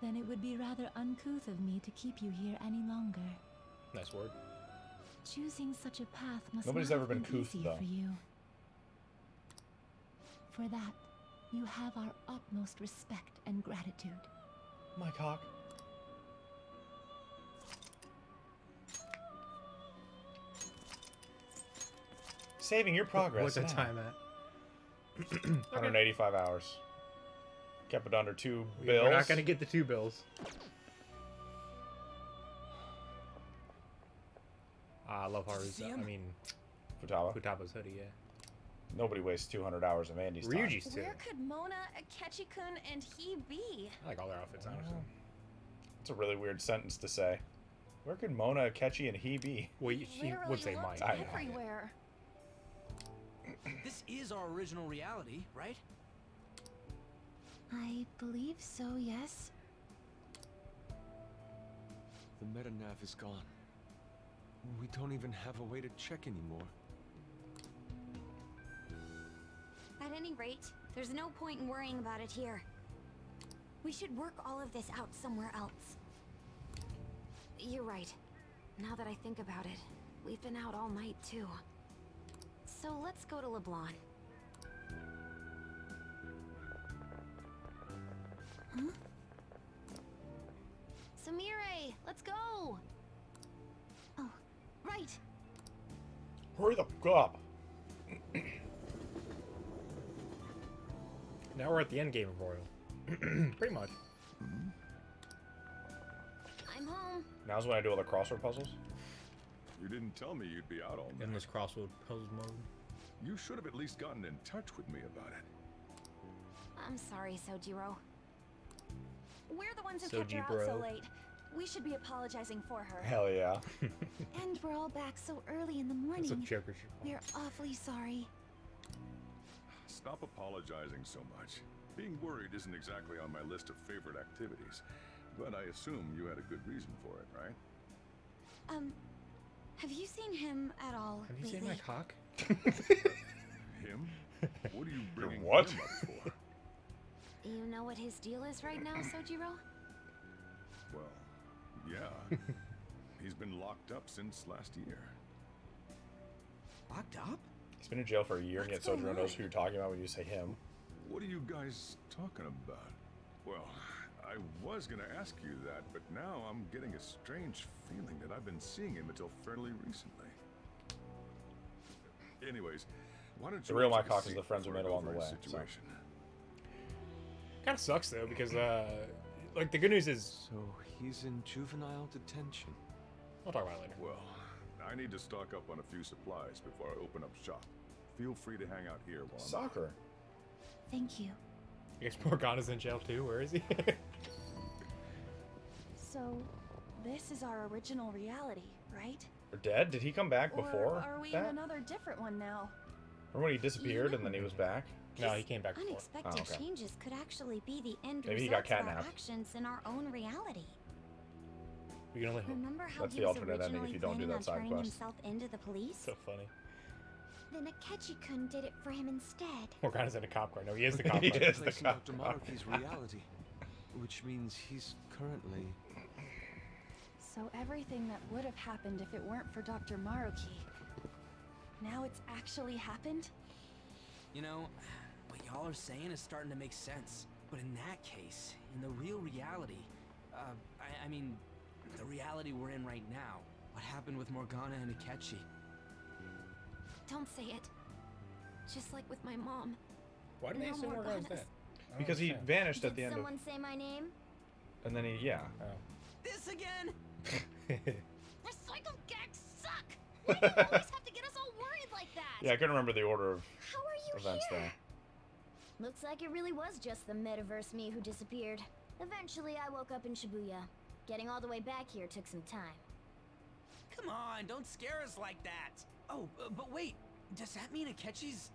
Then it would be rather uncouth of me to keep you here any longer. Nice word. Choosing such a path must Nobody's not ever have been couth, easy though. for you. For that, you have our utmost respect and gratitude. My cock. Saving your progress. What's the now. time at? 185 hours. Kept it under 2 bills. We're not gonna get the 2 bills. I love Haru's. I mean, Futaba's hoodie. Yeah. Nobody wastes 200 hours of Andy's time. Ryuji's too. Where could Mona, Akechi-kun, and he be? I like all their outfits, honestly. It's a really weird sentence to say. Where could Mona, Akechi, and he be? Well, she would say looked mine. everywhere. This is our original reality, right? I believe so, yes. The meta-nav is gone. We don't even have a way to check anymore. At any rate, there's no point in worrying about it here. We should work all of this out somewhere else. You're right. Now that I think about it, we've been out all night too. So let's go to LeBlanc. Huh? Samire, let's go! Oh, right. Hurry the fuck up. Now we're at the end game of Royal. Pretty much. I'm home. Now's when I do all the crossword puzzles. You didn't tell me you'd be out all night. In this crossword puzzle mode. You should have at least gotten in touch with me about it. I'm sorry, Sojiro. We're the ones who kept her out Soji so bro. late. We should be apologizing for her. Hell yeah. And we're all back so early in the That's a morning. Joker shit. We're awfully sorry. Stop apologizing so much. Being worried isn't exactly on my list of favorite activities, but I assume you had a good reason for it, right? Have you seen him at all Have you lately? seen my cock? Him? What are you bringing what? him up for? You know what his deal is right now, Sojiro? Well, yeah. He's been locked up since last year. Locked up? He's been in jail for a year, and yet What's Sojiro going knows on? who you're talking about when you say him. What are you guys talking about? Well, I was gonna ask you that, but now I'm getting a strange feeling that I've been seeing him until fairly recently. Anyways, why don't you... The real take a Mycock is seat the friends we before I made go along the over his way, so. situation? Kind of sucks though because like the good news is So he's in juvenile detention. we'll talk about it later. Well, I need to stock up on a few supplies before I open up shop. Feel free to hang out here while I'm... Soccer. Thank you. I guess Morgana's in jail too. Where is he? So, this is our original reality, right? Or dead? Did he come back before Or are we that? in another different one now? Remember when he disappeared and then he was back? No, he came back before. Unexpected Oh, okay. changes could actually be the end Maybe he got results of our kidnapped. actions in our own reality. We can only hope. Remember how That's he the was alternate ending if originally you don't do planning that on side turning quest. himself into the police? So funny. Then Akechi-kun did it for him instead. Morgana's in a cop car. No, he is the cop He car. is the Replacing cop. Dr. Maruki's reality, which means he's currently... So everything that would have happened if it weren't for Dr. Maruki, now it's actually happened? You know, what y'all are saying is starting to make sense. But in that case, in the real reality, I mean, the reality we're in right now, what happened with Morgana and Akechi? Don't say it. Just like with my mom. Why do they Now assume Morgana's Morgana's- dead? I don't Because he understand. vanished at Did the end of... someone say my name? And then he, yeah. This again? Recycle gags suck! Why do you always have to get us all worried like that? Yeah, I couldn't remember the order of How are you events here? there. Looks like it really was just the metaverse me who disappeared. Eventually, I woke up in Shibuya. Getting all the way back here took some time. Come on, don't scare us like that. Oh, but wait, does that mean Akechi's...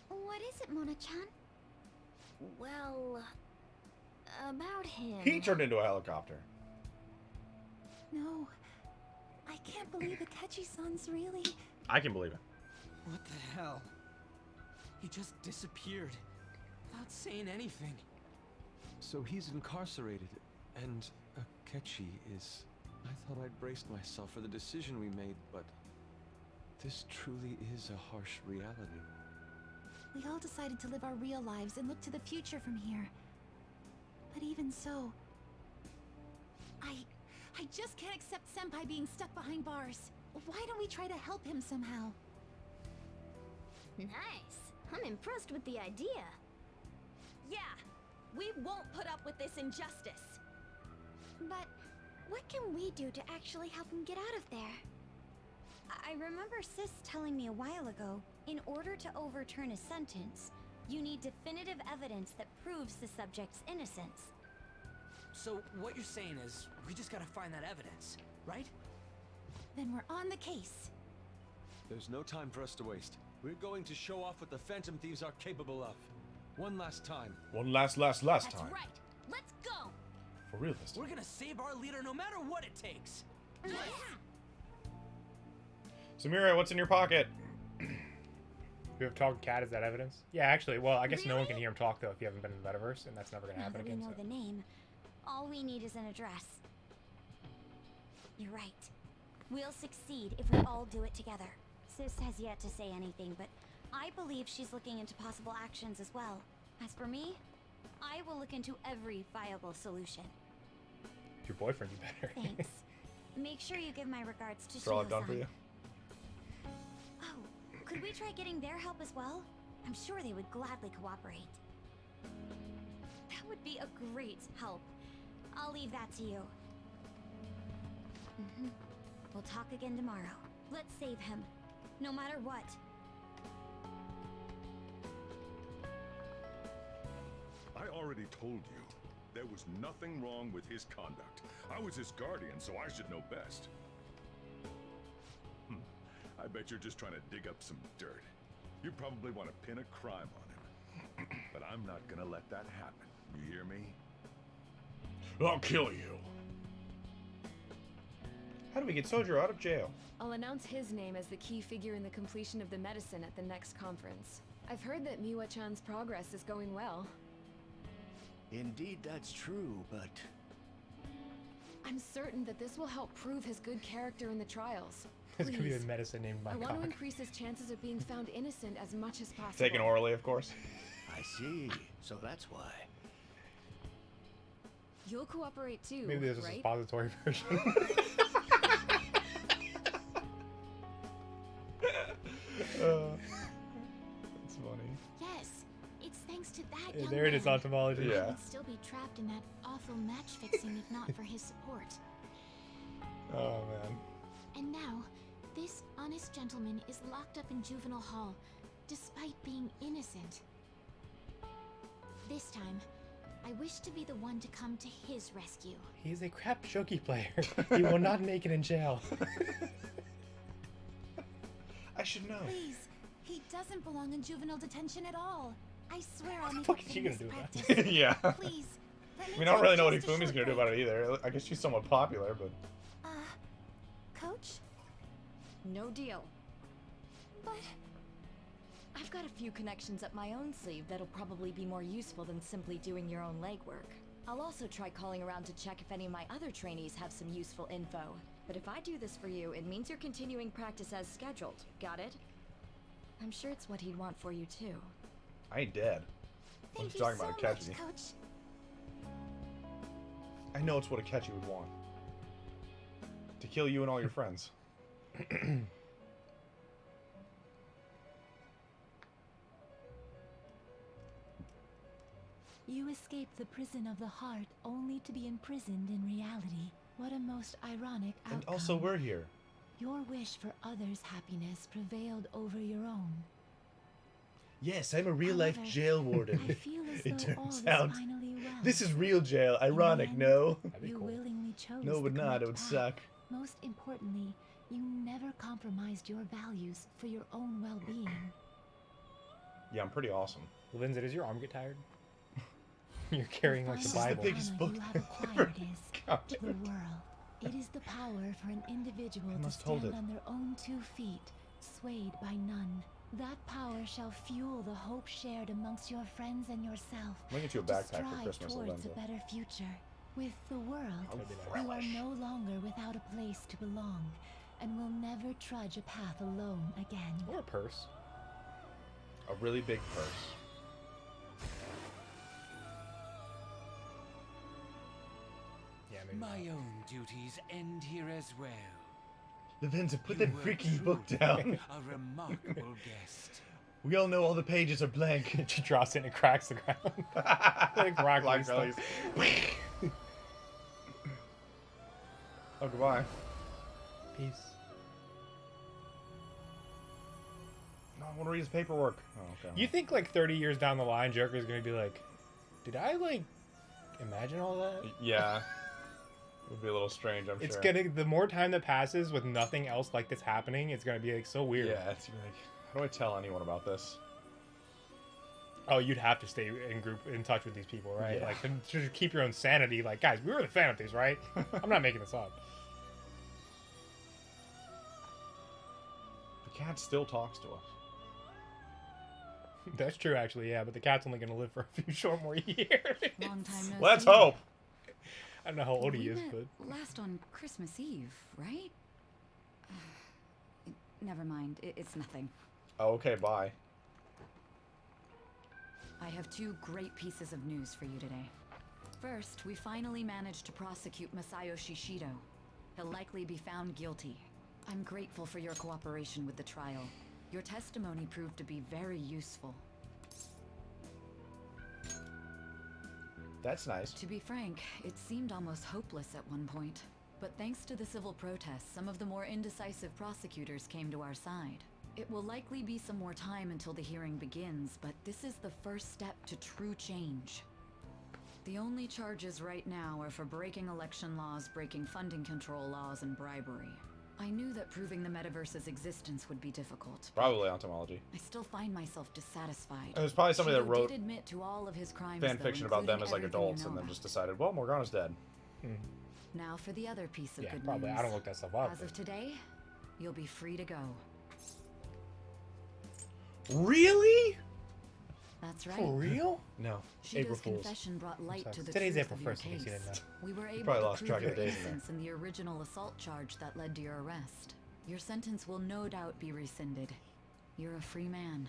What is it, Mona-chan? Well, about him. He turned into a helicopter. No. I can't believe Akechi-san's really... I can believe it. What the hell? He just disappeared without saying anything. So he's incarcerated, and Akechi is... I thought I'd braced myself for the decision we made, but... This truly is a harsh reality. We all decided to live our real lives and look to the future from here. But even so... I just can't accept Senpai being stuck behind bars. Why don't we try to help him somehow? Nice. I'm impressed with the idea. Yeah, we won't put up with this injustice. But what can we do to actually help him get out of there? I remember Sis telling me a while ago, in order to overturn a sentence, you need definitive evidence that proves the subject's innocence. So what you're saying is, we just gotta find that evidence, right? Then we're on the case. There's no time for us to waste. We're going to show off what the Phantom Thieves are capable of. One last time. One last That's time. right. Let's go. For real this time. We're gonna save our leader no matter what it takes. Samira, what's in your pocket? You have talking cat, is that evidence? Yeah, actually, well, I guess no one can hear him talk, though, if you haven't been in the metaverse, and that's never going to Now happen that we again. know So. the name, all we need is an address. You're right. We'll succeed if we all do it together. Sis has yet to say anything, but I believe she's looking into possible actions as well. As for me, I will look into every viable solution. Your boyfriend, you better. Thanks. Make sure you give my regards to That's all I've done for Shiho-san. you. Oh, could we try getting their help as well? I'm sure they would gladly cooperate. That would be a great help. I'll leave that to you. We'll talk again tomorrow. Let's save him, no matter what. I already told you. There was nothing wrong with his conduct. I was his guardian, so I should know best. I bet you're just trying to dig up some dirt. You probably want to pin a crime on him. But I'm not gonna let that happen. You hear me? I'll kill you. How do we get Sojiro out of jail? I'll announce his name as the key figure in the completion of the medicine at the next conference. I've heard that Miwa-chan's progress is going well. Indeed, that's true, but I'm certain that this will help prove his good character in the trials. There's going to be a Please. medicine named my I want to cock. increase his chances of being found innocent as much as possible. Taken orally, of course. I see. So that's why. You'll cooperate too, Maybe there's a right? suppository version. That's funny. Yes, it's thanks to that Yeah, young there it is, man. entomology. I Yeah. would still be trapped in that awful match fixing if not for his support. Oh, man. And now, this honest gentleman is locked up in juvenile hall, despite being innocent. This time, I wish to be the one to come to his rescue. He's a crap shogi player. He will not make it in jail. I should know. Please, he doesn't belong in juvenile detention at all. I swear I'll make fuck a is she gonna famous do about practice. it? Yeah. Please, let me I mean, I don't take really know what just a Ifumi's short gonna do break. about it either. I guess she's somewhat popular, but Coach? No deal. But I've got a few connections up my own sleeve that'll probably be more useful than simply doing your own legwork. I'll also try calling around to check if any of my other trainees have some useful info. But if I do this for you, it means you're continuing practice as scheduled. Got it? I'm sure it's what he'd want for you too. I ain't dead. I'm thank you talking so about much, Akechi. Coach. I know it's what Akechi would want. To kill you and all your friends. You escaped the prison of the heart only to be imprisoned in reality. What a most ironic outcome. And also, we're here. Your wish for others' happiness prevailed over your own. Yes, I'm a real-life However, jail warden. I feel as It though all turns is out finally well. this is real jail. In the Ironic, end, no? You willingly chose No, it would the not. It correct would path. suck. Most importantly, you never compromised your values for your own well-being. Yeah, I'm pretty awesome. Lindsay, does your arm get tired? You're carrying like the This is the Bible. biggest book You have I've acquired is counted. the world. It is the power for an individual I to must hold stand it. on their own 2 feet, swayed by none. That power shall fuel the hope shared amongst your friends and yourself. I'm gonna get you a to backpack for strive Christmas, towards Lorenzo. a better future. With the world, Oh, you are relish. no longer without a place to belong, and will never trudge a path alone again. Or a purse. A really big purse. Yeah, maybe. My own duties end here as well. Lorenzo, put You that were freaking book truly down. A remarkable guest. We all know all the pages are blank. She drops it and it cracks the ground. Like rock Like stuff. Oh, goodbye. Peace. No, I want to read his paperwork. Oh, okay. You think like 30 years down the line, Joker's gonna be like, did I like imagine all that? Yeah. It would be a little strange, I'm It's sure. gonna, the more time that passes with nothing else like this happening, it's gonna be like so weird. Yeah, it's like, how do I tell anyone about this? Oh, you'd have to stay in touch with these people, right? Yeah. Like to keep your own sanity. Like, guys, we were the fan of these, right? I'm not making this up. The cat still talks to us. That's true, actually, yeah. But the cat's only gonna live for a few short more years. Long time no Let's see. hope. I don't know how old he We is, met but last on Christmas Eve, right? Never mind. It's nothing. Oh, okay, bye. I have two great pieces of news for you today. First, we finally managed to prosecute Masayo Shishido. He'll likely be found guilty. I'm grateful for your cooperation with the trial. Your testimony proved to be very useful. That's nice. To be frank, it seemed almost hopeless at one point. But thanks to the civil protests, some of the more indecisive prosecutors came to our side. It will likely be some more time until the hearing begins, but this is the first step to true change. The only charges right now are for breaking election laws, breaking funding control laws, and bribery. I knew that proving the metaverse's existence would be difficult. Probably entomology. I still find myself dissatisfied. And there's probably somebody that Shido wrote did admit to all of his crimes, fan though, fiction about them including as like everything you adults know and then about. just decided, well, Morgana's dead. Now for the other piece of yeah, good probably. news. I don't look that stuff up. As of today, you'll be free to go. Really? That's right. For real? No. Shido's April Fools. confession brought light to the Today's truth April of your 1st, in case you case. didn't know. We were able probably to lost prove track your of the days in there. innocence in the original assault charge that led to your arrest. Your sentence will no doubt be rescinded. You're a free man.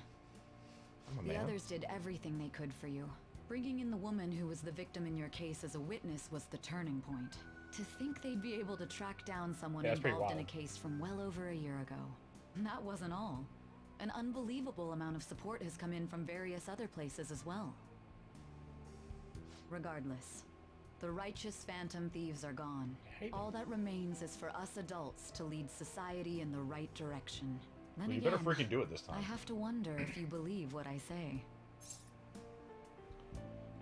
I'm a The man. others did everything they could for you. Bringing in the woman who was the victim in your case as a witness was the turning point. To think they'd be able to track down someone Yeah, that's pretty involved in a wild. case from well over a year ago. And that wasn't all. An unbelievable amount of support has come in from various other places as well. Regardless, the righteous phantom thieves are gone. All that remains is for us adults to lead society in the right direction. Then Well, you again, better freaking do it this I time. have to wonder if you believe what I say.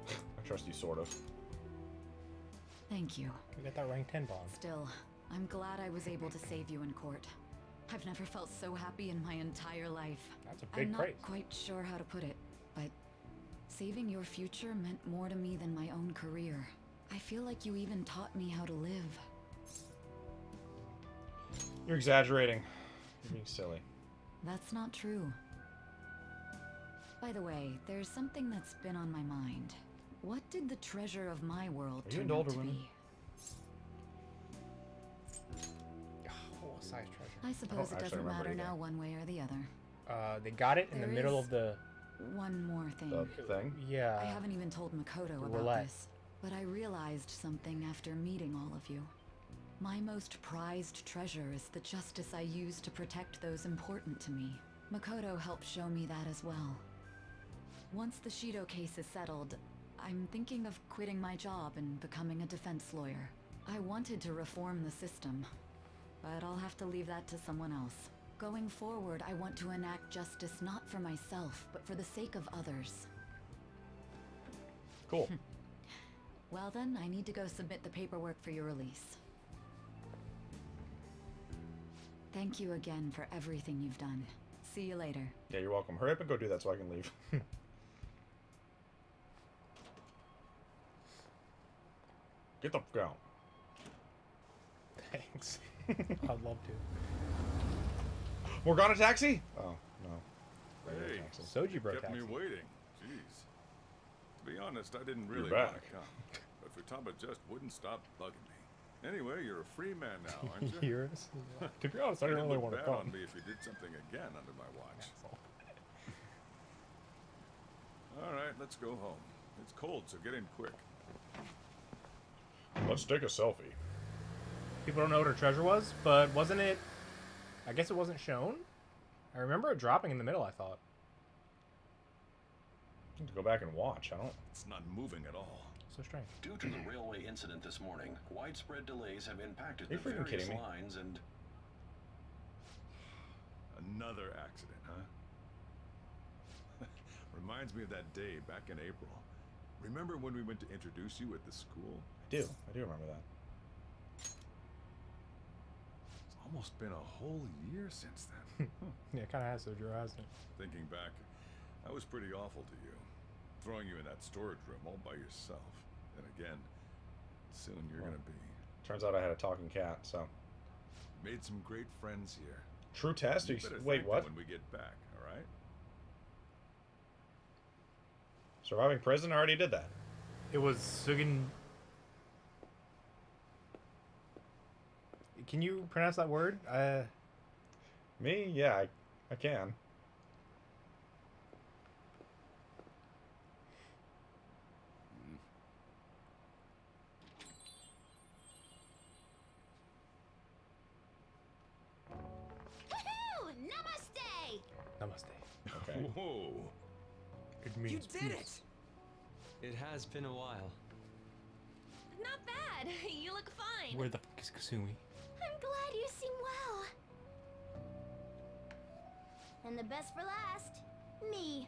I trust you, sort of. Thank you. You got that rank 10 bond. Still, I'm glad I was able to save you in court. I've never felt so happy in my entire life. That's a big I'm not praise. quite sure how to put it, but saving your future meant more to me than my own career. I feel like you even taught me how to live. You're exaggerating. You're being silly. That's not true. By the way, there's something that's been on my mind. What did the treasure of my world Are you turn into out older to women? be? What size treasure? I suppose it actually doesn't remember matter either. now one way or the other. They got it in the There middle is of the. One more thing. The thing? Yeah. I haven't even told Makoto about roulette. this, but I realized something after meeting all of you. My most prized treasure is the justice I use to protect those important to me. Makoto helped show me that as well. Once the Shido case is settled, I'm thinking of quitting my job and becoming a defense lawyer. I wanted to reform the system, but I'll have to leave that to someone else. Going forward, I want to enact justice not for myself, but for the sake of others. Cool. Well then, I need to go submit the paperwork for your release. Thank you again for everything you've done. See you later. Yeah, you're welcome. Hurry up and go do that so I can leave. Get the fuck out. Thanks. I'd love to. Morgana taxi? Oh, no. Hey, Soji bro kept taxi. me waiting. Jeez. To be honest, I didn't really You're want back. to come, but Futaba just wouldn't stop bugging me. Anyway, you're a free man now, aren't you? Years? To be honest, I didn't really look want to bad come. on me if you did something again under my watch. All right, let's go home. It's cold, so get in quick. Let's take a selfie. People don't know what her treasure was, but wasn't it? I guess it wasn't shown. I remember it dropping in the middle. I thought. need to go back and watch. I don't. It's not moving at all. So strange. Due to the railway incident this morning, widespread delays have impacted Are you the freaking various kidding me? lines and... Another accident, huh? Reminds me of that day back in April. Remember when we went to introduce you at the school? I do remember that. It's almost been a whole year since then. Yeah, it kind of has so, Drew, hasn't it? Thinking back, I was pretty awful to you. Throwing you in that storage room all by yourself. And again, soon you're gonna be. Turns out I had a talking cat, so. Made some great friends here. True test? You better Wait, thank what? them when we get back, alright? Surviving prison? I already did that. It was Sugin. Can you pronounce that word? Me? Yeah, I can. Woohoo! Namaste! Namaste. Okay. Whoa. It You means did peace. it! It has been a while. Not bad. You look fine. Where the fuck is Kasumi? I'm glad you seem well. And the best for last, me.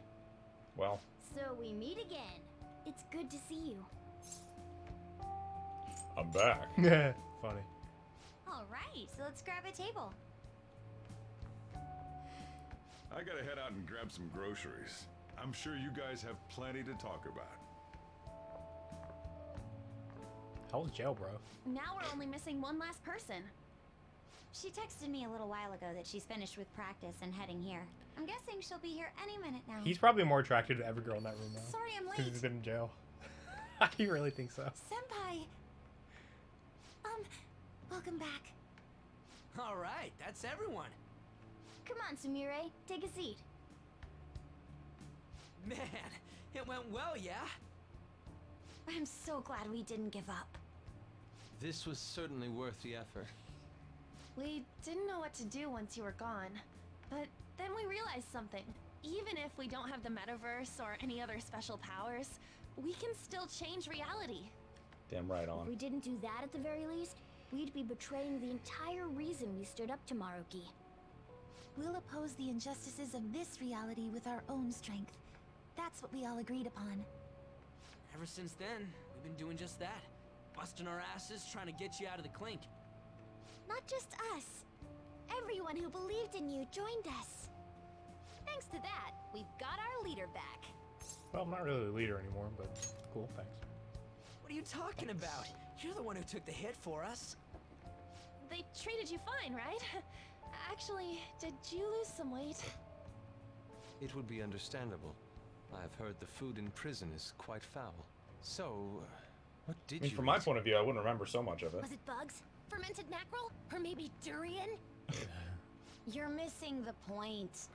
Well, So we meet again. It's good to see you. I'm back. Funny. All right, so let's grab a table. I gotta head out and grab some groceries. I'm sure you guys have plenty to talk about. How was jail, bro? Now we're only missing one last person. She texted me a little while ago that she's finished with practice and heading here. I'm guessing she'll be here any minute now. He's probably more attracted to every girl in that room now. Sorry I'm Because late. he's been in jail. You really think so? Senpai. Welcome back. All right, that's everyone. Come on, Sumire. Take a seat. Man, it went well, yeah? I'm so glad we didn't give up. This was certainly worth the effort. We didn't know what to do once you were gone. But then we realized something. Even if we don't have the metaverse or any other special powers, we can still change reality. Damn right If on. we didn't do that at the very least, we'd be betraying the entire reason we stood up to Maruki. We'll oppose the injustices of this reality with our own strength. That's what we all agreed upon. Ever since then, we've been doing just that. Busting our asses trying to get you out of the clink. Not just us. Everyone who believed in you joined us. Thanks to that, we've got our leader back. Well, I'm not really the leader anymore, but cool, thanks. What are you talking about? You're the one who took the hit for us. They treated you fine, right? Actually, did you lose some weight? It would be understandable. I've heard the food in prison is quite foul. So, what I did mean, you from my eat? point of view, I wouldn't remember so much of it. Was it bugs? Fermented mackerel? Or maybe durian? You're missing the point.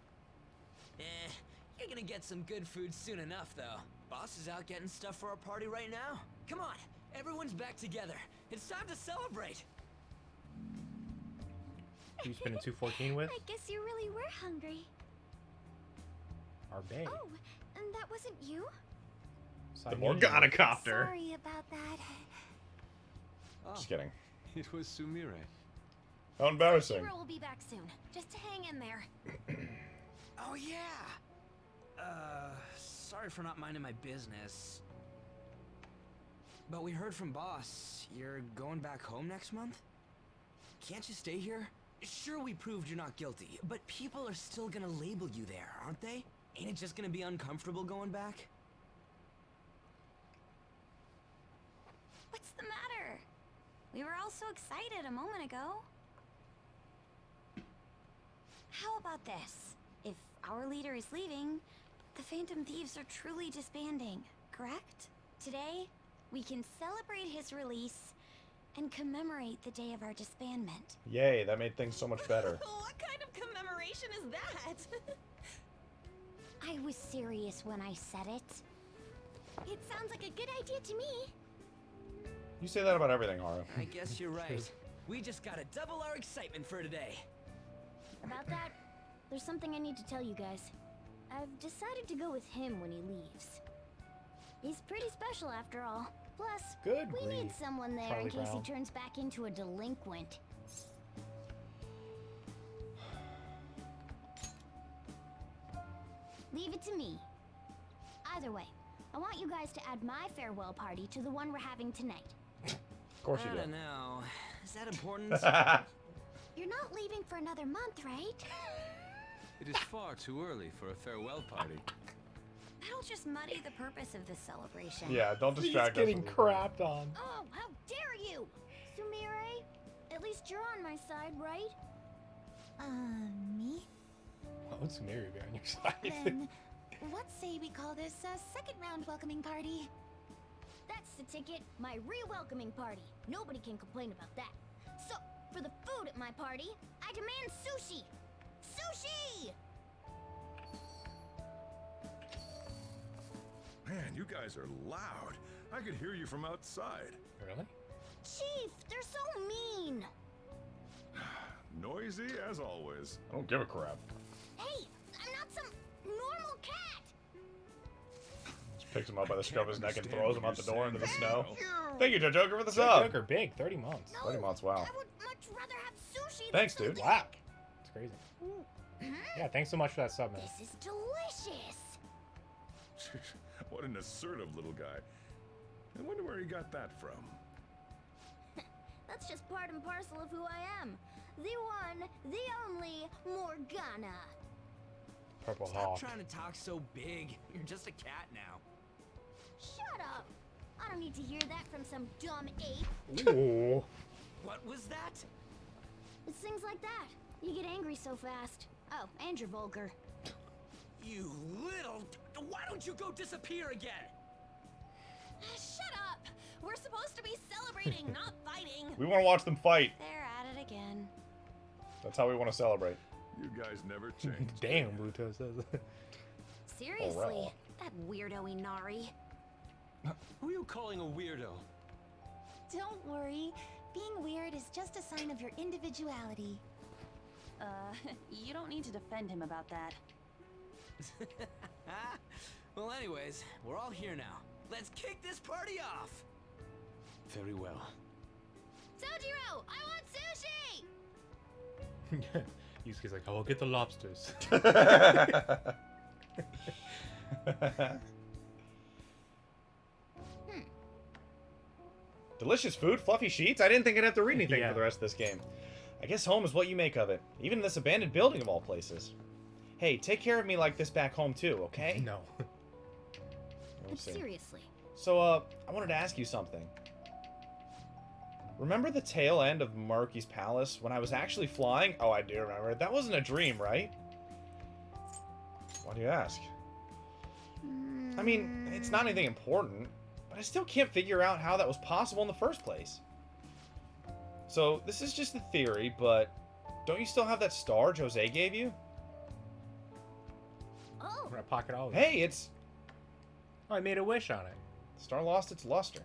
You're gonna get some good food soon enough, though. Boss is out getting stuff for our party right now. Come on, everyone's back together. It's time to celebrate. Who you spending 214 with? I guess you really were hungry. Our bae. Oh, and that wasn't you? The Morgana-copter. Sorry about that. Just kidding. It was Sumire. How embarrassing. Hero will be back soon. Just hang in there. Oh, yeah. Sorry for not minding my business. But we heard from Boss. You're going back home next month? Can't you stay here? Sure, we proved you're not guilty, but people are still gonna label you there, aren't they? Ain't it just gonna be uncomfortable going back? What's the matter? We were all so excited a moment ago. How about this? If our leader is leaving, the Phantom Thieves are truly disbanding, correct? Today, we can celebrate his release and commemorate the day of our disbandment. Yay, that made things so much better. What kind of commemoration is that? I was serious when I said it. It sounds like a good idea to me. You say that about everything, Haru. I guess you're right. We just gotta double our excitement for today. About that, there's something I need to tell you guys. I've decided to go with him when he leaves. He's pretty special after all. Plus, Good we need grief, someone there Charlie in case Brown. he turns back into a delinquent. Leave it to me. Either way, I want you guys to add my farewell party to the one we're having tonight. Of course you I do. don't know. Is that important? You're not leaving for another month, right? It is far too early for a farewell party. That'll just muddy the purpose of this celebration. Yeah, don't He's distract us. getting crapped on. Oh, how dare you! Sumire, at least you're on my side, right? Me? Why would Sumeri be on your side? Then, what say we call this a second round welcoming party? That's the ticket, my re-welcoming party. Nobody can complain about that. So, for the food at my party, I demand sushi! Sushi! Man, you guys are loud. I could hear you from outside. Really? Chief, they're so mean! Noisy as always. I don't give a crap. Hey, I'm not some normal cat! Just picks him up by the scruff of his neck and throws him out the door into the snow. you. Thank you, Joker, for the Joe sub. Joker, big, 30 months. 30 months, wow. I would much rather have sushi Thanks, than dude. Wow. It's crazy. Yeah, thanks so much for that sub, man. This is delicious! What an assertive little guy. I wonder where he got that from. That's just part and parcel of who I am. The one, the only Morgana. Purple Stop Hawk. trying to talk so big. You're just a cat now. Shut up! I don't need to hear that from some dumb ape. Ooh. What was that? It's things like that. You get angry so fast. Oh, and you're vulgar. You little... Why don't you go disappear again? Shut up! We're supposed to be celebrating, not fighting. We want to watch them fight. They're at it again. That's how we want to celebrate. You guys never change. Damn, Bluto says. Seriously, Orel. that weirdo Inari. Who are you calling a weirdo? Don't worry. Being weird is just a sign of your individuality. You don't need to defend him about that. Well, anyways, we're all here now. Let's kick this party off. Very well. Sojiro, I want sushi! Yusuke's like, I'll get the lobsters. Delicious food, fluffy sheets. I didn't think I'd have to read anything Yeah. for the rest of this game. I guess home is what you make of it. Even in this abandoned building of all places. Hey, take care of me like this back home too, okay? No. But Let's see. seriously. So, I wanted to ask you something. Remember the tail end of Maruki's palace when I was actually flying? Oh, I do remember. That wasn't a dream, right? Why do you ask? I mean, it's not anything important, but I still can't figure out how that was possible in the first place. So, this is just a theory, but don't you still have that star Jose gave you? Oh, I'm gonna pocket all of it. Hey, it's... Oh, I made a wish on it. The star lost its luster.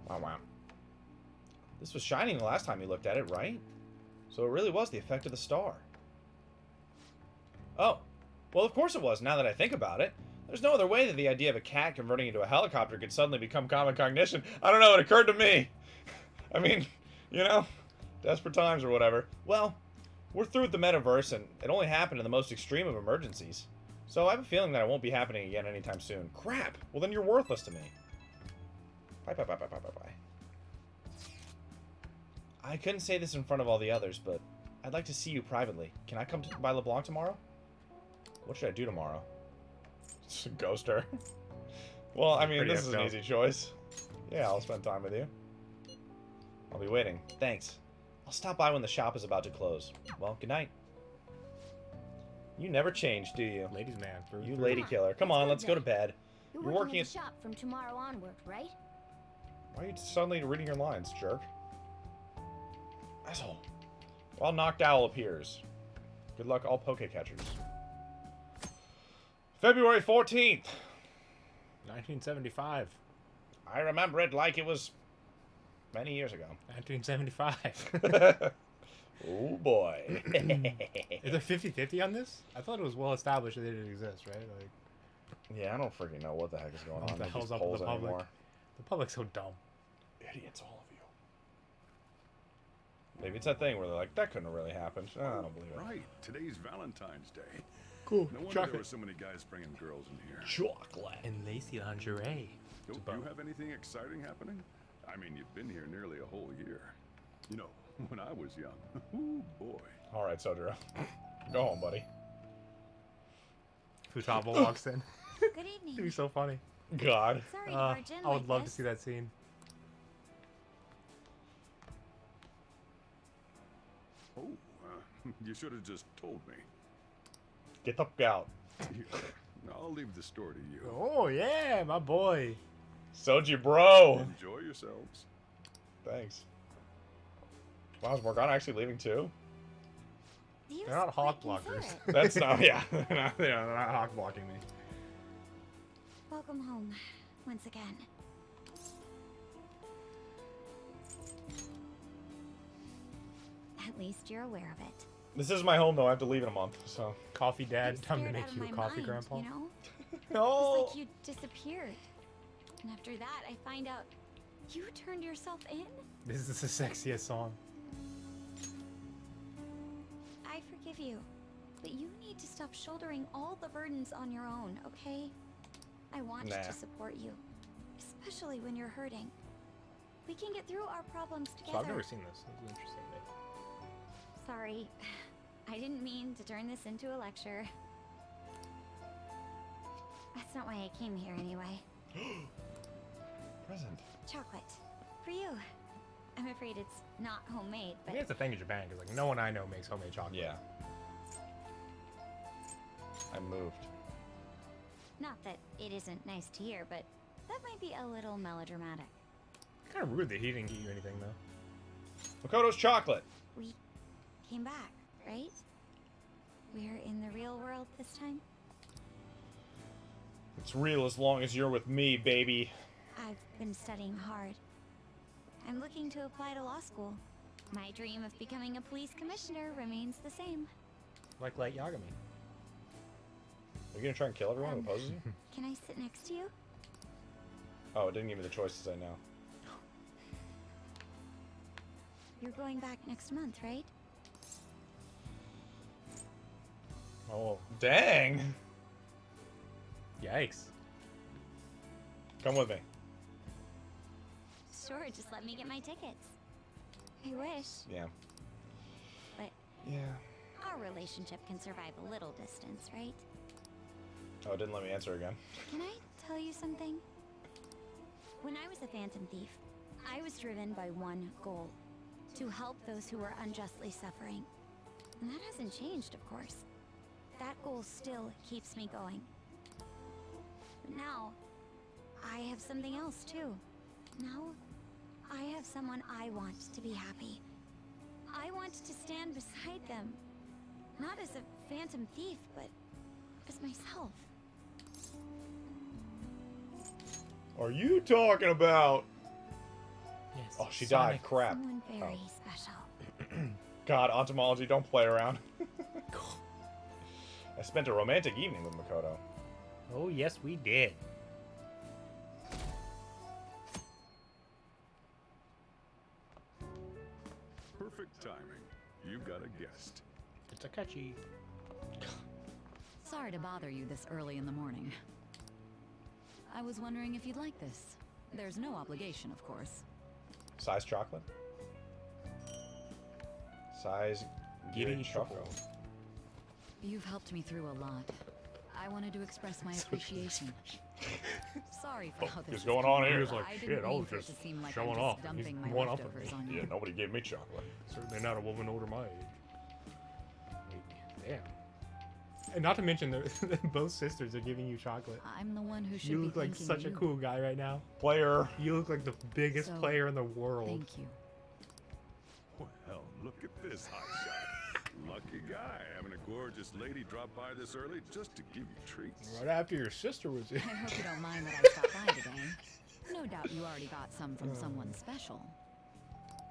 Wow, wow. This was shining the last time you looked at it, right? So it really was the effect of the star. Oh. Well, of course it was, now that I think about it. There's no other way that the idea of a cat converting into a helicopter could suddenly become common cognition. I don't know, it occurred to me. I mean, you know, desperate times or whatever. Well, we're through with the metaverse, and it only happened in the most extreme of emergencies. So I have a feeling that it won't be happening again anytime soon. Crap! Well, then you're worthless to me. Bye, bye, bye, bye, bye, bye, bye. I couldn't say this in front of all the others, but I'd like to see you privately. Can I come by LeBlanc tomorrow? What should I do tomorrow? Ghost her. Well, I mean, Pretty this is an effed up. easy choice. Yeah, I'll spend time with you. I'll be waiting. Thanks. I'll stop by when the shop is about to close. Well, good night. You never change, do you? Ladies man. through You and lady through. killer. Come on, let's go to bed. you're You're working working at at... the shop from tomorrow onward, right? Why are you suddenly reading your lines, jerk? Asshole. While Knocked Owl appears. Good luck, all Pokecatchers. February 14th. 1975. I remember it like it was many years ago. 1975. Oh boy. Is there 50-50 on this? I thought it was well established that it didn't exist, right? Like, Yeah, I don't freaking know what the heck is going on What the with hell's these up with polls the public? anymore. The public's so dumb. Idiots, all of you. Maybe it's that thing where they're like, that couldn't have really happened. I don't believe it. Right. Today's Valentine's Day. Cool. No wonder Chocolate. there were so many guys bringing girls in here. Chocolate. And lacy lingerie. Don't you have anything exciting happening? I mean, you've been here nearly a whole year. You know, when I was young. Ooh, boy. All right, Sojiro. Go home, buddy. Futaba walks in. Good evening. It'd be so funny. God. Sorry to barge in I would like love to this. see that scene. Oh, you should have just told me. Get the fuck out. I'll leave the store to you. Oh yeah, my boy. Soji, bro. Enjoy yourselves. Thanks. Wow, is Morgana actually leaving too? They're not hawk blockers. That's not, yeah. they're not hawk blocking me. Welcome home, once again. At least you're aware of it. This is my home, though. I have to leave in a month, so. Coffee dad, I'm time to scared make out of you a my coffee, mind, grandpa. You know? No. It's like you disappeared. And after that, I find out you turned yourself in? This is the sexiest song. I forgive you, but you need to stop shouldering all the burdens on your own, okay? I want Nah. to support you, especially when you're hurting. We can get through our problems So together. I've never seen this. This is interesting. Sorry, I didn't mean to turn this into a lecture. That's not why I came here anyway. Present. Chocolate. For you. I'm afraid it's not homemade, I but think that's the thing in Japan, because like no one I know makes homemade chocolate. Yeah. I moved. not that it isn't nice to hear, but that might be a little melodramatic. Kind of rude that he didn't get you anything though. Makoto's chocolate. We came back, right? We're in the real world this time? It's real as long as you're with me, baby. I've been studying hard. I'm looking to apply to law school. My dream of becoming a police commissioner remains the same. Like Light Yagami. Are you gonna try and kill everyone who opposes you? Can I sit next to you? Oh, it didn't give me the choice to say no. You're going back next month, right? Oh, dang! Yikes. Come with me. Sure, just let me get my tickets. I wish, Yeah. but Yeah. our relationship can survive a little distance, right? Oh, it didn't let me answer again. Can I tell you something? When I was a Phantom Thief, I was driven by one goal: to help those who were unjustly suffering. And that hasn't changed, of course. That goal still keeps me going. But now, I have something else too. Now, I have someone I want to be happy. I want to stand beside them. Not as a Phantom Thief, but as myself. Are you talking about? Yes. Oh, she died. Crap. Someone very Oh. special. God, entomology, don't play around. I spent a romantic evening with Makoto. Oh yes, we did. Perfect timing. You've got a guest. It's Akechi. Sorry to bother you this early in the morning. I was wondering if you'd like this. There's no obligation, of course. Size chocolate? Size Giddy Giddy Choco. You've helped me through a lot. I wanted to express my appreciation. Sorry for how this What's is going on coming here? out. He's like, I shit, didn't I mean was for it just to seem like showing I'm off. just dumping my one up on leftovers me. on you. Yeah, nobody gave me chocolate. Certainly not a woman older my age. Wait, damn. And not to mention, both sisters are giving you chocolate. I'm the one who should You be look like thanking such a you. cool guy right now. Player. You look like the biggest So, player in the world. Thank you. Well, look at this hotshot. Lucky guy having a gorgeous lady drop by this early just to give you treats. Right after your sister was I in. hope you don't mind that I stopped by today. No doubt you already got some from someone special.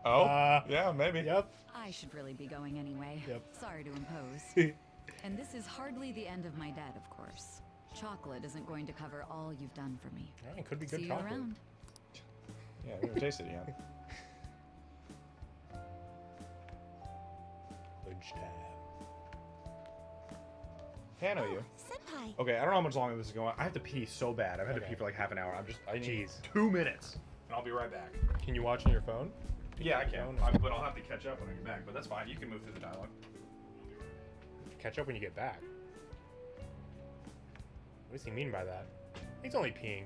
Oh, yeah, maybe. Yep. I should really be going anyway. Yep. Sorry to impose. And this is hardly the end of my debt, of course. Chocolate isn't going to cover all you've done for me. Yeah, it could be good See chocolate. you around. Yeah, I've never tasted it yet. Lunchtime. Hey, I know you. Senpai. Okay, I don't know how much longer this is going. I have to pee so bad. I've had to Okay. pee for like half an hour. I need Jeez. 2 minutes, and I'll be right back. Can you watch on your phone? Yeah, I can. But I'll have to catch up when I get back. But that's fine. You can move through the dialogue. Catch up when you get back. What does he mean by that? He's only peeing.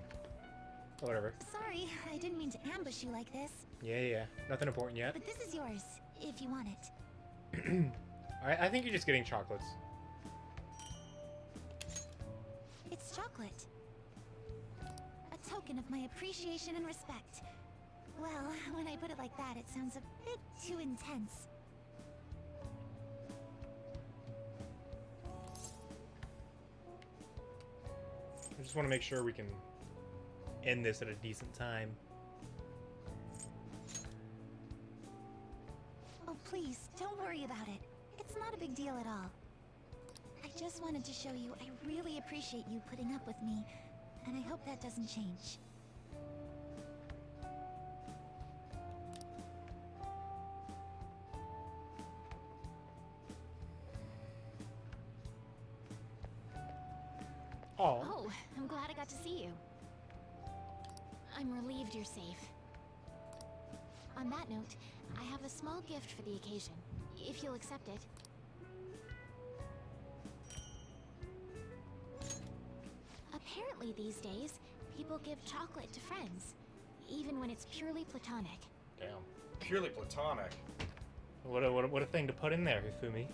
Oh, whatever. Sorry, I didn't mean to ambush you like this. Yeah. Nothing important yet. But this is yours, if you want it. Alright, I think you're just getting chocolates. It's chocolate. A token of my appreciation and respect. Well, when I put it like that, it sounds a bit too intense. I just want to make sure we can end this at a decent time. Oh, please, don't worry about it. It's not a big deal at all. I just wanted to show you I really appreciate you putting up with me, and I hope that doesn't change. Oh, I'm glad I got to see you. I'm relieved you're safe. On that note, I have a small gift for the occasion, if you'll accept it. Apparently these days, people give chocolate to friends, even when it's purely platonic. Damn. Purely platonic. What a thing to put in there, Hifumi.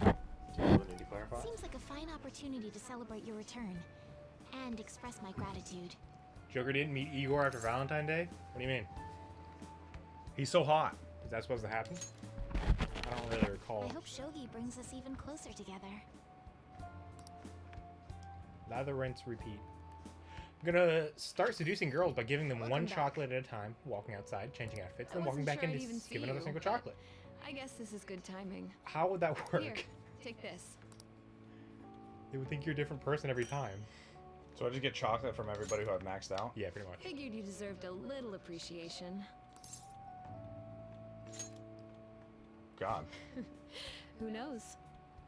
Do you really need to clarify? Seems like a fine opportunity to celebrate your return, and express my gratitude. Joker didn't meet Igor after Valentine's Day? What do you mean? He's so hot. Is that supposed to happen? I don't really recall. I hope Shogi brings us even closer together. Lather, rinse, repeat. I'm gonna start seducing girls by giving them one chocolate at a time, walking outside, changing outfits, then walking back in to give another single chocolate. I guess this is good timing. How would that work? Here, take this. They would think you're a different person every time. So I just get chocolate from everybody who I've maxed out? Yeah, pretty much. Figured you deserved a little appreciation. God. Who knows?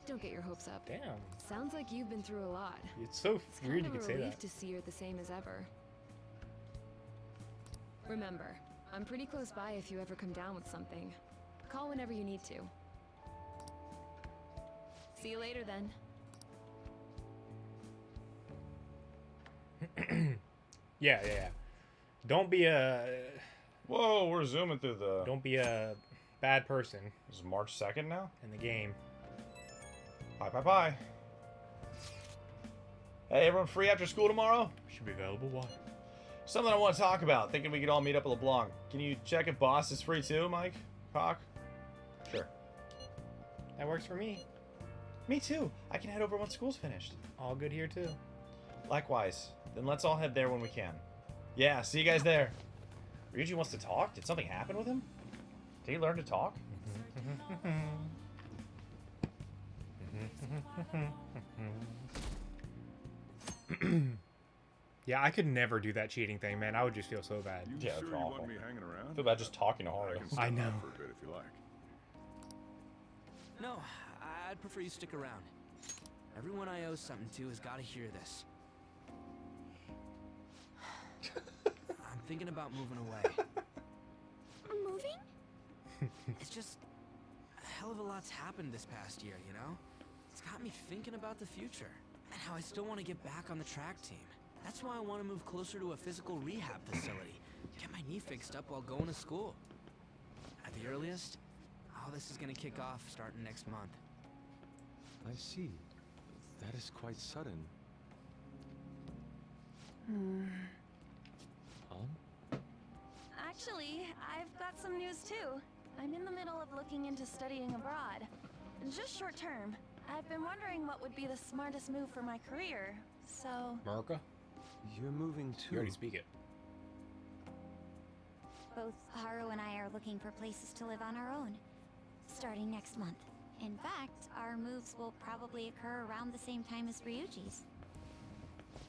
Don't get your hopes up. Damn. Sounds like you've been through a lot. It's so weird you Kind could of a say relief that. to see you're the same as ever. Remember, I'm pretty close by if you ever come down with something. Call whenever you need to. See you later then. Yeah. Don't be a... Whoa, we're zooming through the... Don't be a bad person. This is March 2nd now? In the game. Bye. Hey, everyone free after school tomorrow? Should be available. Why? Something I want to talk about. Thinking we could all meet up at LeBlanc. Can you check if Boss is free too, Mike? Cock? Sure. That works for me. Me too. I can head over once school's finished. All good here too. Likewise. Then let's all head there when we can. Yeah, see you guys there. Ryuji wants to talk? Did something happen with him? Did he learn to talk? Yeah, I could never do that cheating thing, man. I would just feel so bad. You sure you want me hanging around? Feel bad just talking to Haru. I know. For a bit if you like. No, I'd prefer you stick around. Everyone I owe something to has got to hear this. I'm thinking about moving away. Moving? It's just a hell of a lot's happened this past year, you know? It's got me thinking about the future and how I still want to get back on the track team. That's why I want to move closer to a physical rehab facility. Get my knee fixed up while going to school. At the earliest, all this is going to kick off starting next month. I see. That is quite sudden. Actually, I've got some news too. I'm in the middle of looking into studying abroad. Just short term. I've been wondering what would be the smartest move for my career, so... America? You're moving too. You already speak it. Both Haru and I are looking for places to live on our own, starting next month. In fact, our moves will probably occur around the same time as Ryuji's.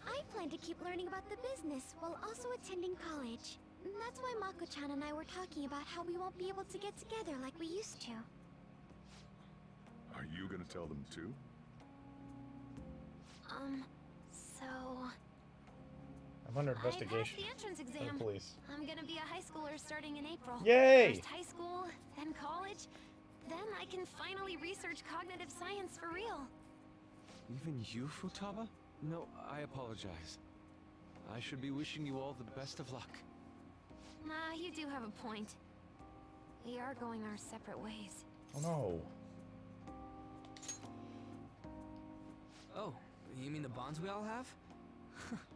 I plan to keep learning about the business while also attending college. That's why Mako-chan and I were talking about how we won't be able to get together like we used to. Are you gonna tell them too? So... I'm under I passed investigation. the entrance by exam. the police. I'm gonna be a high schooler starting in April. Yay! First high school, then college, then I can finally research cognitive science for real. Even you, Futaba? No, I apologize. I should be wishing you all the best of luck. Nah, you do have a point. We are going our separate ways. Oh no. Oh, you mean the bonds we all have?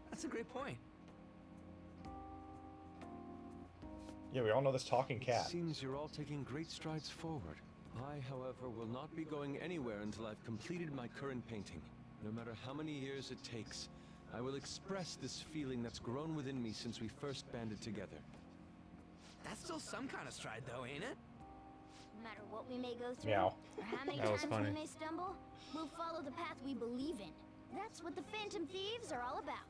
That's a great point. Yeah, we all know this talking cat. It seems you're all taking great strides forward. I, however, will not be going anywhere until I've completed my current painting. No matter how many years it takes, I will express this feeling that's grown within me since we first banded together. That's still some kind of stride, though, ain't it? No matter what we may go through, Meow. or how many That was times funny. we may stumble, we'll follow the path we believe in. That's what the Phantom Thieves are all about.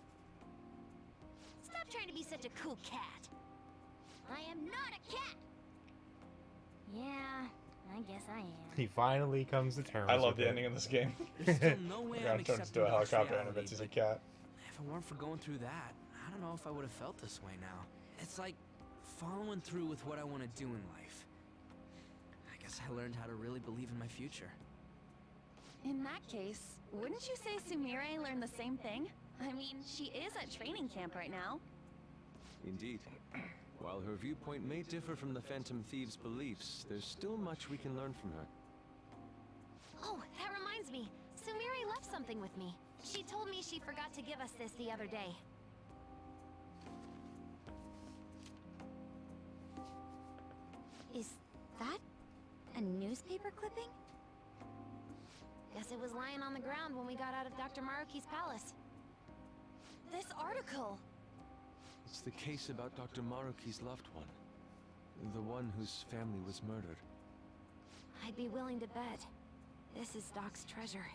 Stop trying to be such a cool cat. I am not a cat. Yeah, I guess I am. He finally comes to terms I love with the it. ending of this game. There's still no way I'm Ground turns accepting to a Doc's helicopter and reality, it's a but cat. if it weren't for going through that, I don't know if I would have felt this way now. It's like following through with what I want to do in life. I guess I learned how to really believe in my future. In that case, wouldn't you say Sumire learned the same thing? I mean, she is at training camp right now. Indeed. While her viewpoint may differ from the Phantom Thieves' beliefs, there's still much we can learn from her. Oh, that reminds me. Sumire left something with me. She told me she forgot to give us this the other day. Is that a newspaper clipping? Guess it was lying on the ground when we got out of Dr. Maruki's palace. This article! It's the case about Dr. Maruki's loved one. The one whose family was murdered. I'd be willing to bet. This is Doc's treasure.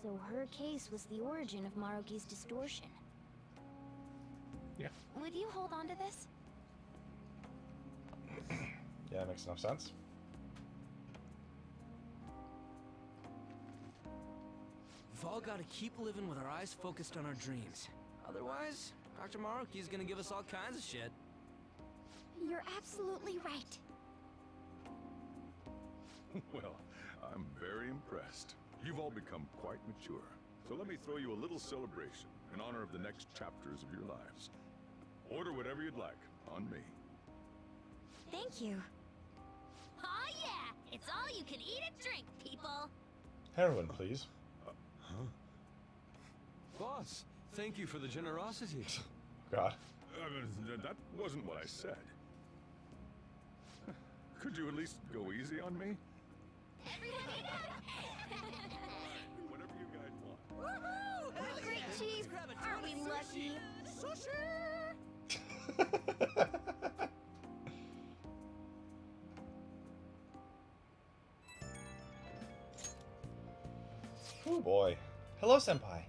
So her case was the origin of Maruki's distortion. Yeah. Would you hold on to this? Yeah, that makes enough sense. We've all got to keep living with our eyes focused on our dreams. Otherwise, Dr. Maruki's gonna give us all kinds of shit. You're absolutely right. Well, I'm very impressed. You've all become quite mature. So let me throw you a little celebration in honor of the next chapters of your lives. Order whatever you'd like, on me. Thank you. Oh yeah! It's all you can eat and drink, people! Heroin, please. Boss, thank you for the generosity. God. That wasn't what I said. Could you at least go easy on me? Whatever you guys want. Woohoo! Great cheese! Aren't we lucky? Oh boy. Hello, Senpai.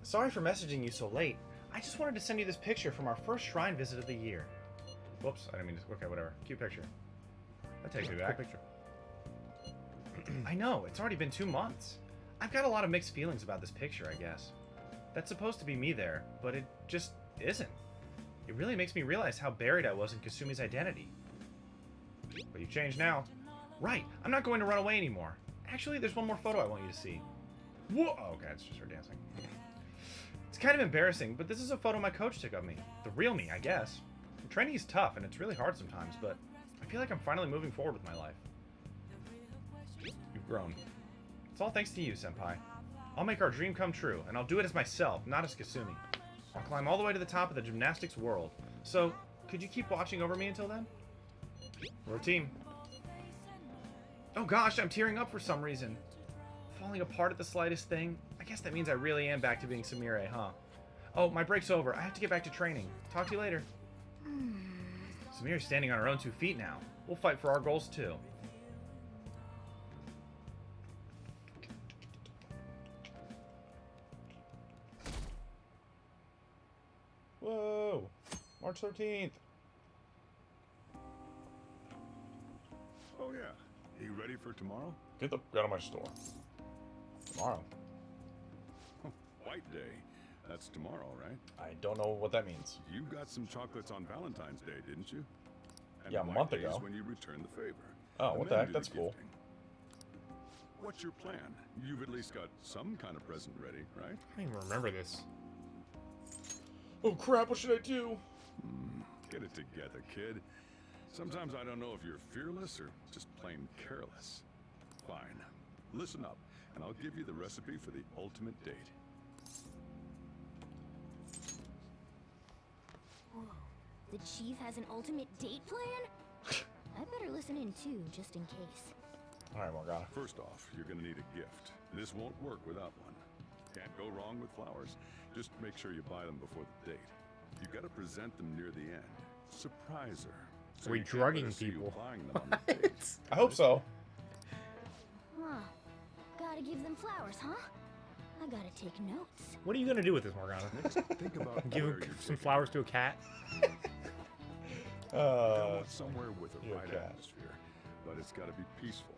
Sorry for messaging you so late. I just wanted to send you this picture from our first shrine visit of the year. Whoops, I didn't mean to. Okay, whatever. Cute picture. That takes me back. Picture. I know, it's already been 2 months. I've got a lot of mixed feelings about this picture, I guess. That's supposed to be me there, but it just isn't. It really makes me realize how buried I was in Kasumi's identity. But you've changed now. Right, I'm not going to run away anymore. Actually, there's one more photo I want you to see. Whoa! Oh, okay, it's just her dancing. It's kind of embarrassing, but this is a photo my coach took of me. The real me, I guess. Training is tough, and it's really hard sometimes, but I feel like I'm finally moving forward with my life. You've grown. It's all thanks to you, Senpai. I'll make our dream come true, and I'll do it as myself, not as Kasumi. I'll climb all the way to the top of the gymnastics world. So, could you keep watching over me until then? We're a team. Oh gosh, I'm tearing up for some reason. Falling apart at the slightest thing? I guess that means I really am back to being Sumire, huh? Oh, my break's over. I have to get back to training. Talk to you later. Sumire's standing on her own 2 feet now. We'll fight for our goals too. Whoa! March 13th. Oh yeah. You ready for tomorrow? Get the out of my store. Tomorrow. White Day. That's tomorrow, right? I don't know what that means. You got some chocolates on Valentine's Day, didn't you? And Yeah, a White month Day is ago. when you return the favor. Oh, The what the men heck? do That's cool. gifting. What's your plan? You've at least got some kind of present ready, right? I don't even remember this. Oh crap! What should I do? Get it together, kid. Sometimes I don't know if you're fearless or just plain careless. Fine. Listen up, and I'll give you the recipe for the ultimate date. Whoa. The chief has an ultimate date plan? I better listen in too, just in case. Alright, Morgana. First off, you're gonna need a gift. This won't work without one. Can't go wrong with flowers. Just make sure you buy them before the date. You gotta present them near the end. Surprise her. So We you can't drugging let her see you people. buying them on the date. I hope so. Huh. Gotta give them flowers, huh? I gotta take notes. What are you gonna do with this, Morgana? Think about Give where you're some flowers to a cat? I want somewhere with a you're a right cat. atmosphere, but it's gotta be peaceful.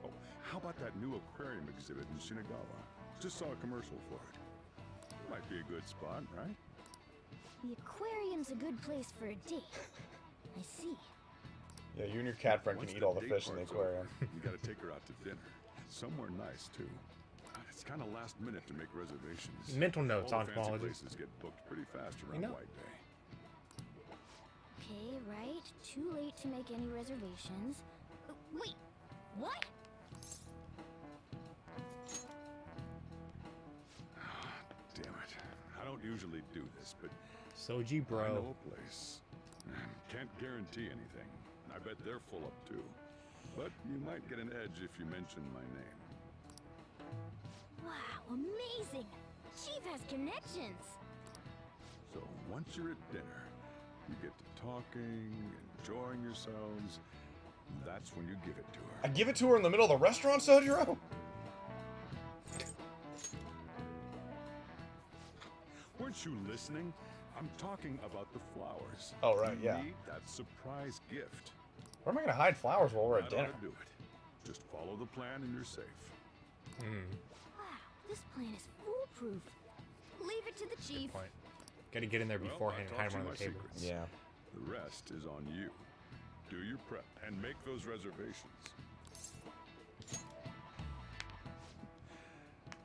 Oh, how about that new aquarium exhibit in Shinagawa? Just saw a commercial for it. Might be a good spot, right? The aquarium's a good place for a date. I see. Yeah, you and your cat friend Once can eat all the date fish in the part's aquarium. over, you gotta take her out to dinner. Somewhere nice, too. It's kind of last minute to make reservations. Mental notes All on the fancy quality. places get booked pretty fast around know. White Day. Okay, right. Too late to make any reservations. Wait, what? Damn it. I don't usually do this, but Soji, I bro. know a place. Can't guarantee anything. I bet they're full up too. But you might get an edge if you mention my name. Wow, amazing! Chief has connections! So once you're at dinner, you get to talking, enjoying yourselves. That's when you give it to her. I give it to her in the middle of the restaurant, Sojiro? Weren't you listening? I'm talking about the flowers. Oh, right, You yeah. need that surprise gift. Where am I gonna hide flowers while we're at That ought dinner? to do it. Just follow the plan and you're safe. Wow, this plan is foolproof. Leave it to the chief. Point. Gotta get in there Well, beforehand I and hide taught him you on the my table. secrets. Yeah. The rest is on you. Do your prep and make those reservations.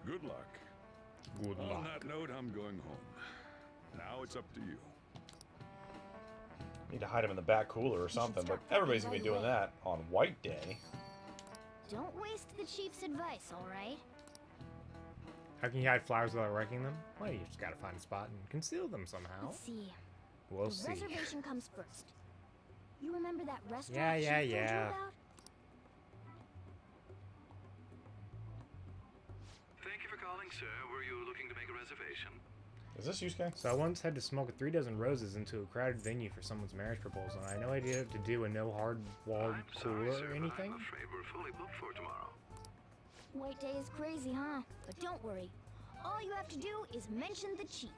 Good luck. Good On luck. that note, I'm going home. Now it's up to you. Need to hide him in the back cooler or something, but start everybody's gonna be prepping right doing that on White Day. Don't waste the chief's advice, alright? How can you hide flowers without wrecking them? Well, you just gotta find a spot and conceal them somehow. Let's see. We'll the see. reservation comes first. You remember that restaurant Yeah, Chief yeah, told you yeah. about? Thank you for calling, sir. Were you looking to make a reservation? Is this Yusuke? So I once had to smoke 3 dozen roses into a crowded venue for someone's marriage proposal, and I had no idea what to do and no hard-walled I'm sorry, cooler sir, or but anything. I'm afraid we're fully booked for tomorrow. White Day is crazy, huh? But don't worry. All you have to do is mention the chief.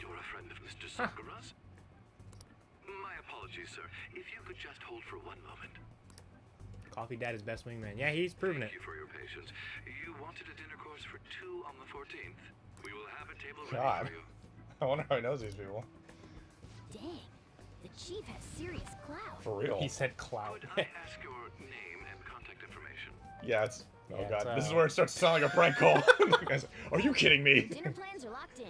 You're a friend of Mr. Sakura's? My apologies, sir. If you could just hold for one moment. Coffee Dad is best wingman. Yeah, he's proven it. Thank you for your patience. You wanted a dinner course for 2 on the 14th. We will have a table ready God. for you. I wonder how he knows these people. Dang, the chief has serious clout. For real. He said clout. Could I ask your name and contact information? Yeah, it's... Oh Yeah, god, it's, this is where it starts to sound like a prank call. You guys, are you kidding me? Dinner plans are locked in.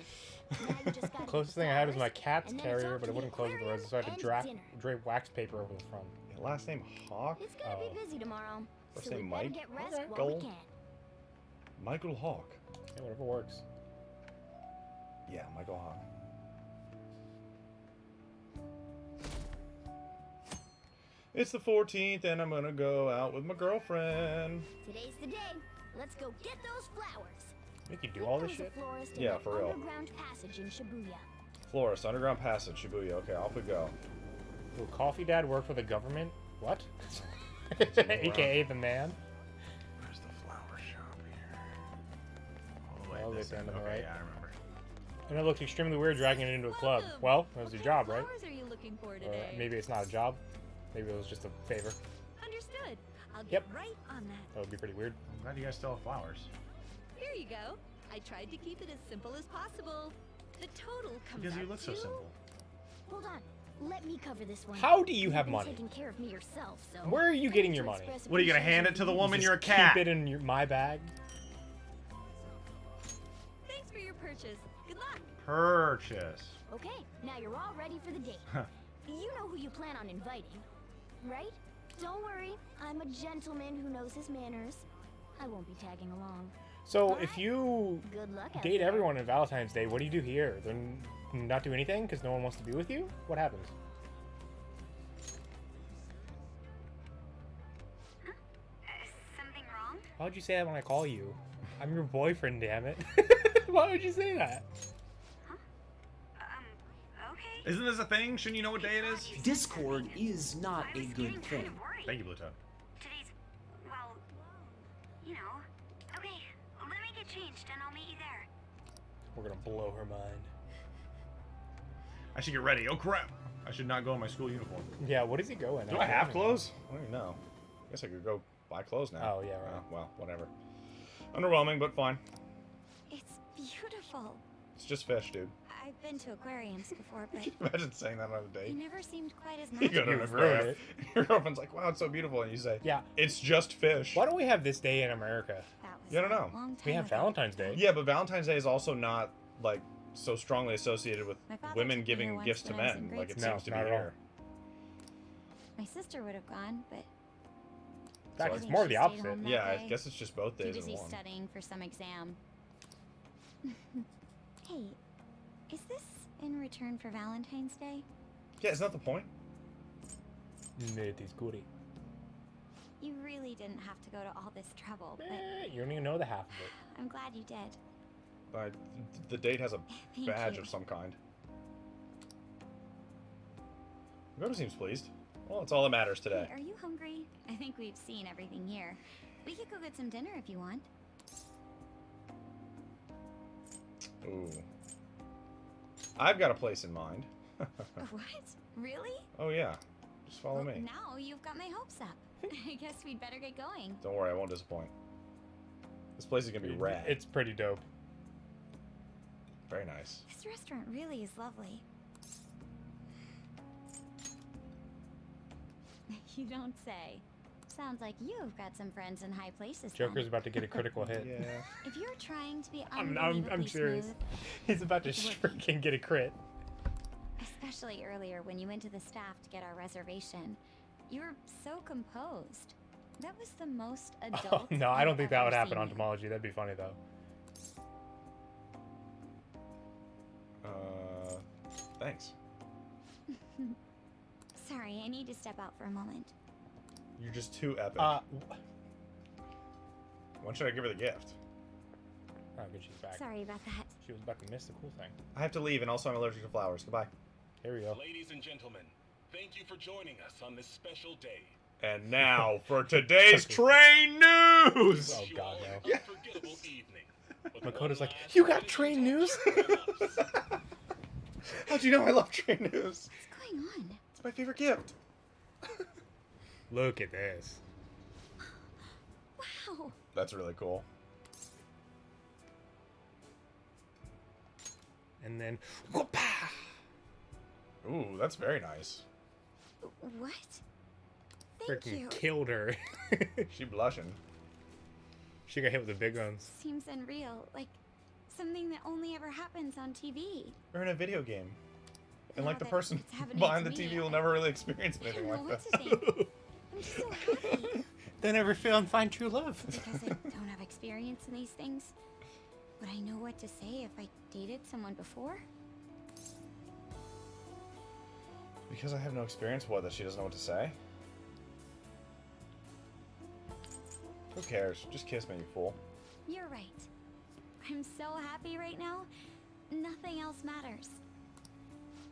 Now you just gotta Closest get thing I had was flowers, my cat's and then it's carrier, off but to it the wouldn't close with the aquarium roses, so I had to and dinner. drape wax paper over the front. Your last name Hawk? It's gonna Oh. be busy tomorrow, First so we name better Mike? get rest Alright. while we Goal. can. Michael Hawk. Yeah, whatever works. Yeah, Michael Hawk. It's the 14th and I'm gonna go out with my girlfriend. Today's the day. Let's go get those flowers. You can do all this Comes the shit? florist in Yeah, that for real. underground passage in Shibuya. Florist, Underground Passage, Shibuya. Okay, off we go. Will Coffee Dad work for the government? What? AKA the man? Where's the flower shop here? I'll this get down end. to the Okay, right. yeah, I remember. And it looked extremely weird dragging it into a club. Well, that was your job, right? Flowers are you looking for Or today? maybe it's not a job. Maybe it was just a favor. Understood. I'll get Yep. right on that. That would be pretty weird. I'm glad you guys still have flowers. Here you go. I tried to keep it as simple as possible. The total comes Because you out look so to- simple. Hold on. Let me cover this one. How do you You've have been money? taking care of me yourself, so Where are you I getting need your to money? express What are you gonna hand it to the woman? Just You're a cat. Keep it in my bag. Thanks for your purchase. Good luck. Purchase. Okay, now you're all ready for the date. You know who you plan on inviting, right? Don't worry, I'm a gentleman who knows his manners. I won't be tagging along. So if you Good luck out date there. everyone on Valentine's Day, what do you do here? Then not do anything because no one wants to be with you? What happens? Something wrong? Why would you say that when I call you? I'm your boyfriend, damn it. Why would you say that? Okay. Isn't this a thing? Shouldn't you know what day it is? Discord is not a good thing. Thank you, Blue Toad. Today's, well, you know. Okay, let me get changed and I'll meet you there. We're gonna blow her mind. I should get ready. Oh crap! I should not go in my school uniform. Yeah, what does he go in? Do I have clothes? I don't even know. I guess I could go buy clothes now. Oh, yeah, right. Well, whatever. Underwhelming, but fine. It's beautiful. It's just fish, dude. I've been to aquariums before, but Imagine saying that on a they date. never seemed quite as You go magical. to an aquarium. Your girlfriend's like, wow, it's so beautiful. And you say, Yeah. it's just fish. Why don't we have this day in America? Yeah, I don't know. We have Valentine's Day. Yeah, but Valentine's Day is also not, like, so strongly associated with My father women took me here giving once gifts to when I was in men. grade Like, it school. seems to No, be not at all. here. My sister would have gone, but In fact, I it's think more she the stayed opposite. home that Yeah, I day. guess it's just both Too days in busy one. studying for some exam. Hey, is this in return for Valentine's Day? Yeah, isn't that the point? It is goody. You really didn't have to go to all this trouble, but You don't even know the half of it. I'm glad you did. The date has a Thank badge you. of some kind. Rhoda seems pleased. Well, that's all that matters today. Hey, are you hungry? I think we've seen everything here. We could go get some dinner if you want. Ooh. I've got a place in mind. What? Really? Oh, yeah. Just follow me. Now you've got my hopes up. I guess we'd better get going. Don't worry, I won't disappoint. This place is gonna be rad. It's pretty dope. Very nice. This restaurant really is lovely. You don't say. Sounds like you've got some friends in high places. then. Joker's about to get a critical hit. Yeah. If you're trying to be I'm unbelievably serious. smooth, He's about to it's working. freaking get a crit. Especially earlier when you went to the staff to get our reservation. You were so composed. That was the most Oh, adult. no, I don't think that would happen on on Tomology. That'd be funny, though. Thanks. Sorry, I need to step out for a moment. You're just too epic. When should I give her the gift? Oh, good, she's back. Sorry about that. She was about to miss the cool thing. I have to leave, and also I'm allergic to flowers. Goodbye. Here we go. Ladies and gentlemen, thank you for joining us on this special day. And now for today's train news! Oh, God, no. Unforgettable evening. Makoto's like, you got train news? How'd you know I love train news? What's going on? It's my favorite gift. Look at this. Wow. That's really cool. And then, Ooh, that's very nice. What? Thank freaking you. killed her. She blushing. She got hit with the big ones. Seems unreal, like something that only ever happens on TV. Or in a video game. And like the that person it's happening behind to the me, TV will never really experience anything I don't know like what that. to think. I'm just so happy They never feel and find true love. because I don't have experience in these things. Would I know what to say if I dated someone before? Because I have no experience with it, she doesn't know what to say. Who cares? Just kiss me, you fool. You're right. I'm so happy right now. Nothing else matters.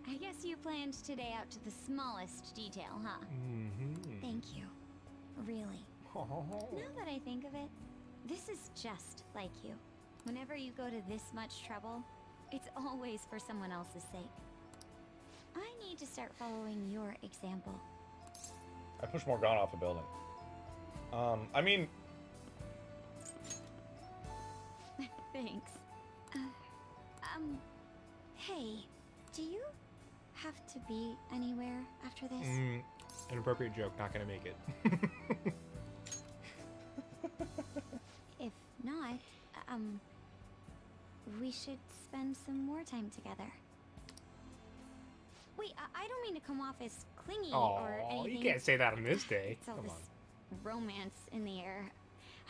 I guess you planned today out to the smallest detail, huh? Mm-hmm. Thank you. Really. Now that I think of it, this is just like you. Whenever you go to this much trouble, it's always for someone else's sake. I need to start following your example. I pushed Morgana off a building. I mean... Thanks. Hey, do you have to be anywhere after this? Inappropriate joke, not gonna make it. If not, we should spend some more time together. Wait, I don't mean to come off as clingy or Oh, anything. you can't say that on this day. It's all Come this on. romance in the air.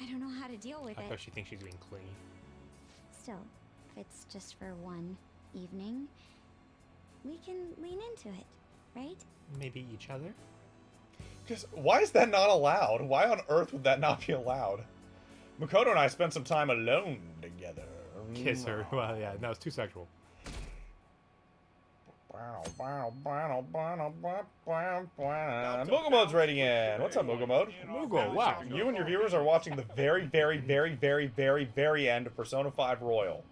I don't know how to deal with I it. thought she thinks she's being clingy. Still, if it's just for one evening, we can lean into it, right? Maybe each other? Just, why is that not allowed? Why on earth would that not be allowed? Makoto and I spent some time alone together. Kiss her. Well, yeah, no, it's too sexual. Mugomode's rating in. What's up, Mugomode? Mugo, wow. You and your viewers are watching the very, very, very, very, very, very end of Persona 5 Royal.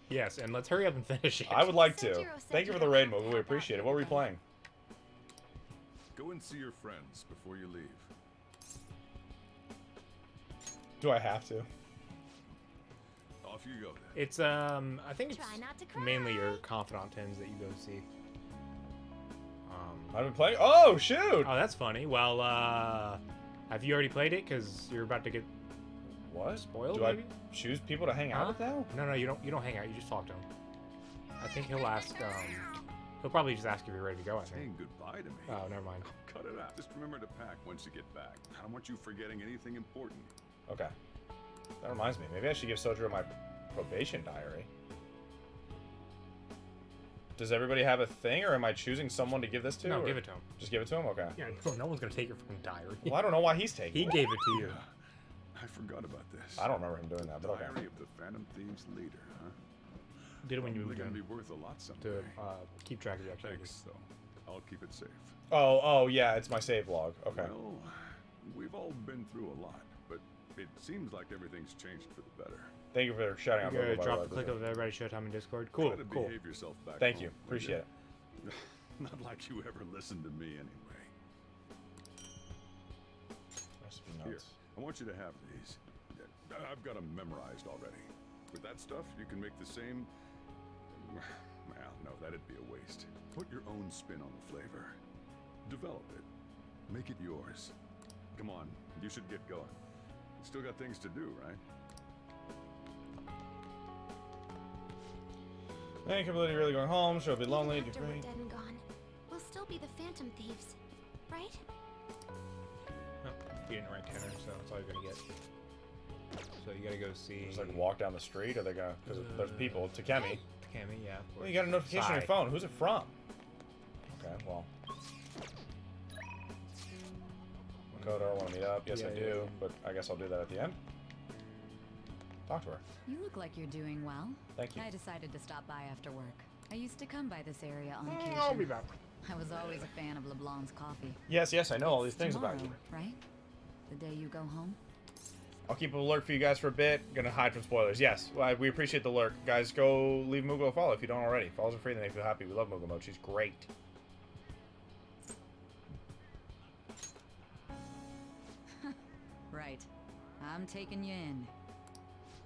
Yes, and let's hurry up and finish it. I would like to. Thank you for the raid, Mugo. We appreciate it. What were you playing? Go and see your friends before you leave. Do I have to? Off you go then. It's, I think it's Try not to cry. mainly your confidant tens that you go see. I've been playing. Oh, shoot! Oh, that's funny. Well, have you already played it? Because you're about to get What? spoiled, Do maybe? I choose people to hang out with now? No, you don't hang out. You just talk to him. I think he'll ask, he'll probably just ask if you're ready to go, I think. Saying goodbye to me. Oh, never mind. Cut it out. Just remember to pack once you get back. I don't want you forgetting anything important. Okay. That reminds me. Maybe I should give Sojiro my probation diary. Does everybody have a thing, or am I choosing someone to give this to? No, or- give it to him. Just give it to him? Okay. Yeah, no one's gonna take your fucking diary. Well, I don't know why he's taking He it. gave it to you. I forgot about this. I don't remember him doing that, but okay. Diary of the Phantom Thieves leader, huh? Did it when you Probably moved gonna in. be worth a lot someday. To keep track of your activities. Thanks, though. I'll keep it safe. Oh, yeah, it's my save log. Okay. Well, we've all been through a lot, but it seems like everything's changed for the better. Thank you for shouting out. You're gonna Mogo, by drop the the way. click of everybody Showtime in Discord. Cool, Try to cool. behave yourself back Thank home, you. will Appreciate it. Not like you ever listened to me anyway. Must be Here, nuts. I want you to have these. I've got them memorized already. With that stuff, you can make the same... Well, no, that'd be a waste. Put your own spin on the flavor. Develop it. Make it yours. Come on, you should get going. You still got things to do, right? Hey, Kimberly, really going home? She'll be lonely. Even after we're Great. dead and gone, we'll still be the Phantom Thieves, right? Oh, you didn't rank 10, so that's all you're gonna get. So you gotta go see. Just like walk down the street, or they gonna? Because there's people. Takemi. Takemi, yeah. Well, you got a notification on your Sai. phone. Who's it from? Okay, well. Makoto, want to meet up? Yes, I Yeah, do. yeah. But I guess I'll do that at the end. Talk to her. You look like you're doing well. Thank you. I decided to stop by after work. I used to come by this area on occasion. I'll be back. I was always a fan of LeBlanc's coffee. Yes, I know all these things about you. Tomorrow, right? The day you go home? I'll keep a lurk for you guys for a bit. Gonna hide from spoilers. Yes, well, we appreciate the lurk. Guys, go leave Mugo a follow if you don't already. Follows are free, they make you feel happy. We love Mugo Mode. She's great. Right. I'm taking you in.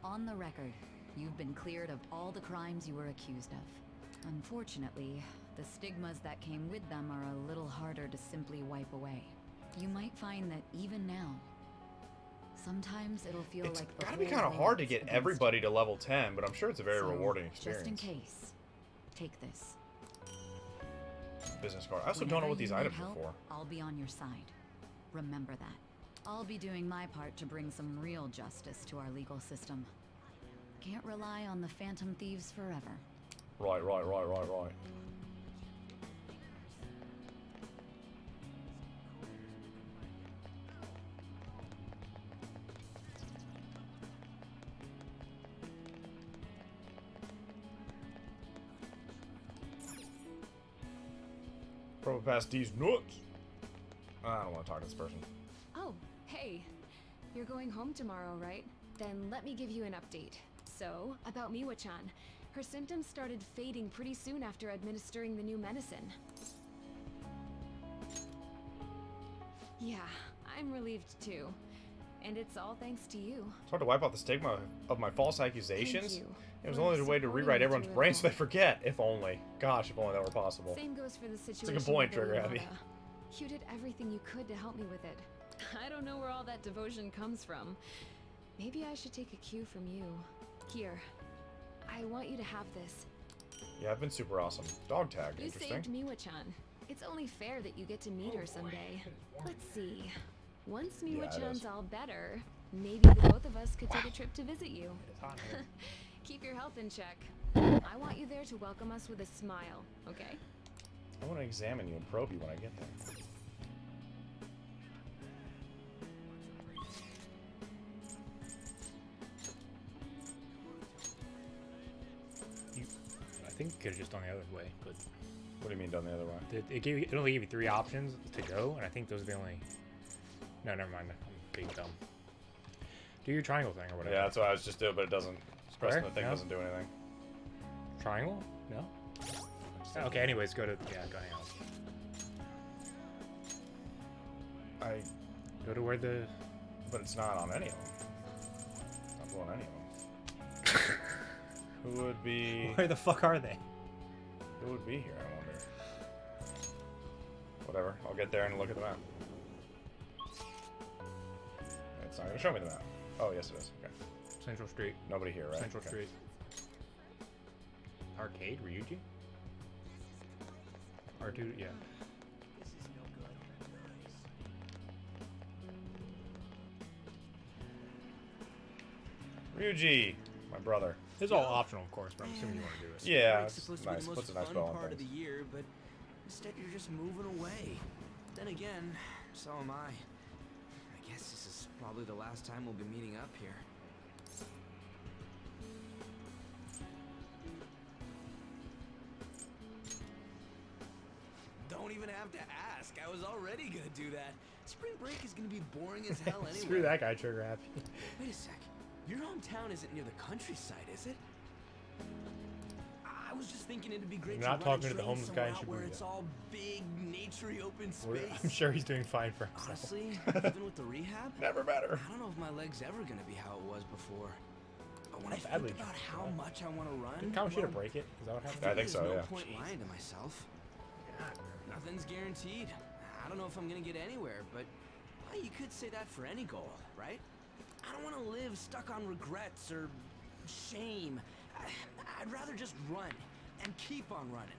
On the record, you've been cleared of all the crimes you were accused of. Unfortunately, the stigmas that came with them are a little harder to simply wipe away. You might find that even now, sometimes it'll feel It's like the gotta be whole kind of hard to world's get against everybody to level 10, but I'm sure it's a very So, rewarding experience. Just in case, take this. Business card. I also don't know what these Whenever you items need are help, for. I'll be on your side. Remember that. I'll be doing my part to bring some real justice to our legal system. Can't rely on the Phantom Thieves forever. Right. Probably past these nuts. I don't want to talk to this person. Oh, hey. You're going home tomorrow, right? Then let me give you an update. So, about Miwa-chan. Her symptoms started fading pretty soon after administering the new medicine. Yeah, I'm relieved too. And it's all thanks to you. It's hard to wipe out the stigma of my false accusations. Thank you It was for only a way to supporting rewrite me everyone's through it brains so all. they forget. If only. Gosh, if only that were possible. Same goes for the situation. It's a good point, with Trigger Happy. Iwata. You did everything you could to help me with it. I don't know where all that devotion comes from. Maybe I should take a cue from you. Here. I want you to have this. Yeah, I've been super awesome. Dog tag, You interesting. saved Miwa-chan. It's only fair that you get to meet her someday. Let's see. Once Yeah, it Miwa-chan's is. all better, maybe the both of us could take a trip to visit you. Keep your health in check. I want you there to welcome us with a smile, okay? I want to examine you and probe you when I get there. I think you could have just gone the other way, but What do you mean done the other way? it only gave you 3 options to go, and I think those are the only. No, never mind. I'm being dumb. Do your triangle thing or whatever. Yeah, that's what I was just doing, but it doesn't. Pressing Square? the thing No? doesn't do anything. Triangle? No. Okay. Anyways, go hang on. I go to where the. But it's not on any of them. Not blowing any of them. Who would be? Where the fuck are they? Who would be here? I wonder. Whatever. I'll get there and look at the map. It's not gonna show me the map. Oh yes, it is. Okay. Central Street. Nobody here, right? Central Okay. Street. Arcade? Ryuji? R2, yeah. Ryuji, my brother. It's all optional, of course, but I'm assuming you want to do it. Yeah, Break's it's supposed nice. to be the Puts most a nice fun bow on part of the things. year, but instead you're just moving away. Then again, so am I. I guess this is probably the last time we'll be meeting up here. Don't even have to ask. I was already gonna do that. Spring break is gonna be boring as hell anyway. Screw that guy, Trigger Happy. Wait a sec. Your hometown isn't near the countryside, is it? I was just thinking it'd be great You're not to run a talking to the train homeless guy in somewhere out where Shibuya. it's all big, naturey, open We're- space. I'm sure he's doing fine for himself. Honestly, even with the rehab, never better. I don't know if my leg's ever gonna be how it was before. But when I How badly think about did you how do that? much I want to run, Didn't Kamoshida well, break it? Is that what happened? I think so, there's yeah. no point lying to myself. Nothing's guaranteed. I don't know if I'm gonna get anywhere, but well, you could say that for any goal, right? I don't want to live stuck on regrets or shame. I'd rather just run and keep on running.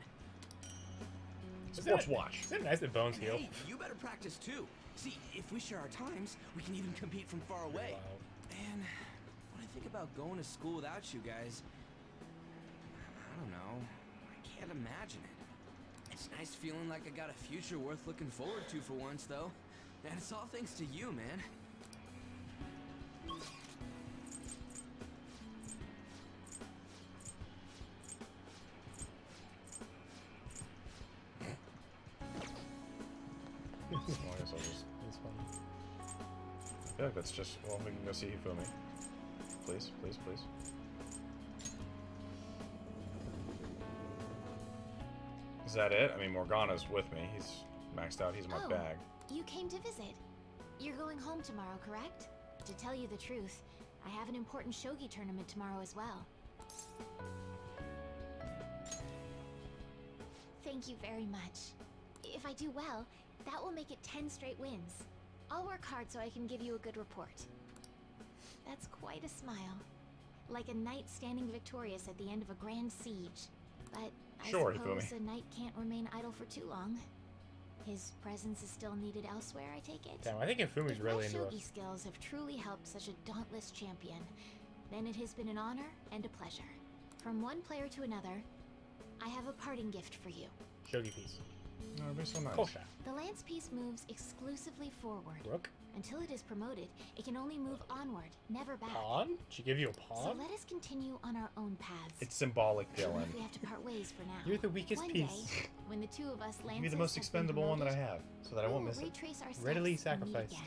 Sports Watch. Is that nice that Bones And heal? hey, you better practice too. See, if we share our times, we can even compete from far away. And when I think about going to school without you guys, I don't know. I can't imagine it. It's nice feeling like I got a future worth looking forward to for once, though. And it's all thanks to you, man. Well, I guess I'll just. It's funny. I feel like that's just. Well, we can go see Hifumi. Please, please, please. Is that it? I mean, Morgana's with me. He's maxed out. He's in my Oh. bag. You came to visit. You're going home tomorrow, correct? To tell you the truth, I have an important shogi tournament tomorrow as well. Thank you very much. If I do well, that will make it 10 straight wins. I'll work hard so I can give you a good report. That's quite a smile. Like a knight standing victorious at the end of a grand siege. But I Sure, suppose Hifumi. a knight can't remain idle for too long. His presence is still needed elsewhere, I take it? Damn, I think Infumi's If really my into shogi us. skills have truly helped such a dauntless champion, then it has been an honor and a pleasure. From one player to another, I have a parting gift for you. Shogi piece. No, it'd be so nice. Kosha. The lance piece moves exclusively forward. Rook? Until it is promoted, it can only move onward, never back. Pawn? She give you a So pawn? let us continue on our own paths. It's symbolic, Even Dylan. if we have to part ways for now. You're the weakest One piece. Day, when the two of us Give me lances the most have been expendable one that I promoted, have, so that I we won't will miss it. retrace our steps Readily and meet sacrificed. again.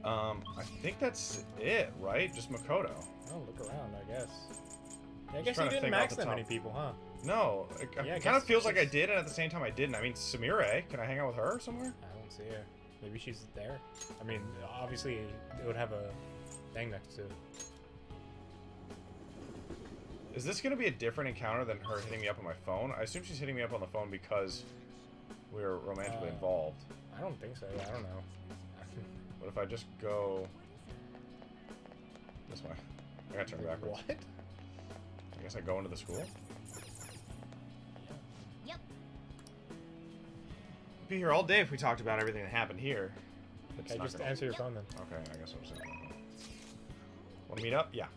I think that's it, right? Just Makoto. Oh, look around, I guess. Yeah, I Just guess trying you to didn't think max off the that many top. people, huh? No, Yeah, I it kind of guess feels like I she's- did, and at the same time I didn't. I mean, Samira, can I hang out with her somewhere? I don't see her. Maybe she's there. I mean, obviously it would have a thing next to it. Is this going to be a different encounter than her hitting me up on my phone? I assume she's hitting me up on the phone because we're romantically involved. I don't think so. I don't know. What if I just go this way? I gotta turn backwards. What? I guess I go into the school? Yep. Be here all day if we talked about everything that happened here. It's Okay, not just gonna- answer your phone then. Okay, I guess I'm saying. Want to meet up? Yeah.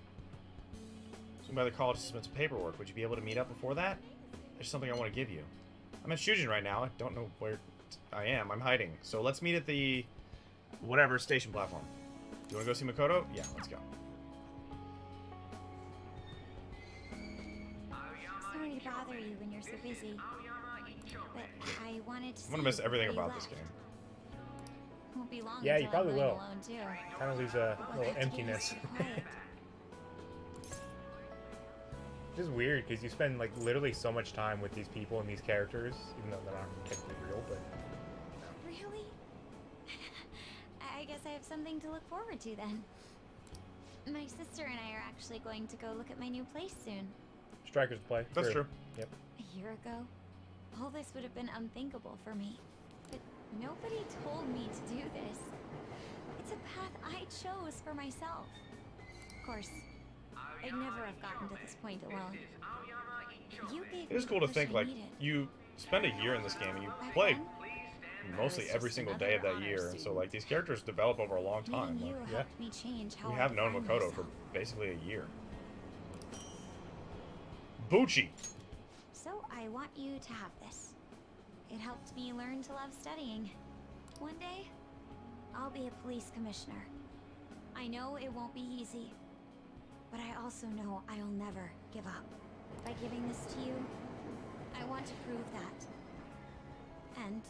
Swing by the college to submit some paperwork. Would you be able to meet up before that? There's something I want to give you. I'm at Shujin right now. I don't know where I am. I'm hiding. So let's meet at the whatever station platform. Do you want to go see Makoto? Yeah, let's go. Sorry to bother you when you're so busy. But I wanted to I'm gonna miss everything about this game. Won't be long Yeah, you until probably I'm going will. alone too. Kind of leaves a We'll little have to get emptiness. used to quiet. Which is weird because you spend like literally so much time with these people and these characters, even though they're not technically real. But Really? I guess I have something to look forward to then. My sister and I are actually going to go look at my new place soon. Strikers play. That's Sure. true. Yep. A year ago, all this would have been unthinkable for me. But nobody told me to do this. It's a path I chose for myself. Of course, I'd never have gotten to this point alone. You gave It is me cool the to push think I like needed. you spend a year in this game and you play mostly every single day of that year, and so like these characters develop over a long time. Meeting you Like, helped me change how we I have known define Makoto myself. for basically a year. Bucci. So I want you to have this. It helped me learn to love studying. One day, I'll be a police commissioner. I know it won't be easy, but I also know I'll never give up. By giving this to you, I want to prove that. And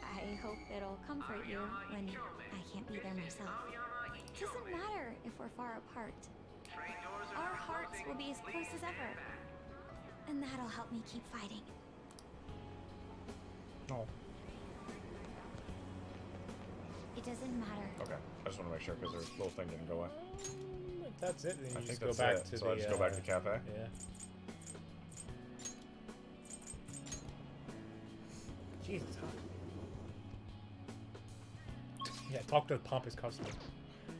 I hope it'll comfort you when I can't be there myself. It doesn't matter if we're far apart. Our hearts will be as close as ever. And that'll help me keep fighting. Oh. It doesn't matter. Okay, I just want to make sure because their little thing didn't go away. That's it. Then you I just think go that's back it. to So the. I just go back to the cafe. Yeah. Jesus. Yeah, talk to the pompous customer.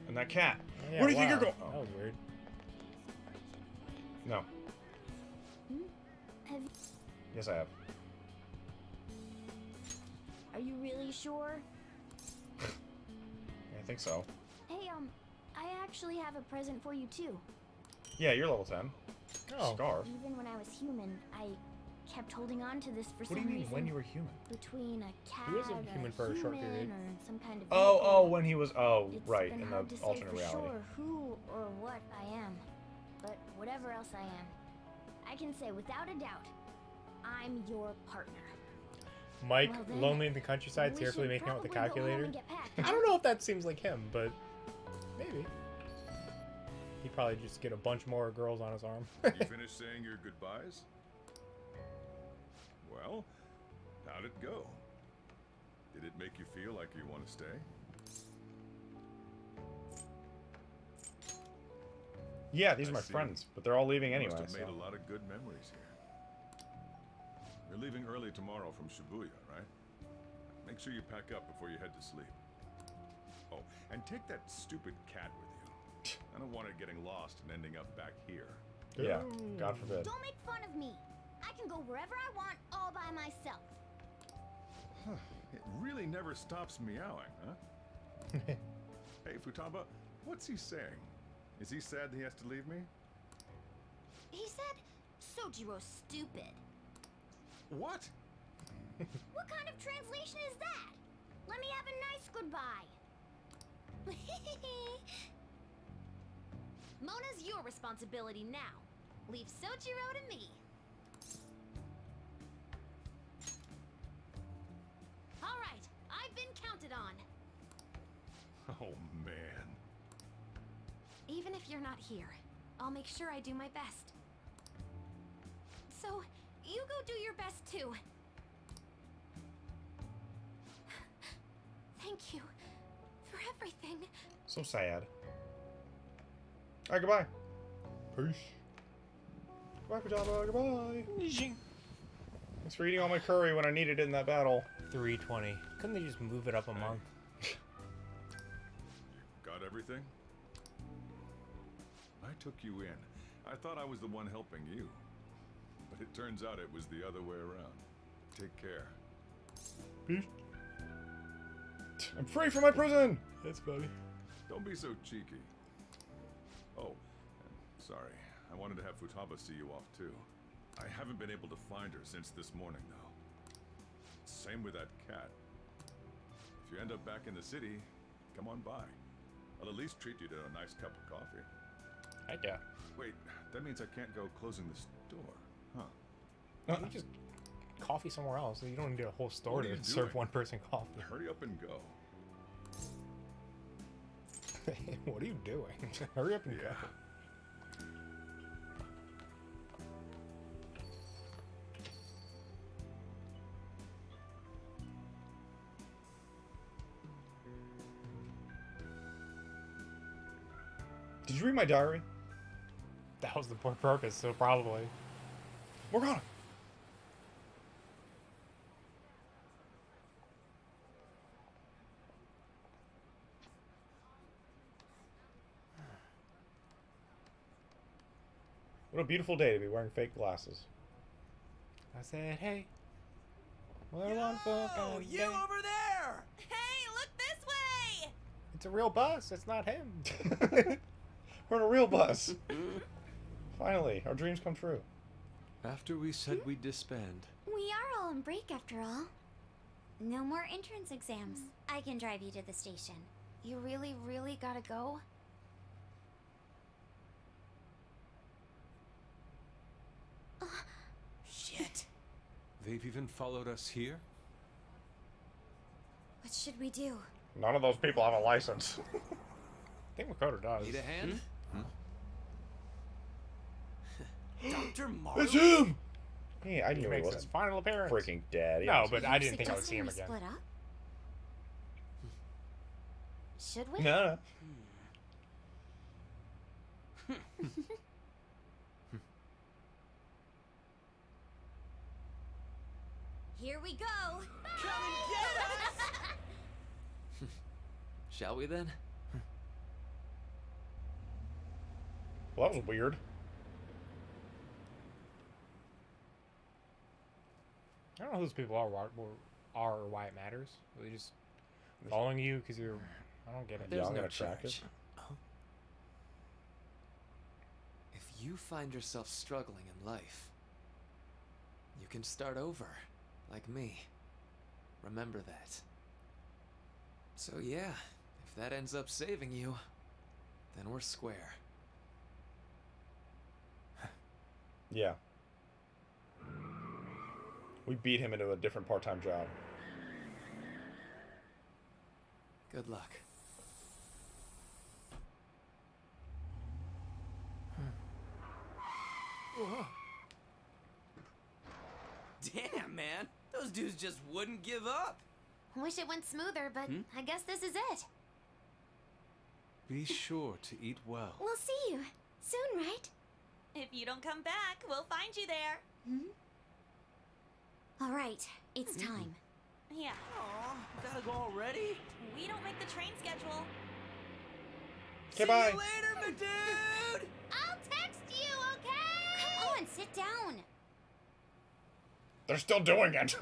And that cat. Yeah, Where do you think wow. you're going? That was weird. No. Yes, I have. Are you really sure? I think so. Hey, I actually have a present for you too. Yeah, you're level 10. Scarf. Even when I was human, I kept holding on to this for What some do you mean reason. when you were human? Between a cat, He was a human for a short period. or some kind of Oh, when he was. Oh, It's right, been in hard the to say alternate for reality. sure who or what I am, but whatever else I am, I can say without a doubt, I'm your partner. Mike, Well then, lonely in the countryside, we tearfully should making out with the probably go home calculator. and get packed, I don't know if that seems like him, but maybe. He'd probably just get a bunch more girls on his arm. You finished saying your goodbyes? Well, how'd it go? Did it make you feel like you want to stay? Yeah, these are I my see. friends, but they're all leaving You anyway. must have made so- a lot of good memories here. You're leaving early tomorrow from Shibuya, right? Make sure you pack up before you head to sleep. Oh, and take that stupid cat with you. I don't want it getting lost and ending up back here. Yeah, God forbid. Don't make fun of me. I can go wherever I want all by myself. It really never stops meowing, huh? Hey, Futaba, what's he saying? Is he sad that he has to leave me? He said, Sojiro stupid. What? What kind of translation is that? Let me have a nice goodbye. Mona's your responsibility now. Leave Sojiro to me. All right, I've been counted on. Oh, man. Even if you're not here, I'll make sure I do my best. So, you go do your best too. Thank you for everything. So sad. Alright, goodbye. Peace. Goodbye, Kojama. Goodbye. Thanks for eating all my curry when I needed it in that battle. 320. Couldn't they just move it up a month? Got everything? I took you in. I thought I was the one helping you. But it turns out it was the other way around. Take care. Peace. I'm free from my prison! That's funny. Don't be so cheeky. Oh, and sorry. I wanted to have Futaba see you off too. I haven't been able to find her since this morning, though. Same with that cat. If you end up back in the city, come on by. I'll at least treat you to a nice cup of coffee. Heck yeah. Wait, that means I can't go closing the store, huh? You just coffee somewhere else. You don't need a whole store What are to you serve doing? one person coffee. Hurry up and go. What are you doing? Hurry up and go. Did you read my diary? That was the purpose, so probably. Morgana! What a beautiful day to be wearing fake glasses. I said, hey. What a wonderful kind of you day. over there! Hey, look this way! It's a real bus. It's not him. We're on a real bus. Finally, our dreams come true. After we said we'd disband, We are all on break after all. No more entrance exams. I can drive you to the station. You really, really gotta go? Shit. they've even followed us here? What should we do? None of those people have a license. I think Makoto does. Need a hand? Dr. Maru? It's him! Hey, I He knew he makes his wasn't final appearance. freaking dead. He No, was- but I didn't think I would see him Suggesting again. we split up? Should we? No. Here we go! Come and get us! Shall we then? Well, that was weird. I don't know who those people are or why it matters. Are they just following you because you're... I don't get it. There's I'm no gonna track charge. it. If you find yourself struggling in life, you can start over, like me. Remember that. So yeah, if that ends up saving you, then we're square. Yeah. We beat him into a different part-time job. Good luck. Damn, man. Those dudes just wouldn't give up. Wish it went smoother, but I guess this is it. Be sure to eat well. We'll see you soon, right? If you don't come back, we'll find you there. All right, it's time. Yeah. Aw, gotta go already? We don't make the train schedule. Okay, bye. See you later, my dude! I'll text you, okay? Come on, sit down. They're still doing it.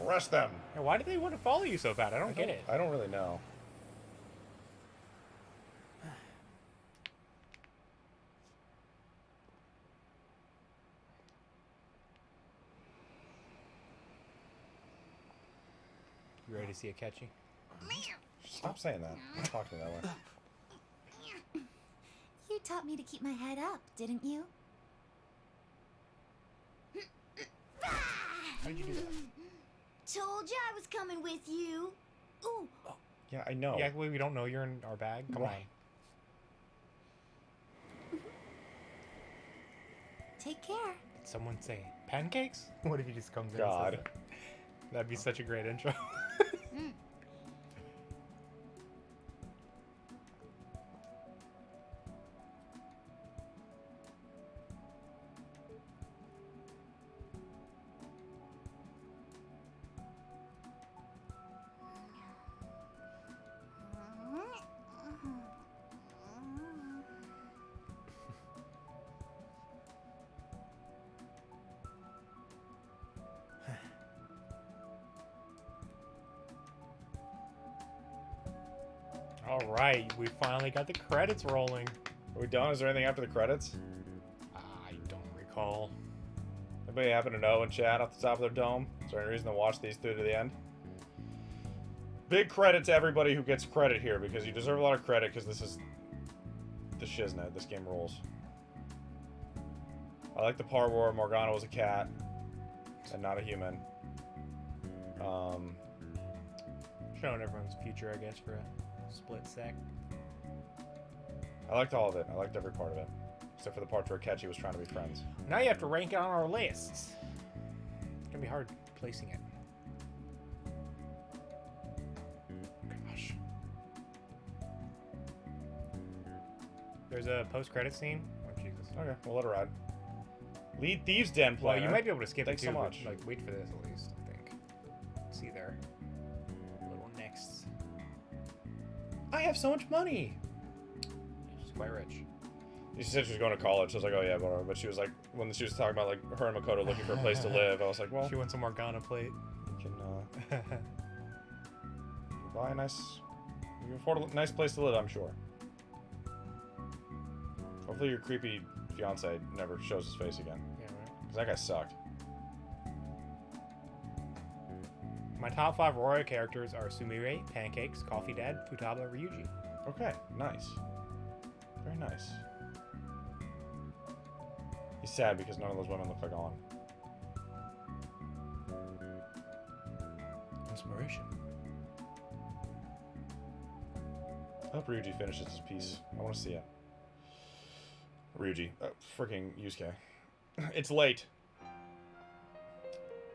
Arrest them. Yeah, why do they want to follow you so bad? I don't get it. I don't really know. You ready to see a catchy? Stop saying that. Don't talk to me that way. You taught me to keep my head up, didn't you? How did you do that? Told you I was coming with you. Ooh. Yeah, I know. Yeah, we don't know you're in our bag. Come Right. Take care. Did someone say pancakes? What if he just comes in God. and says that? That'd be such a great intro. All right, we finally got the credits rolling. Are we done? Is there anything after the credits? I don't recall. Anybody happen to know in chat off the top of their dome? Is there any reason to watch these through to the end? Big credit to everybody who gets credit here, because you deserve a lot of credit, because this is the shiznit. This game rules. I like the part where Morgana was a cat and not a human. Showing everyone's future, I guess, for a split sec. I liked all of it. I liked every part of it. Except for the parts where Akechi was trying to be friends. Now you have to rank it on our lists. It's gonna be hard placing it. Gosh. There's a post-credit scene. Oh, Jesus. Okay, we'll let it ride. Lead Thieves Den Well, planner. you might be able to skip Thanks it too. so but, much. Like, wait for this at least, I think. See there. Little next. I have so much money. She's quite rich. She said she was going to college. I was like, oh yeah, but she was like, when she was talking about like her and Makoto looking for a place to live, I was like, well, She wants a Morgana plate. you can buy a nice, you can afford a nice place to live, I'm sure. Hopefully your creepy fiance never shows his face again. Yeah, right. Because that guy sucked. My top 5 Roya characters are Sumire, Pancakes, Coffee Dad, Futaba, Ryuji. Okay, nice. Very nice. He's sad because none of those women look like On. Inspiration. I hope Ryuji finishes his piece. I want to see it. Ryuji. Freaking Yusuke. It's late.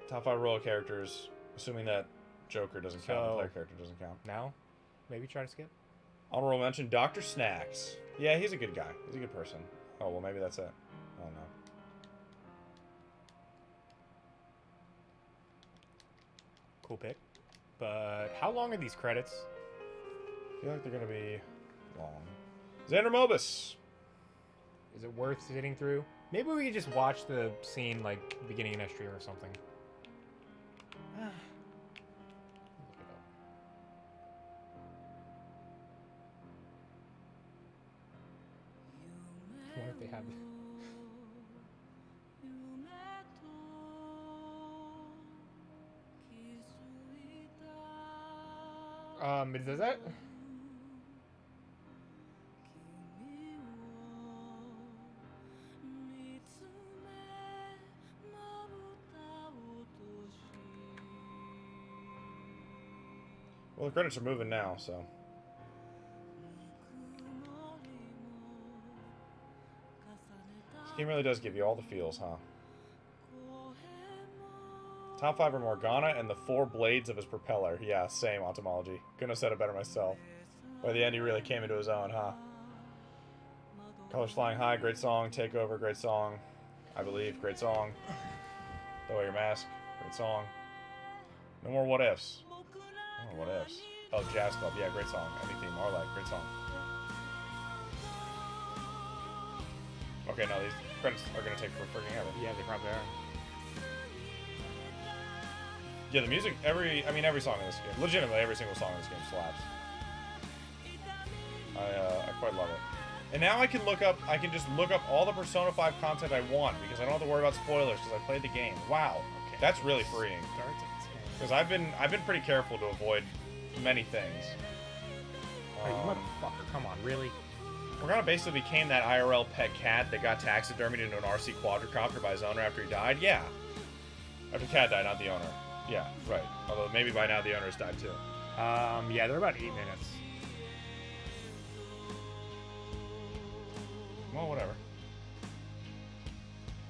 Top 5 role characters. Assuming that Joker doesn't count, the player character doesn't count. Now? Maybe try to skip? Honorable mention, Dr. Snacks. Yeah, he's a good guy. He's a good person. Oh, well, maybe that's it. Oh, no. Cool pick. But how long are these credits? I feel like they're going to be long. Xander Mobus. Is it worth sitting through? Maybe we could just watch the scene, like, beginning of next stream or something. I wonder if they have it. Does that? Well, the credits are moving now, so. This game really does give you all the feels, huh? Top 5 are Morgana and the 4 blades of his propeller. Yeah, same etymology. Couldn't have said it better myself. By the end, he really came into his own, huh? Colors Flying High, great song. Takeover, great song. I Believe, great song. Throw Away Your Mask, great song. No More What Ifs. Oh, what ifs? Oh, Jazz Club. Yeah, great song. Any Theme. Marlight. Great song. Okay, no, these credits are going to take for freaking ever. Yeah, they probably are. Yeah, the music, every song in this game, legitimately every single song in this game slaps. I quite love it. And now I can just look up all the Persona 5 content I want because I don't have to worry about spoilers because I played the game. Wow. Okay. That's really freeing. Because I've been pretty careful to avoid many things. Hey, you motherfucker, come on, really? Morgana basically became that IRL pet cat that got taxidermied into an RC quadricopter by his owner after he died. Yeah. After the cat died, not the owner. Yeah, right. Although maybe by now the owner has died too. Yeah, they're about 8 minutes. Well, whatever.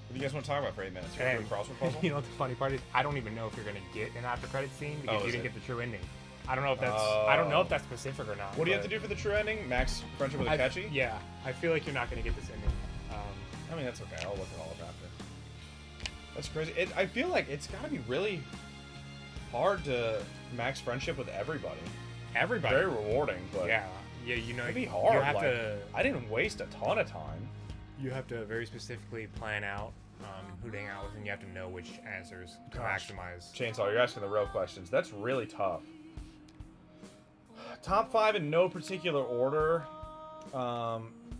What do you guys want to talk about for 8 minutes? You want to do a crossword puzzle? You know what the funny part is? I don't even know if you're gonna get an after credit scene because you didn't get the true ending. I don't know if that's I don't know if that's specific or not. What do you have to do for the true ending? Max friendship with Akechi? Yeah, I feel like you're not gonna get this ending. I mean, that's okay. I'll look it all up after. That's crazy. I feel like it's got to be really hard to max friendship with everybody. Everybody. Very rewarding, but yeah, you know, it'd be hard. You have like, to. I didn't waste a ton of time. You have to very specifically plan out who to hang out with, and you have to know which answers to maximize. Chainsaw, you're asking the real questions. That's really tough. Top 5 in no particular order.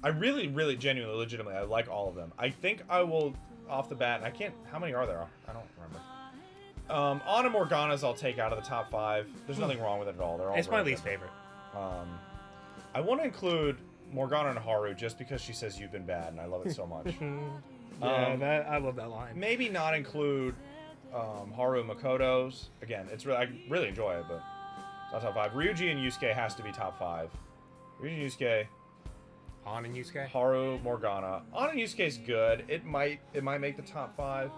I really, really, genuinely, legitimately, I like all of them. I think I will, off the bat, I can't, how many are there? I don't remember. Ana Morgana's I'll take out of the top 5. There's nothing wrong with it at all. They're all It's my really least good. favorite. I want to include Morgana and Haru just because she says you've been bad, and I love it so much. Yeah, I love that line. Maybe not include Haru and Makoto's. Again, it's really, I really enjoy it, but it's not top 5. Ryuji and Yusuke has to be top 5. Ryuji and Yusuke. An and Yusuke. Haru, Morgana. An and Yusuke's good. It might make the top 5.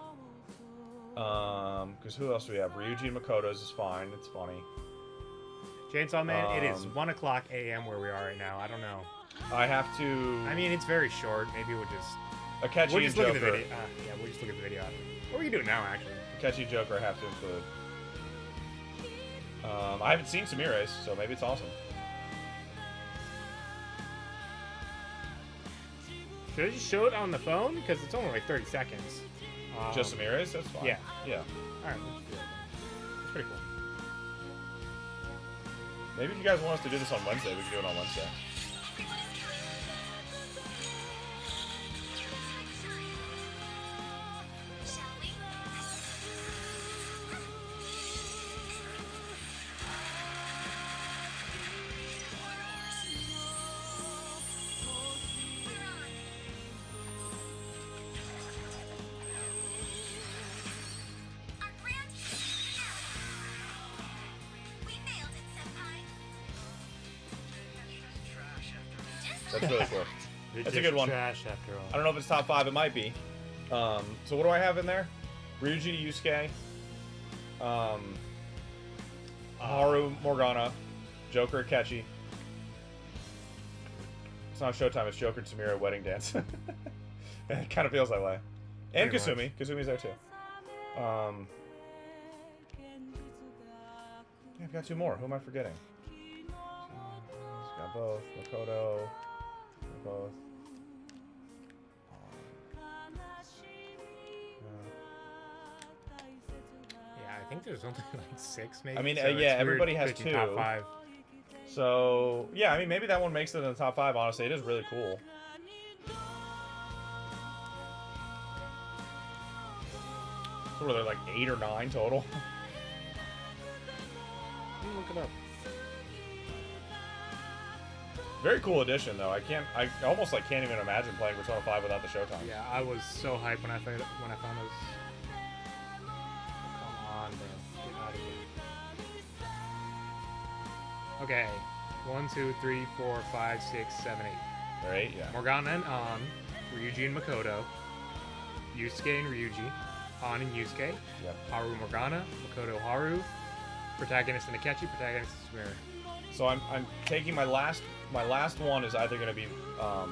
Because who else do we have? Ryuji and Makoto's is fine. It's funny. Chainsaw Man. It is 1:00 a.m. where we are right now. I don't know. I have to. I mean, it's very short. Maybe we'll just. Akechi we'll just and look at the Joker. video. Yeah, we'll just look at the video after. Or we can do it now, actually. Akechi and Joker I have to include. I haven't seen Samire's, so maybe it's awesome. Should I just show it on the phone? Because it's only like 30 seconds. Just Samire's? That's fine. Yeah. Yeah. Alright, we'll just do it. It's pretty cool. Maybe if you guys want us to do this on Wednesday, we can do it on Wednesday. That's really cool. That's a good one. Trash after all. I don't know if it's top 5. It might be. So what do I have in there? Ryuji, Yusuke, Haru, Morgana, Joker, Akechi. It's not Showtime. It's Joker and Samira Wedding Dance. It kind of feels that way. And Pretty Kasumi. Kasumi's there too. Yeah, I've got 2 more. Who am I forgetting? Got both. Makoto. Both. Yeah, I think there's only like 6, maybe. I mean, so it's yeah, weird everybody has picking 2. Top 5. So, yeah, I mean, maybe that one makes it in the top 5, honestly. It is really cool. So were there like 8 or 9 total? Let me look it up. Very cool addition, though. I almost like can't even imagine playing Persona 5 without the Showtime. Yeah, I was so hyped when I found those. Come on, man. Get out of here. Okay. 1, 2, 3, 4, 5, 6, 7, 8. Or 8, yeah. Morgana and An, Ryuji and Makoto, Yusuke and Ryuji, An and Yusuke, Yep. Haru Morgana, Makoto Haru, protagonist and Akechi, protagonist is Samira. So I'm taking my last one is either going to be well,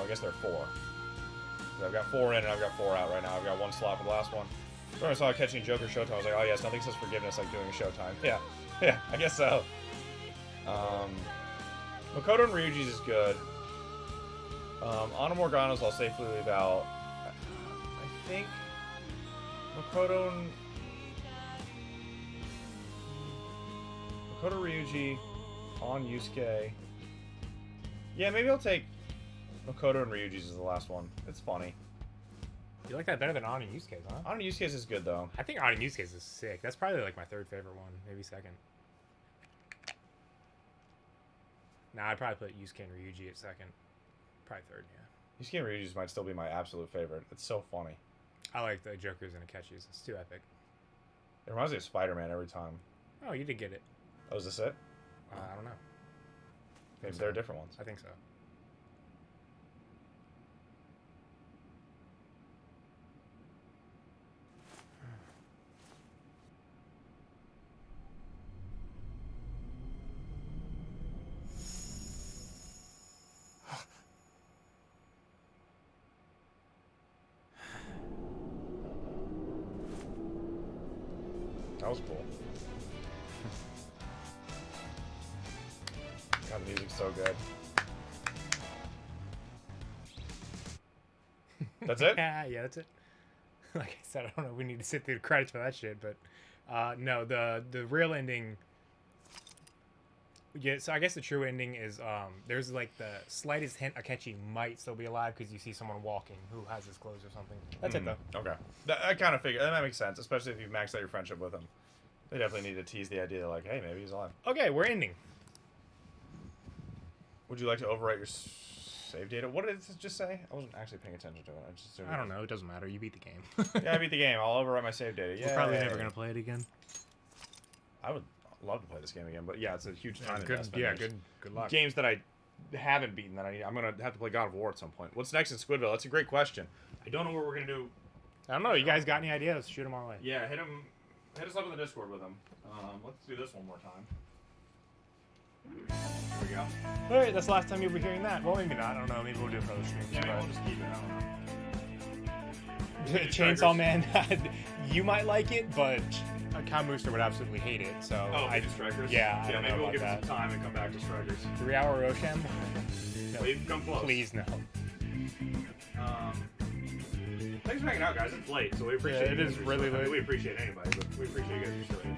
I guess there are 4. 'Cause I've got 4 in and I've got 4 out right now. I've got 1 slot for the last one. So when I saw Akechi and Joker Showtime, I was like, oh yes, nothing says forgiveness like doing a Showtime. Yeah, I guess so. Makoto and Ryuji's is good. Ana Morgana's I'll safely leave out. I think Makoto Ryuji, on Yusuke. Yeah, maybe I'll take Makoto and Ryuji's as the last one. It's funny. You like that better than An and Yusuke's, huh? An and Yusuke's is good, though. I think An and Yusuke's is sick. That's probably like my 3rd favorite one, maybe 2nd. Nah, I'd probably put Yusuke and Ryuji at 2nd. Probably 3rd, yeah. Yusuke and Ryuji's might still be my absolute favorite. It's so funny. I like the Jokers and Akechi's. It's too epic. It reminds me of Spider-Man every time. Oh, you did get it. Oh, is this it? I don't know. Maybe there are different ones. I think so. That was cool. God, the music's so good. That's it? Yeah, that's it. Like I said, I don't know if we need to sit through the credits for that shit, but no, the real ending. Yeah, so I guess the true ending is there's like the slightest hint Akechi might still be alive because you see someone walking who has his clothes or something. That's it though. Okay. I kind of figure that makes sense, especially if you've maxed out your friendship with him. They definitely need to tease the idea that, like, hey, maybe he's alive. Okay, we're ending. Would you like to overwrite your save data? What did it just say? I wasn't actually paying attention to it. I just assumed I don't know. It doesn't matter. You beat the game. Yeah, I beat the game. I'll overwrite my save data. Yeah. We're probably never gonna play it again. I would love to play this game again, but yeah, it's a huge time good, investment. yeah, There's good luck. Games that I haven't beaten that I'm gonna have to play God of War at some point. What's next in Squidville? That's a great question. I don't know what we're gonna do. I don't know. You guys got any ideas? Shoot them our way. Yeah, hit us up in the Discord with them. Let's do this one more time. Here we go. All right, that's the last time you'll be hearing that. Well, maybe not. I don't know. Maybe we'll do it for other streams. Yeah, maybe but... we'll just keep it. I don't know. Chainsaw Man, you might like it, but Con Booster would absolutely hate it. So Strikers. Yeah, I yeah, don't maybe know we'll about give that. it some time and come back to Strikers. 3-hour Roshem? No, We've come close. Please no. Thanks for hanging out, guys. It's late, so we appreciate it. you It guys is for really still- I mean, late. we appreciate anybody, but we appreciate you guys for still here.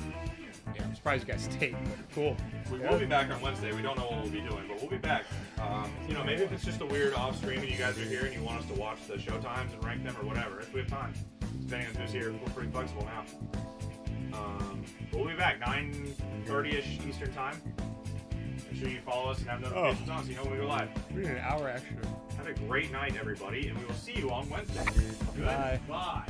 Yeah, I'm surprised you guys stayed, but cool. We will be back on Wednesday. We don't know what we'll be doing, but we'll be back. Maybe if it's just a weird off stream and you guys are here and you want us to watch the show times and rank them or whatever, if we have time. Depending on who's here, we're pretty flexible now. But we'll be back 9:30ish Eastern time. Make sure you follow us and have notifications on so you know when we go live. We need an hour extra. Have a great night, everybody, and we will see you on Wednesday. Bye. Goodbye.